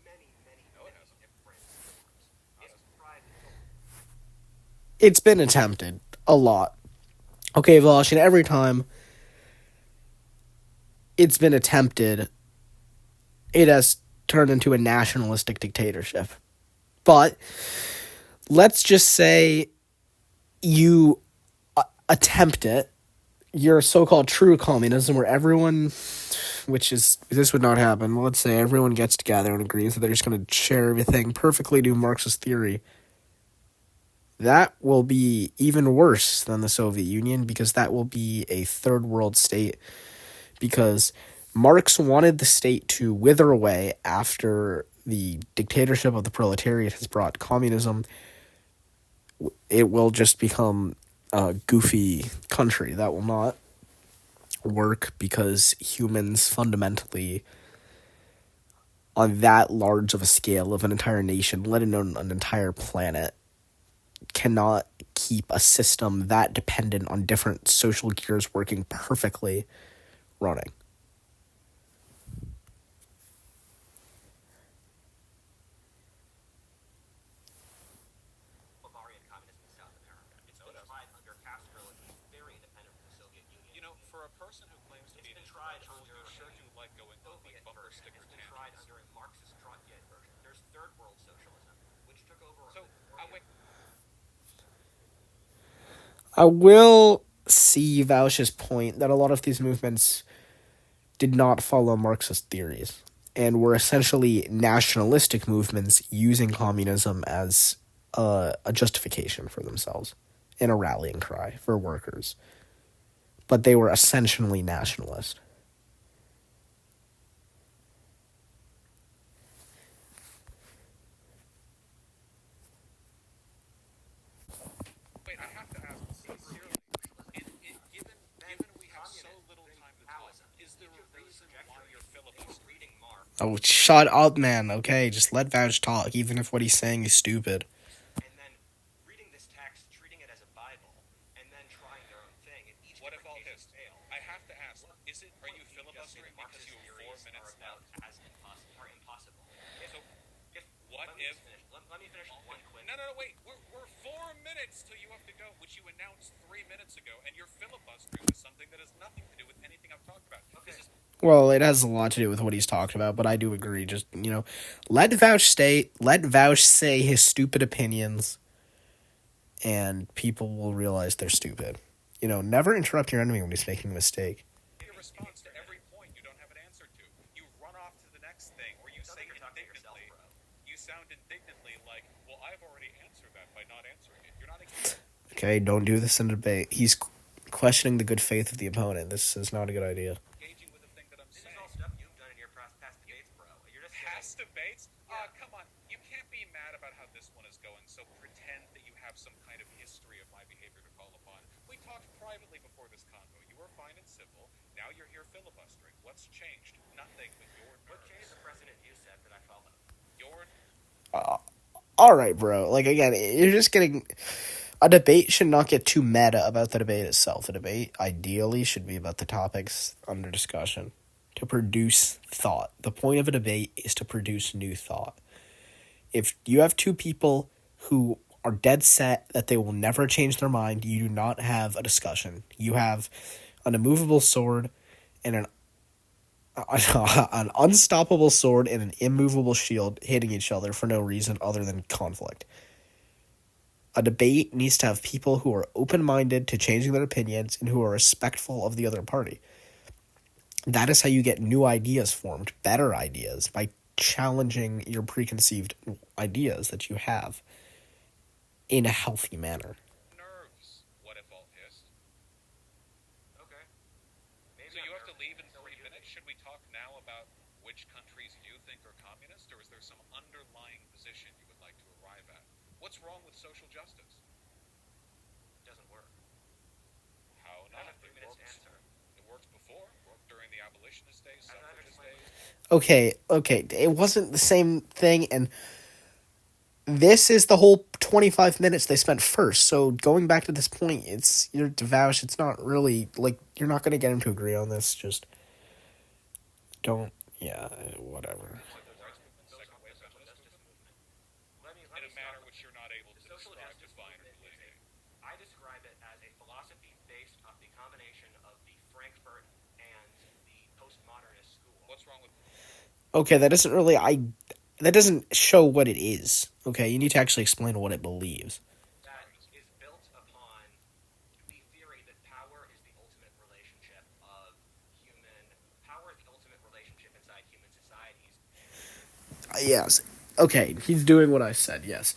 many, many, No, it many hasn't. different forms. It was tried It's been attempted a lot. Okay, Vaush, and every time it's been attempted, it has turned into a nationalistic dictatorship. But let's just say you attempt it, your so-called true communism, where everyone, this would not happen. Let's say everyone gets together and agrees that they're just going to share everything perfectly to Marxist theory. That will be even worse than the Soviet Union, because that will be a third world state, because Marx wanted the state to wither away after the dictatorship of the proletariat has brought communism. It will just become a goofy country. That will not work, because humans fundamentally, on that large of a scale of an entire nation, let alone an entire planet, cannot keep a system that dependent on different social gears working perfectly running. Bavarian communism in South America. It's been tried under Castro, and he's very independent from the Soviet Union. You know, for a person who claims to be an intellectual, you sure do like going on like bumper sticker It's been tried tangents. under a Marxist Trotskyite version. There's third world socialism, which took over. So, wait. I will see Vaush's point that a lot of these movements did not follow Marxist theories and were essentially nationalistic movements using communism as a justification for themselves and a rallying cry for workers. But they were essentially nationalist. Wait, I have to ask sincerely. Given we have so little time to talk, is there a reason why you're filibustering? Reading Marx Oh, shut up, man. Okay, just let Vaush talk, even if what he's saying is stupid. and then reading this text, treating it as a Bible, and then trying their own thing. In each different case, Whatifalthist, fail. I have to ask, are you filibustering because you have 4 minutes left? As impossible. So, If what let me if... just finish. Let me finish one quick. No, wait. We're 4 minutes till you have to go, which you announced 3 minutes ago, and you're filibustering with something that has nothing to do with anything I've talked about. Okay. This is... Well, it has a lot to do with what he's talking about, but I do agree. Just, let Vaush say his stupid opinions, and people will realize they're stupid. Never interrupt your enemy when he's making a mistake. Your response to every point you don't have an answer to. You run off to the next thing, or you say indignantly. You sound indignantly like, well, I've already answered that by not answering it. You're not engaging. Okay, don't do this in a debate. He's questioning the good faith of the opponent. This is not a good idea. Engaging with the thing that I'm This is saying. all stuff you've done in your past debates, bro. You're just Past saying, debates? Yeah. Come on. You can't be mad about how this one is going, so pretend that you have some kind of history of my behavior to call upon. We talked privately before this convo. You were fine and civil. Now you're here filibustering. What's changed? Nothing but your what nerves. changed the precedent all right, bro. Like, again, you're just getting... A debate should not get too meta about the debate itself. A debate, ideally, should be about the topics under discussion, to produce thought. The point of a debate is to produce new thought. If you have two people who are dead set that they will never change their mind, you do not have a discussion. You have an immovable sword and an unstoppable sword and an immovable shield hitting each other for no reason other than conflict. A debate needs to have people who are open-minded to changing their opinions and who are respectful of the other party. That is how you get new ideas formed, better ideas, by challenging your preconceived ideas that you have in a healthy manner. Nerves, Whatifalthist. Okay. Maybe So I'm you have to nervous. leave in So 3 what do you minutes. Should we talk now about which countries you think are communist, or is there some underlying position you would like to arrive at? What's wrong with social justice? It doesn't work. How I not? have 3 minutes to answer. It worked before. It worked during the abolitionist days, As I've suffragist explained, days. Okay, it wasn't the same thing, and this is the whole 25 minutes they spent first. So going back to this point, you're Vaush. It's not really, like, you're not going to get him to agree on this. Just don't, yeah, whatever. Second wave social justice movement. Let me In a manner stop. which you're not able to The social describe, justice define, or movement is delineate. I describe it as a philosophy based on the combination of the Frankfurt and the postmodernist school. What's wrong with Okay, that doesn't show what it is. Okay, you need to actually explain what it believes. That is built upon the theory that power is the ultimate relationship inside human societies. Yes. Okay, he's doing what I said, yes.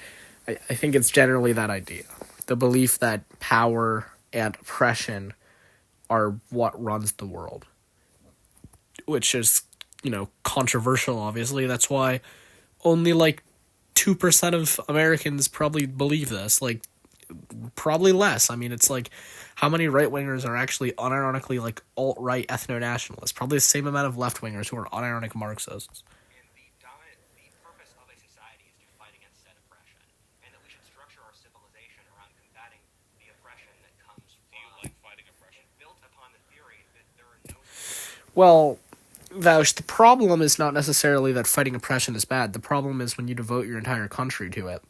I think it's generally that idea. The belief that power and oppression are what runs the world. Which is, controversial, obviously. That's why only, 2% of Americans probably believe this. Probably less. I mean, it's how many right-wingers are actually unironically, alt-right ethno-nationalists? Probably the same amount of left-wingers who are unironic Marxists. And the purpose of a society is to fight against said oppression, and that we should structure our civilization around combating the oppression that comes do you from like fighting oppression? and built upon the theory that there are no Well, Vaush, the problem is not necessarily that fighting oppression is bad. The problem is when you devote your entire country to it.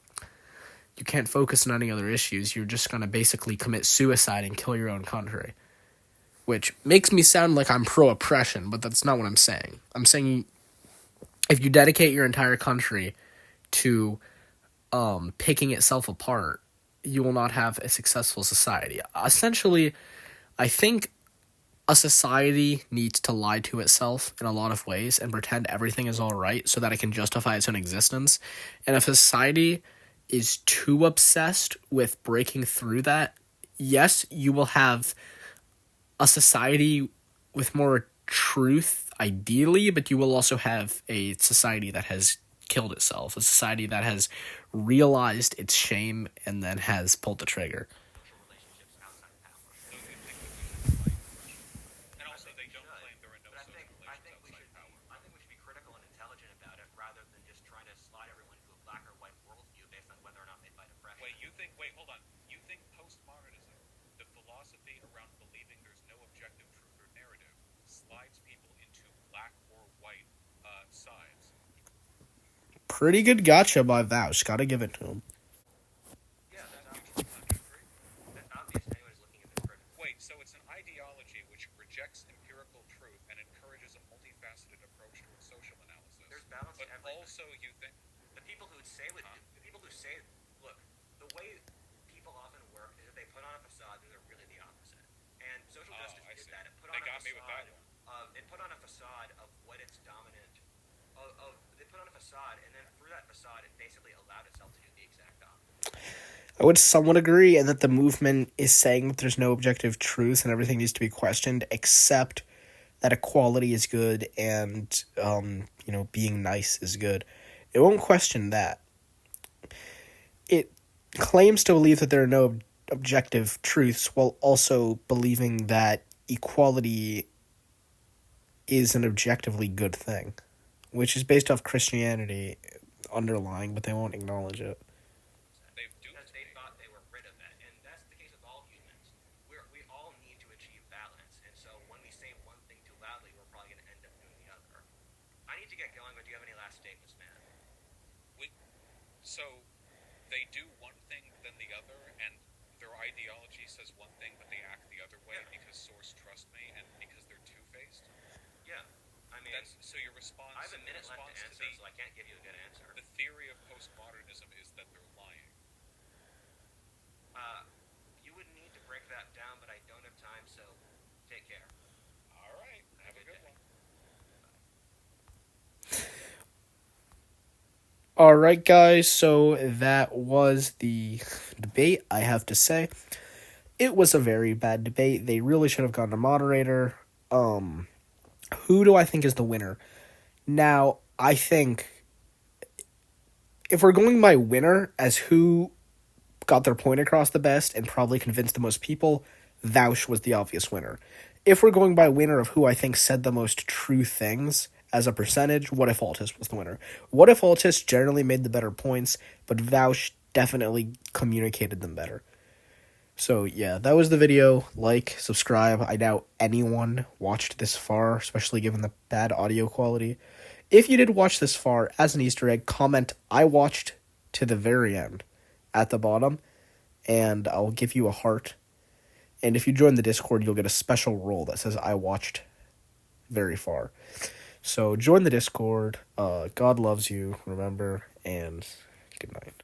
You can't focus on any other issues. You're just going to basically commit suicide and kill your own country. Which makes me sound like I'm pro-oppression, but that's not what I'm saying. I'm saying if you dedicate your entire country to picking itself apart, you will not have a successful society. Essentially, I think a society needs to lie to itself in a lot of ways and pretend everything is all right so that it can justify its own existence. And if a society is too obsessed with breaking through that, yes, you will have a society with more truth, ideally, but you will also have a society that has killed itself, a society that has realized its shame and then has pulled the trigger. social relationships outside power. So you think that we should fight oppression? And also, they don't claim there are no But social I think we relations should outside power. I think we should be critical and intelligent about it rather than just trying to slide everyone into a black or white worldview based on whether or not they fight oppression. Wait, hold on. You think postmodernism, the philosophy around believing there's no objective truth or narrative, slides people into black or white sides? Pretty good gotcha by Vaush. Gotta give it to him. Yeah, that's obvious. That's obvious to anyone who's looking at this critically. Wait, so it's an ideology which rejects empirical truth and encourages a multifaceted approach towards social analysis. There's balance But to everything. also, you think The people who say, look, the way people often work is that they put on a facade and they're really the opposite. And social Oh, justice I did see. that. It put They on a got me with that facade. It put on a facade of what its dominant. They put on a facade, and then through that facade, it basically allowed itself to do the exact opposite. I would somewhat agree, and that the movement is saying that there's no objective truth and everything needs to be questioned, except that equality is good and, being nice is good. It won't question that. It claims to believe that there are no objective truths while also believing that equality is an objectively good thing, which is based off Christianity, underlying, but they won't acknowledge it. They've duped Because they me. thought they were rid of it, and that's the case with all humans. We all need to achieve balance, and so when we say one thing too loudly, we're probably going to end up doing the other. I need to get going, but do you have any last statements, man? So they do one thing then the other, and their ideology says one thing, but they act the other way because source trust me and because they're two-faced. Yeah. I mean, So your response. I have a minute left to response answer, so I can't give you a good answer. The theory of postmodernism is that they're lying. You would need to break that down, but I don't have time, so take care. All right, have a good one. All right, guys, so that was the debate, I have to say. It was a very bad debate. They really should have gotten a moderator. Who do I think is the winner? Now, I think if we're going by winner as who got their point across the best and probably convinced the most people, Vaush was the obvious winner. If we're going by winner of who I think said the most true things as a percentage, Whatifalthist was the winner. Whatifalthist generally made the better points, but Vaush definitely communicated them better. So yeah, that was the video. Like, subscribe. I doubt anyone watched this far, especially given the bad audio quality. If you did watch this far, as an Easter egg, comment "I watched" to the very end at the bottom, and I'll give you a heart. And if you join the Discord, you'll get a special role that says "I watched very far." So join the Discord. God loves you, remember, and good night.